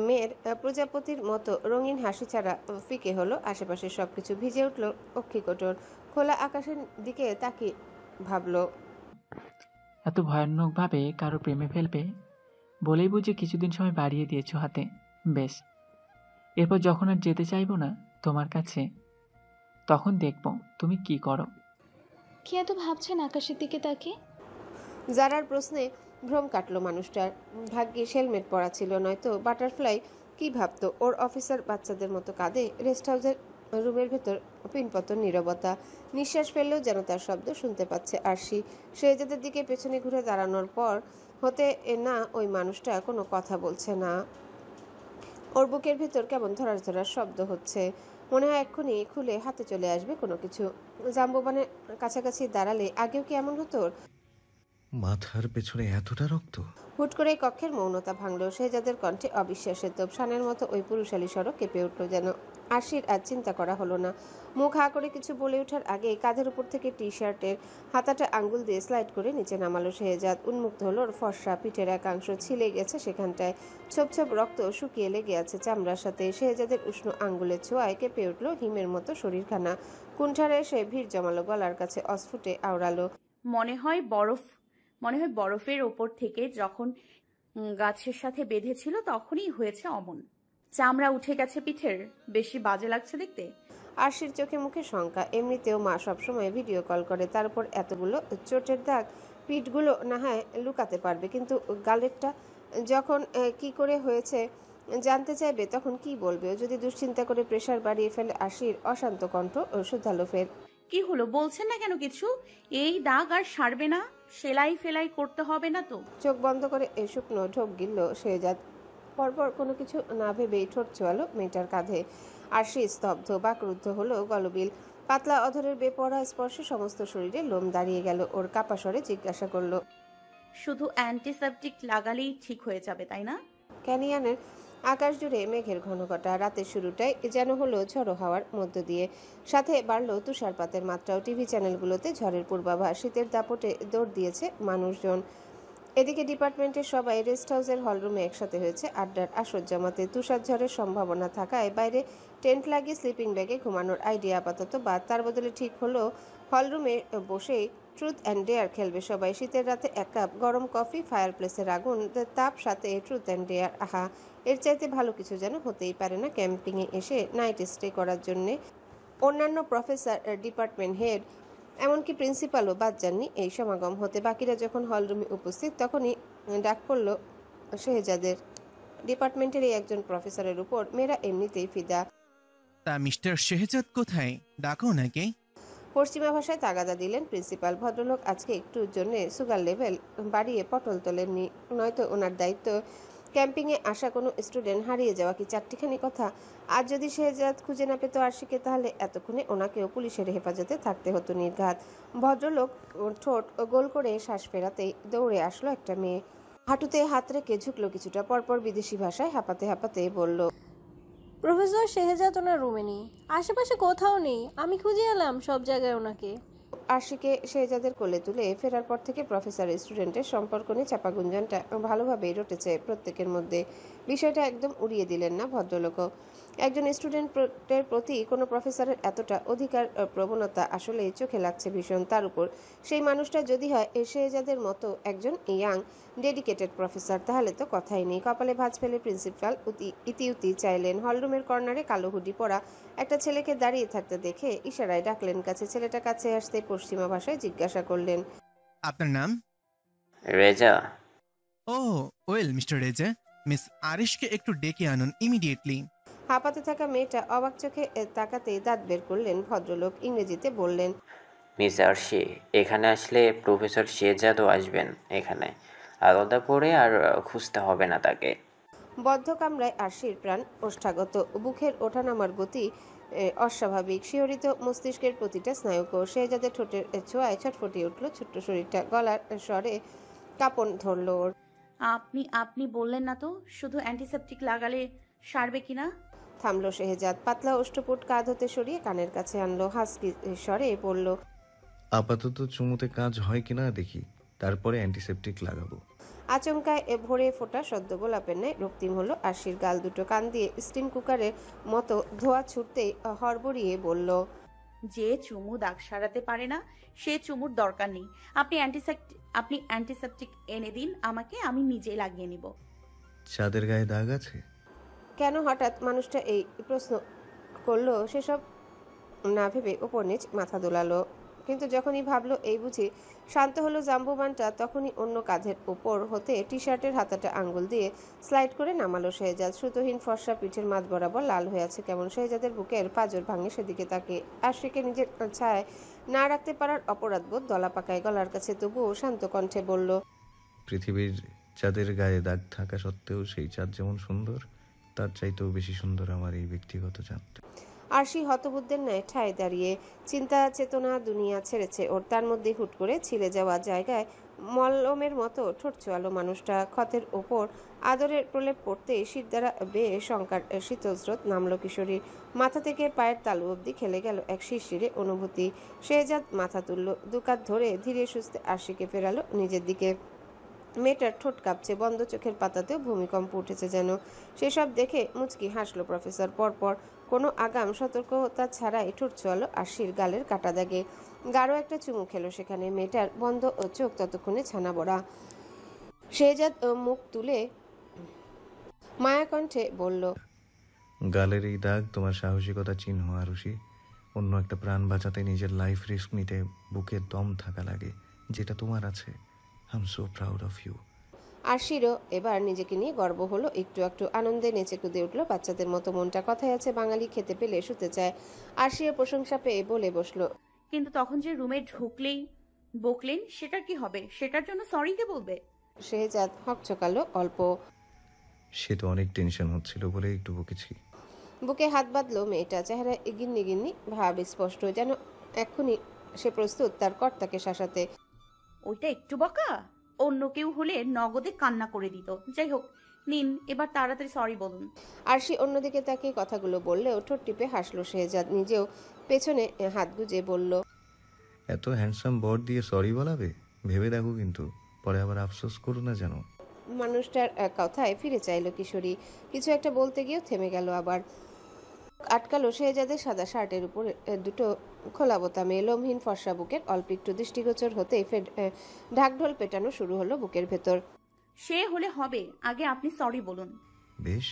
মেয়ের প্রজাপতির মতো রঙিন হাসি ছাড়া ফিকে হলো আশেপাশে সবকিছু। ভিজে উঠল অক্ষিকোটর। খোলা আকাশের দিকে তাকিয়ে ভাবলো, এত ভয়ানকভাবে কারো প্রেমে ফেলবে বলেই বুঝি কিছুদিন সময় বাড়িয়ে দিয়েছো হাতে। বেশ, এরপর যখন আর যেতে চাইবো না তোমার কাছে, তখন দেখবো তুমি কি করো। কি এত ভাবছেন আকাশের দিকে তাকে? জারার প্রশ্নে ভ্রম কাটল মানুষটার। ভাগ্যিস হেলমেট পরা ছিল, নয়তো বাটারফ্লাই কি ভাবতো। ওর অফিসার বাচ্চাদের মতো কাঁদে। রেস্ট হাউসের রুমের ভেতর পিনপতন নীরবতা। নিঃশ্বাস ফেললেও যেন তার শব্দ শুনতে পাচ্ছে আরশি। শেহজাদের দিকে পেছনে ঘুরে দাঁড়ানোর পর হতে না ওই মানুষটা কোনো কথা বলছে না। ওর বুকের ভেতর কেমন ধরার ধরার শব্দ হচ্ছে। মনে হয় এক্ষুনি খুলে হাতে চলে আসবে কোনো কিছু। জাম্ববানের কাছাকাছি দাঁড়ালে আগেও কি এমন হতো? মাথার পেছনে এতটা রক্ত! হুট করে কক্ষের মৌনতা ভাঙল। শেহজাদের কণ্ঠে অবিশ্বাসের তোপ। শানের মতো ওই পুরুষালী স্বরও কেঁপে উঠল যেন। আরশির আর চিন্তা করা হলো না। মুখ হা করে কিছু বলে ওঠার আগে কাঁধের উপর থেকে টি শার্টের হাতাটা আঙ্গুল দিয়ে স্লাইড করে নিচে নামালো শেহজাদ। উন্মুক্ত হলো ওর ফর্সা পিঠের একাংশ। ছিলে গেছে সেখানটায়। ছোপ ছোপ রক্ত শুকিয়ে লেগে আছে চামড়ার সাথে। শেহজাদের উষ্ণ আঙ্গুলের ছোঁয়ায় কেঁপে উঠল হিমের মতো শরীরখানা। কুণ্ঠারে এসে ভিড় জমালো গলার কাছে, অস্ফুটে আওড়ালো, মনে হয় বরফের ওপর থেকে যখন গাছের সাথে বেঁধেছিল তখনই হয়েছে অমন। চামড়া উঠে গেছে পিঠের। বেশি বাজে লাগছে দেখতে। আরশির চোখে মুখে শঙ্কা। এমনিতেও মা সবসময় ভিডিও কল করে, তার উপর এতগুলো চোটের দাগ। পিঠগুলো না হয় লুকাতে পারবে, কিন্তু গালেরটা যখন কি করে হয়েছে জানতে চাইবে তখন কি বলবে? ও যদি দুশ্চিন্তা করে প্রেশার বাড়িয়ে ফেলে। আরশির অশান্ত কণ্ঠ শুধালো ফের, কি হলো বলছেন না কেন কিছু? এই দাগ আর সারবে না? সেলাই ফেলাই করতে হবে না তো? চোখ বন্ধ করে শুকনো ঢোক গিলল শেহজাদ। পরপর কোনো কিছু না ভেবেই ঠোঁট ছোয়ালো মেয়েটার কাঁধে। আরশি স্তব্ধ, বাকরুদ্ধ হলো গলবিল। পাতলা অধরের বেপরোয়া স্পর্শে সমস্ত শরীরে লোম দাঁড়িয়ে গেল। ওর কাপা স্বরে জিজ্ঞাসা করলো, শুধু অ্যান্টিসেপটিক লাগালেই ঠিক হয়ে যাবে তাই না? ক্যানিয়নের আকাশ জুড়ে মেঘের ঘনঘটা। রাতের শুরুটাই যেন হলো ঝড়ো হাওয়ার মধ্য দিয়ে। সাথে বাড়ল তুষারপাতের মাত্রাও। টিভি চ্যানেলগুলোতে ঝড়ের পূর্বাভাস। শীতের দাপটে দৌড় দিয়েছে মানুষজন। এদিকে ডিপার্টমেন্টের সবাই রেস্ট হাউসের হলরুমে একসাথে হয়েছে আড্ডার আসর জমাতে। তুষার ঝড়ের সম্ভাবনা থাকায় বাইরে টেন্ট লাগিয়ে স্লিপিং ব্যাগে ঘুমানোর আইডিয়া আপাতত বাদ। তার বদলে ঠিক হলো হলরুমে বসেই ট্রুথ অ্যান্ড ডেয়ার খেলবে সবাই। শীতের রাতে এক কাপ গরম কফি, ফায়ার প্লেসের আগুন, তাপ, সাথে ট্রুথ অ্যান্ড ডেয়ার। আহা, এর চাইতে ভালো কিছু যেন হতেই পারে না ক্যাম্পিংয়ে এসে নাইট স্টে করার জন্যে। অন্যান্য প্রফেসর, ডিপার্টমেন্ট হেড, এমনকি প্রিন্সিপালও বাদ যাননি এই সমাগম হতে। বাকিরা যখন হলরুমে উপস্থিত তখনই ডাক পড়ল শেহজাদের। ডিপার্টমেন্টের এই একজন প্রফেসরের উপর মেয়েরা এমনিতেই ফিদা। তা মিস্টার শেহজাদ কোথায়? ডাকো নাকি? পশ্চিমা ভাষায় তাগাদা দিলেন প্রিন্সিপাল। ভদ্রলোক আজকে একটুর জন্য সুগার লেভেল বাড়িয়ে পটল তোলেননি, নয়তো ওনার দায়িত্ব। ক্যাম্পিংয়ে আসা কোনো স্টুডেন্ট হারিয়ে যাওয়া কি চারটিখানি কথা? আজ যদি শেহজাদ খুঁজে না পেত আরশিকে, তাহলে এতক্ষণে ওনাকেও পুলিশের হেফাজতে থাকতে হতো নির্ঘাত। ভদ্রলোক ঠোঁট গোল করে শ্বাস ফেরাতেই দৌড়ে আসলো একটা মেয়ে। হাঁটুতে হাত রেখে ঝুঁকলো কিছুটা, পরপর বিদেশি ভাষায় হাঁপাতে হাঁপাতে বলল, প্রফেসর শেহজাদ ওনার রুমে নেই, আশেপাশে কোথাও নেই। আমি খুঁজে এলাম সব জায়গায় ওনাকে। আরশিকে শেহজাদের কোলে তুলে ফেরার পর থেকে প্রফেসর স্টুডেন্টের সম্পর্ক নিয়ে চাপা গুঞ্জনটা ভালোভাবেই রটেছে প্রত্যেকের মধ্যে। বিষয়টা একদম উড়িয়ে দিলেন না ভদ্রলোকও। একজন স্টুডেন্টের প্রতি কোনো প্রফেসরের এতটা অধিকার প্রবণতা আসলেই চোখে লাগছে ভীষণ। তার উপর সেই মানুষটা যদি হয় শেহজাদের মতো একজন ইয়াং ডেডিকেটেড প্রফেসর, তাহলে তো কথাই নেই। কপালে ভাঁজ ফেলে প্রিন্সিপাল ইতিউতি চাইলেন। হলরুমের কর্নারে কালো হুডি পরা একটা ছেলেকে দাঁড়িয়ে থাকতে দেখে ইশারায় ডাকলেন কাছে। ছেলেটা কাছে আসতে পশ্চিমা ভাষায় জিজ্ঞাসা করলেন, আপনার নাম? রেজা। ও ওয়েল মিস্টার রেজা, মিস আরিশকে একটু ডেকে আনুন ইমিডিয়েটলি। হাঁপাতে থাকা মেয়েটা অবাক চোখে তাকাতেই দাঁত বের করলেন ভদ্রলোক। ইংরেজিতে বললেন, মিস আরশি, এখানে আসলে প্রফেসর শেহজাদও আসবেন এখানে। আলাদা করে আর খুঁজতে হবে না তাকে। বদ্ধ কামরায় আরশির প্রাণ ওষ্ঠাগত। বুকের ওঠানামার গতি অস্বাভাবিক। শিহরিত মস্তিষ্কের প্রতিটা স্নায়ুকোষ। শেহজাদের ঠোঁটের ছোঁয়ায় ছটফটিয়ে উঠল ছোট্ট শরীরটা। গলার স্বরে কাঁপন ধরল ওর। আপনি বললেন না তো শুধু অ্যান্টিসেপটিক লাগালে সারবে কিনা? থামলো শেহজাদ, পাতলা অষ্টপুট কাঁধ হতে সরিয়ে কানের কাছে আনলো, হাসকি স্বরে বলল, আপাতত চুমুতে কাজ হয় কিনা দেখি, তারপরে অ্যান্টিসেপটিক লাগাবো। আচমকায় ভরে ফোটা সদ্য গোলাপের ন্যায় রক্তিম হলো আরশির গাল দুটো, কান দিয়ে স্টিম কুকারের মতো ধোয়া ছুটতেই হড়বড়িয়ে বলল, যে চুমু দাগ সারাতে পারে না সে চুমুর দরকার নেই। আপনি অ্যান্টিসেপটিক এনে দিন আমাকে, আমি নিজেই লাগিয়ে নিব। চাঁদের গায়ে দাগ আছে? কেন হঠাৎ মানুষটা এই প্রশ্ন করলো সেসব না ভেবে ওপর নিচ মাথা দোলালো, কিন্তু যখনই ভাবলো এই বুঝি শান্ত হলো জাম্বুবানটা, তখনই অন্য কাঁধের উপর হতে টি শার্টের হাতাটা আঙ্গুল দিয়ে স্লাইড করে নামালো শেহজাদ। সুতোহীন ফর্সা পিঠের মাঝ বরাবর লাল হয়ে আছে কেমন, শেহজাদের বুকের পাঁজর ভাঙে সেদিকে তাকে। আশিকে নিজের ছায় না রাখতে পারার অপরাধবোধ দলা পাকায় গলার কাছে, তবুও শান্ত কণ্ঠে বলল, পৃথিবীর চাঁদের গায়ে দাগ থাকা সত্ত্বেও সেই চাঁদ যেমন সুন্দর, তার চাইতেও বেশি সুন্দর আমার এই ব্যক্তিগত চাঁদ। আরশি হতবুদ্ধের ন্যায় ঠায় দাঁড়িয়ে, চিন্তা চেতনা দুনিয়া ছেড়েছে ওর। তার মধ্যে হুট করে ছিলে যাওয়া জায়গায় মলমের মতো ঠোঁট ছোয়ালো মানুষটা। ক্ষতের ওপর আদরের প্রলেপ পড়তেই শির দ্বারা বেয়ে শঙ্কার শীতল স্রোত নামলো কিশোরীর। মাথা থেকে পায়ের তালু অবধি খেলে গেল এক শিরশিরে অনুভূতি। শেহজাদ মাথা তুলল, দুকাত ধরে ধীরে সুস্থে আরশিকে ফেরালো নিজের দিকে। মেয়েটার ঠোঁট কাঁপছে, বন্ধ চোখের পাতাতেও ভূমিকম্প উঠেছে যেন। সেসব দেখে মুচকি হাসলো প্রফেসর। পরপর কোনো আগাম সতর্কতা ছাড়াই ঠোঁট ছোয়ালো আরশির গালের কাটা দাগে। গাঢ় একটা চুমু খেলো সেখানে। মেয়েটার বন্ধ চোখ ততক্ষণে ছানা বড়া। শেহজাদ মুখ তুলে মায়াকণ্ঠে বলল, গালের এই দাগ তোমার সাহসিকতা চিহ্ন আরুষি। অন্য একটা প্রাণ বাঁচাতে নিজের লাইফ রিস্ক নিতে বুকে দম থাকা লাগে, যেটা তোমার আছে। I am so proud of you. আরশিরও এবার নিজেকে নিয়ে গর্ব হলো, একটু একটু আনন্দে নেচে কুদে উঠলো বাচ্চাদের মতো। মনটা কথায় আছে, বাঙালি খেতে পেলে শুতে চায়। আরশির প্রশংসা পেয়ে বলে বসলো, কিন্তু তখন যে রুমে ঢুকলেই বকলেন, সেটার কি হবে? সেটার জন্য সরি কে বলবে? শেহজাদ হকচকালো অল্প। সে তো অনেক টেনশন হচ্ছিল বলে একটু বকেছি। বুকে হাত বাঁধলো মেয়েটা, চেহারা গিন্নি গিন্নি ভাব স্পষ্ট, যেন এক্ষুনি সে প্রস্তুত তার কর্তাকে শাসাতে। ওইটা একটু বকা, অন্য কেউ হলে নগদে কান্না করে দিত। যাই হোক, নিন এবার তাড়াতাড়ি সরি বলুন। আরশি অন্যদিকে তাকে কথাগুলো বললেও ঠোঁট টিপে হাসলো শেহজাদ, নিজেও পেছনে হাত গুজে বলল, এত হ্যান্ডসাম বর দিয়ে সরি বলাবে? ভেবে দেখো কিন্তু, পরে আবার আফসোস করো না যেন। মানুষটার কথায় ফিরে চাইলো কিশোরী। কিছু একটা বলতে গিয়েও থেমে গেল আবার। আটকালো শেহজাদের সাদা শার্টের উপর দুটো খোলা বোতামে। লোমহীন ফর্সা বুকের অল্প একটু দৃষ্টিগোচর হতেই ঢাকঢোল পেটানো শুরু হলো বুকের ভেতর। সে হলে হবে, আগে আপনি সরি বলুন। বেশ,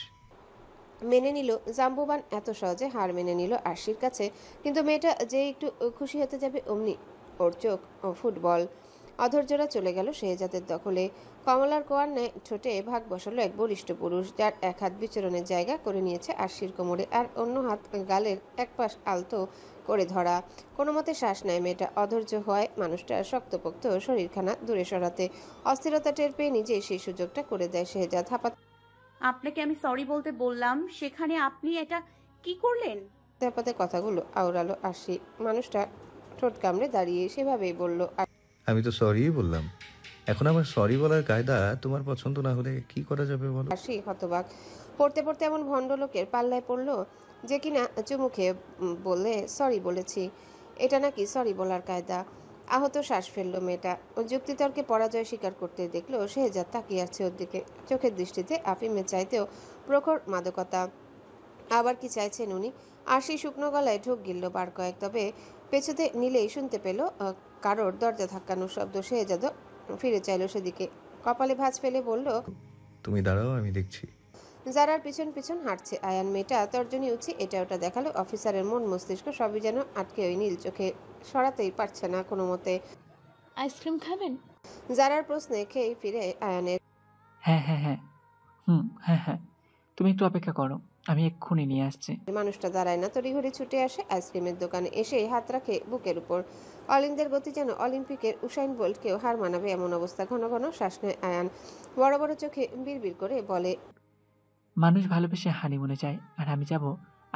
মেনে নিল জাম্বুবান, এত সহজে হার মেনে নিল আরশির কাছে। কিন্তু মেয়েটা যে একটু খুশি হতে যাবে অমনি ওর চোখ ফুটবল। অধৈর্যরা চলে গেল শেহজাদের দখলে। কমলার কোয়ার ন্যায় ঠোঁটে ভাগ বসালো এক বলিষ্ঠ পুরুষ, যার এক হাত বিচরণের জায়গা করে নিয়েছে আরশির কোমরে, আর অন্য হাত গালের এক পাশ আলতো করে ধরা। কোনো মতে শ্বাস নেয় মেয়েটা। অধৈর্য হয় মানুষটার শক্তপোক্ত শরীরখানা দূরে সরাতে। অস্থিরতা টের পেয়ে নিজেই সেই সুযোগটা করে দেয় শেহজাদ। আপনাকে আমি সরি বলতে বললাম, সেখানে আপনি এটা কি করলেন? হাপাতে কথাগুলো আওড়ালো আরশি। মানুষটা ঠোঁট কামড়ে দাঁড়িয়ে সেভাবেই বলল, আমি তো সরিই বললাম। এখন আমার সরি বলার কায়দা তোমার পছন্দ না হলে কি করা যাবে বলো? আরশি হতবাক। পড়তে পড়তে এমন ভণ্ড লোকের পাল্লায় পড়লো যে কিনা চুমু খেয়ে বলে সরি বলেছি। এটা নাকি সরি বলার কায়দা? আহত শ্বাস ফেললো মেয়েটা। ও যুক্তিতর্কে পরাজয় স্বীকার করতে দেখলো শেহজাদ তাকিয়ে আছে ওর দিকে। চোখের দৃষ্টিতে আফিমের চাইতেও প্রখর মাদকতা। আবার কি চাইছেন উনি? আরশি শুকনো গলায় ঢোক গিলল বার কয়েক, তবে পেছতে নিলেই শুনতে পেল কারোর দরজা ধাক্কানোর শব্দ। শেহজাদও ফিরে চাইল সেদিকে। কপালে ভাঁজ ফেলে বলল, তুমি দাঁড়াও, আমি দেখছি। যারার পিছন পিছন হাঁটছে আয়ান। মেয়েটা তর্জনী উঠছে, এটা ওটা দেখালো। অফিসারের মন মস্তিষ্ক সবই যেন আটকে ওই নীল চোখে, সরাতেই পারছে না কোনো মতে। আইসক্রিম খাবেন? যারার প্রশ্নে খেয়ে ফিরে আয়ানের। হ্যাঁ হ্যাঁ হ্যাঁ, হ্যাঁ হ্যাঁ, তুমি একটু অপেক্ষা করো, আমি এক্ষুনি নিয়ে আসছি। মানুষটা দাঁড়ায় না, তড়িঘড়ি ছুটে আসে আইসক্রিমের দোকানে। এসে হাত রাখে বুকের উপর। অলিন্দের গতি যেন অলিম্পিকের উসাইন বোল্টকেও হার মানাবে এমন অবস্থা। ঘন ঘন শ্বাস নেয় আয়ান। বড় বড় চোখে বিড়বিড় করে বলে, মানুষ ভালোবেসে হানিমুনে যায়, আর আমি যাব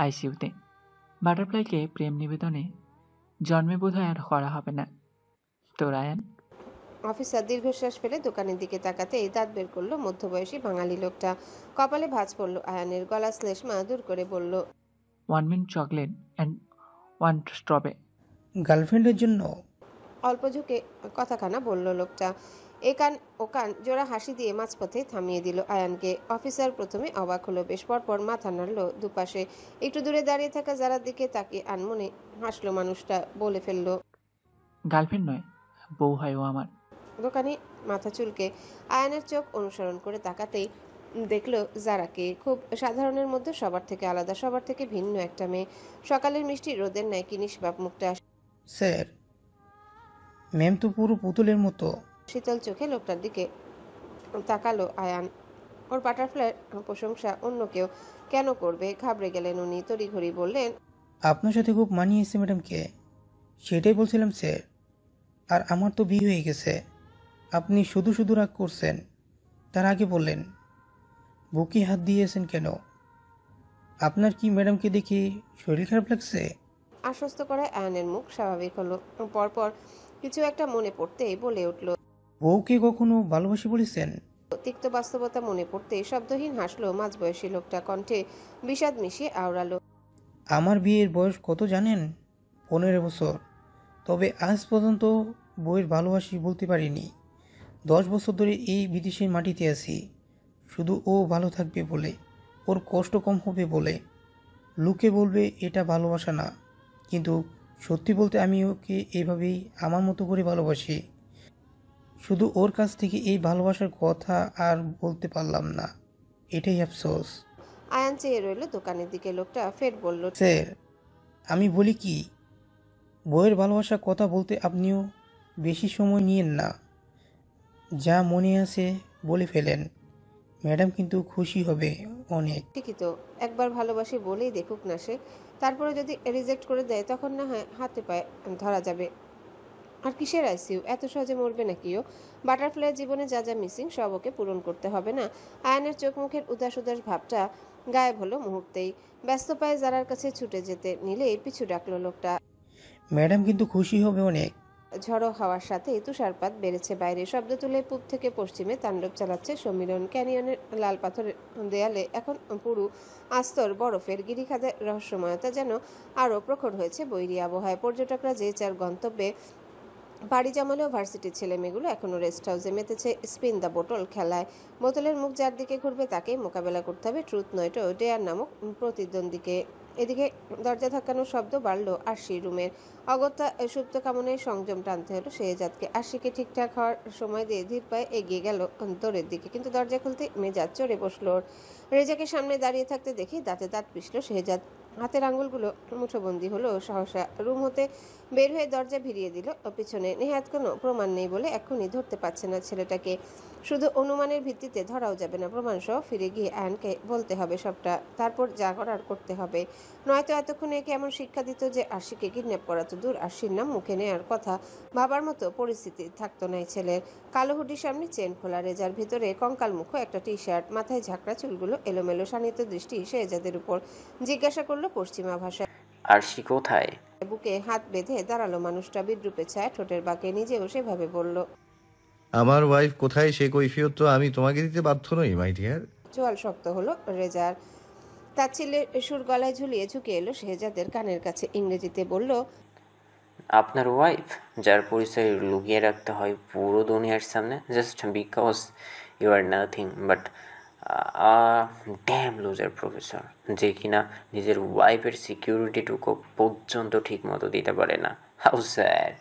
আইসিইউতে। বাটারফ্লাইকে প্রেম নিবেদনে জন্মে বোধহয় আর করা হবে না। তো রায়ান? অফিসার দীর্ঘশ্বাস ফেলে দোকানের দিকে তাকাতেই দাঁত বের করলো মধ্যবয়সী বাঙালি লোকটা। কপালে ভাঁজ পড়ল আয়ানের, গলা শ্লেষ্মা দূর করে বলল, 1 মিনিট চকলেট অ্যান্ড 1 স্ট্রবে। গার্লফ্রেন্ডের জন্য? অল্প ঝুঁকে কথাখানা বলল লোকটা। একান ওকান জোড়া হাসি দিয়ে মাঝপথে থামিয়ে দিল আয়ানকে। অফিসার প্রথমে অবাক হলো, বেশ পরপর মাথা নাড়ল দুপাশে। একটু দূরে দাঁড়িয়ে থাকা যারার দিকে তাকিয়ে আনমনে হাসলো মানুষটা, বলে ফেলল, গার্লফ্রেন্ড নয়, বউ হয় ও আমার। দোকানি মাথা চুলকে আয়ানের চোখ অনুসরণ করে তাকাতেই দেখলো জারাকে। খুব সাধারণের মধ্যে সবার থেকে আলাদা, সবার থেকে ভিন্ন একটা মেয়ে। সকালের মিষ্টি রোদের ন্যায় কি নিষ্পাপ মুখটা। স্যার, ম্যাম তো পুরো পুতুলের মতো। শীতল চোখে লোকটার দিকে তাকালো আয়ান। ওর বাটারফ্লাইয়ের প্রশংসা অন্য কেউ কেন করবে? ঘাবড়ে গেলেন উনি, তড়িঘড়ি বললেন, আপনার সাথে খুব মানিয়েছে ম্যাডামকে। সেটাই বলছিলাম স্যার। আর আমার তো বিয়ে হয়ে গেছে। আপনি শুধু শুধু রাগ করছেন। তার আগে বললেন, বুকে হাত দিয়েছেন কেন? আপনার কি ম্যাডামকে দেখে শরীর খারাপ লাগছে? আশ্বস্ত করায় আয়ানের মুখ স্বাভাবিক হলো। পরপর কিছু একটা মনে পড়তেই বলে উঠল, বউকে কখনো ভালোবাসি বলেছেন? তিক্ত বাস্তবতা মনে পড়তেই শব্দহীন হাসলো মাঝবয়সী লোকটা, কণ্ঠে বিষাদ মিশিয়ে আওড়ালো, আমার বিয়ের বয়স কত জানেন? 15 বছর। তবে আজ পর্যন্ত বউয়ের ভালোবাসি বলতে পারিনি। 10 বছর ধরে এই বিদেশের মাটিতে আছি শুধু ও ভালো থাকবে বলে, ওর কষ্ট কম হবে বলে। লোকে বলবে এটা ভালোবাসা না, কিন্তু সত্যি বলতে আমি ওকে এইভাবেই আমার মতো করে ভালোবাসি। শুধু ওর কাছ থেকে এই ভালোবাসার কথা আর বলতে পারলাম না, এটাই আফসোস। আয়ান চেয়ে রইল দোকানের দিকে। লোকটা ফের বলল, স্যার, আমি বলি কি, বউয়ের ভালোবাসার কথা বলতে আপনিও বেশি সময় নিয়েন না। যা মনে আছে বলে ফেলেন, ম্যাডাম কিন্তু খুশি হবে অনেক। ঠিকই তো, একবার ভালোবাসি বলেই দেখুক না সে। তারপরে যদি রিজেক্ট করে দেয় তখন না হয় হাতে পায়ে ধরা যাবে। আর কিসের আইসিইউ? এত সহজে মরবে নাকি ও? বাটারফ্লাইয়ের জীবনে যা যা মিসিং সব ওকে পূরণ করতে হবে না? আয়নের চোখ মুখের উদাস উদাস ভাবটা গায়েব হলো মুহূর্তেই। ব্যস্ত পায়ে যারার কাছে ছুটে যেতে নিলেই পিছু ডাকলো লোকটা। ম্যাডাম কিন্তু খুশি হবে অনেক। ঝড়ো হাওয়ার সাথে তুষারপাত বেড়েছে বাইরে। শব্দ তুলে পূব থেকে পশ্চিমে তাণ্ডব চালাচ্ছে সমীরণ। ক্যানিয়নের লাল পাথরের দেয়ালে এখন পুরো আস্তর বরফের। গিরিখাদের রহস্যময়তা যেন আরও প্রখর হয়েছে বৈরী আবহাওয়ায়। পর্যটকরা যে যার গন্তব্যে পাড়ি জমালেও ভার্সিটির ছেলেমেয়েগুলো এখনও রেস্ট হাউসে মেতেছে স্পিন দ্য বোতল খেলায়। বোতলের মুখ যার দিকে ঘুরবে তাকেই মোকাবেলা করতে হবে ট্রুথ নয়তো ডেয়ার নামক প্রতিদ্বন্দ্বীকে। এদিকে দরজা ধাক্কানোর শব্দ বাড়ল আরশি রুমের। অগত্যা সুপ্ত কামনের সংযম টানতে হলো শেহজাদকে। আরশিকে ঠিকঠাক হওয়ার সময় দিয়ে ধীর পায়ে এগিয়ে গেল দৌড়ের দিকে, কিন্তু দরজা খুলতে মেজাজ চড়ে বসল ওর। রেজাকে সামনে দাঁড়িয়ে থাকতে দেখে দাঁতে দাঁত পিষল শেহজাদ। হাতের আঙুলগুলো মুঠোবন্দি হলো সহসা। রুম হতে বের হয়ে দরজা ভিড়িয়ে দিল পিছনে। নেহাত কোনো প্রমাণ নেই বলে এক্ষুনি ধরতে পারছে না ছেলেটাকে। শুধু অনুমানের ভিত্তিতে ধরাও যাবে না, প্রমাণ সহ ফিরে গিয়ে আয়নকে বলতে হবে সবটা। তারপর যা করার করতে হবে। নয়তো এতক্ষণে একে এমন শিক্ষা দিত যে আরশিকে কিডন্যাপ করা তো দূর, আরশির নাম মুখে নেওয়ার কথা ভাবার মতো পরিস্থিতি থাকতো না এই ছেলের। কালো হুডির সামনে চেন খোলা, রেজার ভিতরে কঙ্কাল মুখো একটা টি শার্ট, মাথায় ঝাঁকড়া চুলগুলো এলোমেলো। শানিত দৃষ্টি শেহজাদের উপর। জিজ্ঞাসা করলো পশ্চিমা ভাষায়, আরশি কোথায়? বুকে হাত বেঁধে দাঁড়ালো মানুষটা। বিদ্রুপের ছায়া ঠোঁটের বাঁকে। নিজেও সেভাবে বলল, আমার ওয়াইফ কোথায় সে কৈফিয়ত তো আমি তোমাকে দিতে বাধ্য নই মাই ডিয়ার। চোয়াল শক্ত হলো রেজার। তাচ্ছিল্যের সুর গলায় ঝুলিয়ে ঝুঁকে এলো শেহজাদের কানের কাছে। ইংরেজিতে বলল, আপনার ওয়াইফ, যার পরিচয় লুকিয়ে রাখতে হয় পুরো দুনিয়ার সামনে just because you are nothing but damn loser professor, যে কিনা নিজের ওয়াইফের সিকিউরিটিটুকু পর্যন্ত ঠিক মতো দিতে পারে না। How sad.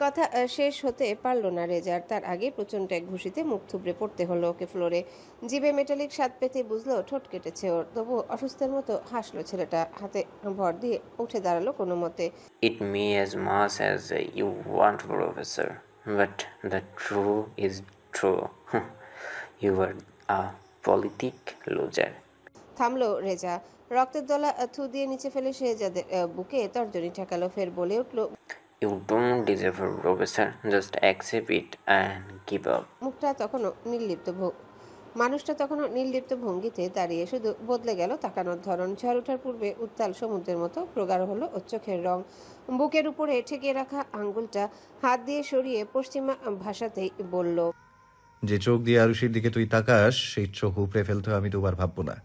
কথা শেষ হতে পারল না রেজার। তার আগে প্রচণ্ড এক ঘুষিতে মুখ থুবড়ে পড়তে হলো ওকে ফ্লোরে। জিভে মেটালিক স্বাদ পেতে বুঝলো ঠোঁট কেটেছে ওর। তবু অসুস্থের মতো হাসলো ছেলেটা। হাতে ভর দিয়ে উঠে দাঁড়ালো কোনো মতে। Eat me as much as you want professor, but the true is true. You are a politic loser. থামলো রেজা। রক্তের দলা থু দিয়ে নিচে ফেলে শেহজাদের বুকে তর্জনী ঠেকালো। ফের বলে উঠল, You don't deserve a professor. Just accept it and give up. মুখটা তখনও নির্লিপ্ত। মানুষটা তখনও নির্লিপ্ত ভঙ্গিতে দাঁড়িয়ে, শুধু বদলে গেল তাকানোর ধরন। ঝড় ওঠার পূর্বে উত্তাল সমুদ্রের মতো প্রগাঢ় হলো ওর চোখের রং। বুকের উপরে ঠেকিয়ে রাখা আঙ্গুলটা হাত দিয়ে সরিয়ে পশ্চিমা ভাষাতেই বলল, যে চোখ দিয়ে আরুষির দিকে তুই তাকাস সেই চোখ উপড়ে ফেলতে আমি দুবার ভাববো না।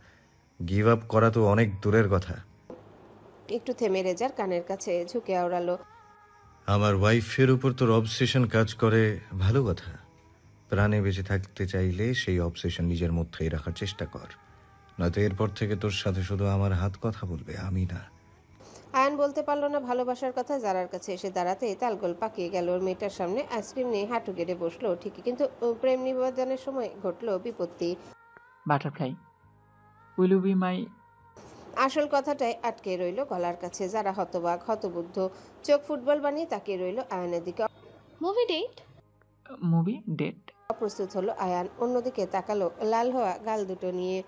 গিভ আপ করা তো অনেক দূরের কথা। একটু থেমে রেজার কানের কাছে ঝুঁকে আওড়ালো, আমার ওয়াইফের উপর তোর অবসেশন কাজ করে, ভালো কথা। প্রাণে বেঁচে থাকতে চাইলে সেই অবসেশন নিজের মধ্যেই রাখার চেষ্টা কর, নয়তো এরপর থেকে তোর সাথে শুধু আমার হাত কথা বলবে, আমি না। আয়ান বলতে পারলো না ভালোবাসার কথা। জারার কাছে এসে দাঁড়াতেই তালগোল পাকিয়ে গেল। ওর মেয়েটার সামনে আইসক্রিম নিয়ে হাঁটু গেড়ে বসলো ঠিকই, কিন্তু প্রেম নিবেদনের সময় ঘটলো বিপত্তি। Butterfly, will you be my? আসল কথাটাই আটকে রইল গলার কাছে। যারা হতবাক, হতবুদ্ধ, চোখ ফুটবল বানিয়ে তাকিয়ে রইল আয়ানের দিকে। Movie date? Movie date? অপ্রস্তুত হলো আয়ান, অন্যদিকে তাকালো লাল হওয়া গাল দুটো নিয়ে।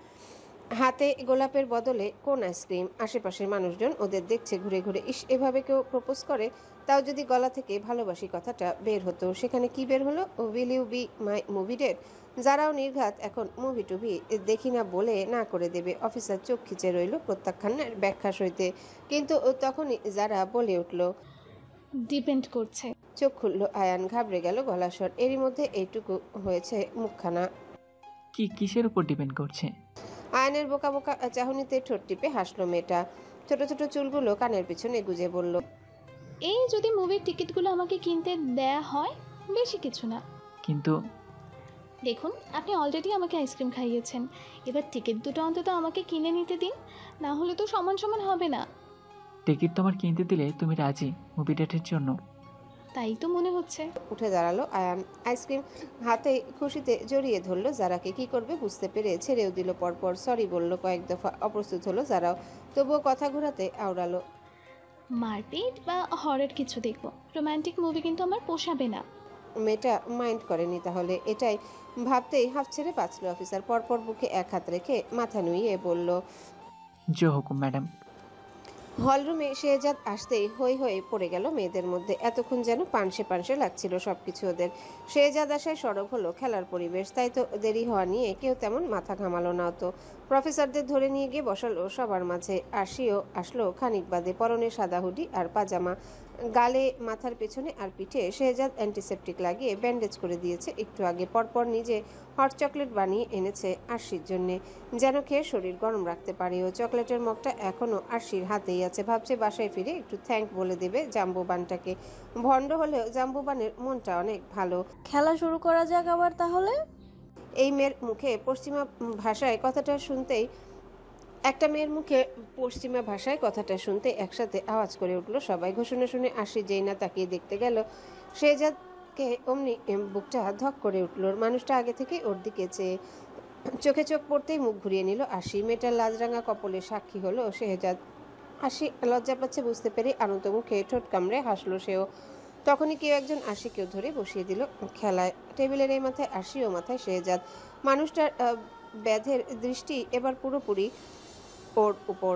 হাতে গোলাপের বদলে কোন আইসক্রিম। আশেপাশের মানুষজন ওদের দেখছে ঘুরে ঘুরে। ইস, এভাবে কেউ প্রপোজ করে? তাও যদি গলা থেকে ভালোবাসি কথাটা বের হতো। সেখানে কি বের হলো? Will you be my movie date? যারাও নির্ঘাত এখন মুভি টুভি দেখি না বলে না করে দেবে। অফিসার চোখ খিচে রইল প্রত্যাখ্যানের ব্যাখ্যা সইতে, কিন্তু তখনই যারা বলে উঠল, ডিপেন্ড করছে। চোখ খুললো আয়ান, ঘাবড়ে গেল গলা স্বর। এরই মধ্যে এইটুকু হয়েছে মুখখানা। কিসের উপর ডিপেন্ড করছে? আয়নের বোকা বোকা চাহনিতে ঠোঁট টিপে হাসলো মেয়েটা। ছোট ছোট চুলগুলো কানের পিছনে গুজে বলল, এই যদি মুভির টিকিটগুলো আমাকে কিনতে দেয়া হয়, বেশি কিছু না। কিন্তু দেখুন, আপনি অলরেডি আমাকে আইসক্রিম খাইয়েছেন, এবার টিকিট দুটো অন্তত আমাকে কিনে নিতে দিন, না হলে তো সমান সমান হবে না। টিকিট তোমার কিনতে দিলে তুমি রাজি মুভি ডেটের জন্য? তাই তো মনে হচ্ছে। উঠে দাঁড়ালো আয়ান, আইসক্রিম হাতে খুশিতে জড়িয়ে ধরলো যারাকে। কি করবে বুঝতে পেরে ছেড়েও দিল পরপর। সরি বলল কয়েক দফা। অপ্রস্তুত হলো যারাও, তবুও কথা ঘোরাতে আওড়ালো, মারপিট বা হরর কিছু দেখবো, রোমান্টিক মুভি কিন্তু আমার পোষাবে না। মেয়েটা মাইন্ড করেনি তাহলে। এটাই ভাবতেই হাফ ছেড়ে বাঁচল অফিসার। পরপর বুকে এক হাত রেখে মাথা নুইয়ে বলল, জো হুকুম ম্যাডাম। হলরুমে শেহজাদ আসতেই হই হয়ে পড়ে গেল মেয়েদের মধ্যে। এতক্ষণ যেন পানসে পানসে লাগছিল সবকিছু ওদের। শেহজাদ আসায় সরব হলো খেলার পরিবেশ। তাই তো দেরি হওয়া নিয়ে কেউ তেমন মাথা ঘামালো না। তো প্রফেসরদের ধরে নিয়ে গিয়ে বসালো সবার মাঝে। আরশিও আসলো খানিক বাদে, পরনে সাদা হুডি আর পাজামা। গালে, মাথার পেছনে আর পিঠে শেহজাদ অ্যান্টিসেপটিক লাগিয়ে ব্যান্ডেজ করে দিয়েছে একটু আগে। পরপর নিজে হট চকলেট বানিয়ে এনেছে আরশির জন্যে, যেন খেয়ে শরীর গরম রাখতে পারে। ও চকলেটের মগটা এখনও আরশির হাতেই আছে। ভাবছে বাসায় ফিরে একটু থ্যাঙ্ক বলে দেবে জাম্বুবানটাকে। ভণ্ড হলেও জাম্বুবানের মনটা অনেক ভালো। খেলা শুরু করা যাক আবার তাহলে। এই মেয়ের মুখে পশ্চিমা ভাষায় কথাটা শুনতেই একটা মেয়ের মুখে পশ্চিমা ভাষায় কথাটা শুনতে একসাথে আওয়াজ করে উঠল সবাই। ঘোষণা শুনে আরশি যেই না তাকিয়ে দেখতে গেল শেহজাদকে, অমনি বুকটা ধক করে উঠল। মানুষটা আগে থেকে ওর দিকে চেয়ে, চোখে চোখ পড়তেই মুখ ঘুরিয়ে নিল আরশি। মেয়েটার লাজরাঙা কপলে সাক্ষী হলো শেহজাদ। আরশি লজ্জা পাচ্ছে বুঝতে পেরে আনন্দ মুখে ঠোঁট কামড়ে হাসলো সেও। তখনই কেউ একজন আরশিকেও ধরে বসিয়ে দিল খেলায়। টেবিলের এই মাথায় আরশি ও মাথায় শেহজাদ। মানুষটার ব্যাধের দৃষ্টি এবার পুরোপুরি ওর উপর।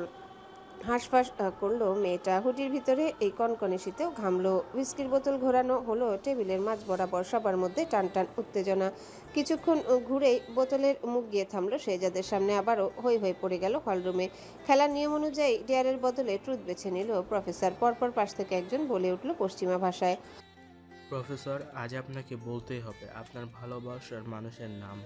হাঁসফাঁস করলো মেয়েটা। হুডির ভিতরে এই কনকনে শীতেও ঘামলো। হুইস্কির বোতল ঘোরানো হলো টেবিলের মাঝ বরাবর। সবার মধ্যে টান টান উত্তেজনা। কিছুক্ষণ ঘুরেই বোতলের মুখ গিয়ে থামলো শেহজাদের সামনে। আবারও হই হয়ে পড়ে গেল হলরুমে। খেলার নিয়ম অনুযায়ী ডেয়ারের বদলে ট্রুথ বেছে নিল প্রফেসর। পরপর পাশ থেকে একজন বলে উঠল পশ্চিমা ভাষায়, প্রফেসর, আজ আপনাকে বলতেই হবে আপনার ভালোবাসার মানুষের নাম।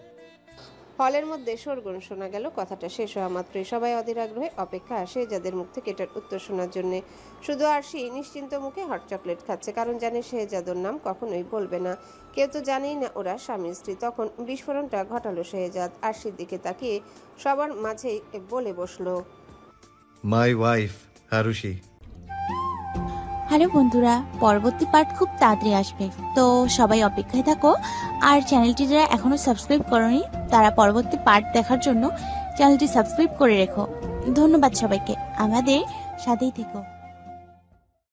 হলের মধ্যে শোরগোল শোনা গেল। কথাটা শেষ হওয়া মাত্রই সবাই অধীর আগ্রহে অপেক্ষা শেহজাদের মুখ থেকে এটার উত্তর শোনার জন্য। শুধু আরশি নিশ্চিন্ত মুখে হট চকলেট খাচ্ছে, কারণ জানে শেহজাদর নাম কখনোই বলবে না। কেউ তো জানেই না ওরা স্বামী স্ত্রী। তখন বিস্ফোরণটা ঘটালো শেহজাদ। আরশির দিকে তাকিয়ে সবার মাঝেই বলে বসলো, মাই ওয়াইফ আরুষি। হ্যালো বন্ধুরা, পরবর্তী পার্ট খুব তাড়াতাড়ি আসবে, তো সবাই অপেক্ষায় থাকো। আর চ্যানেলটি যারা এখনো সাবস্ক্রাইব করোনি তারা পরবর্তী পার্ট দেখার জন্য চ্যানেলটি সাবস্ক্রাইব করে রেখো। ধন্যবাদ সবাইকে, আমাদের সাথেই থেকো।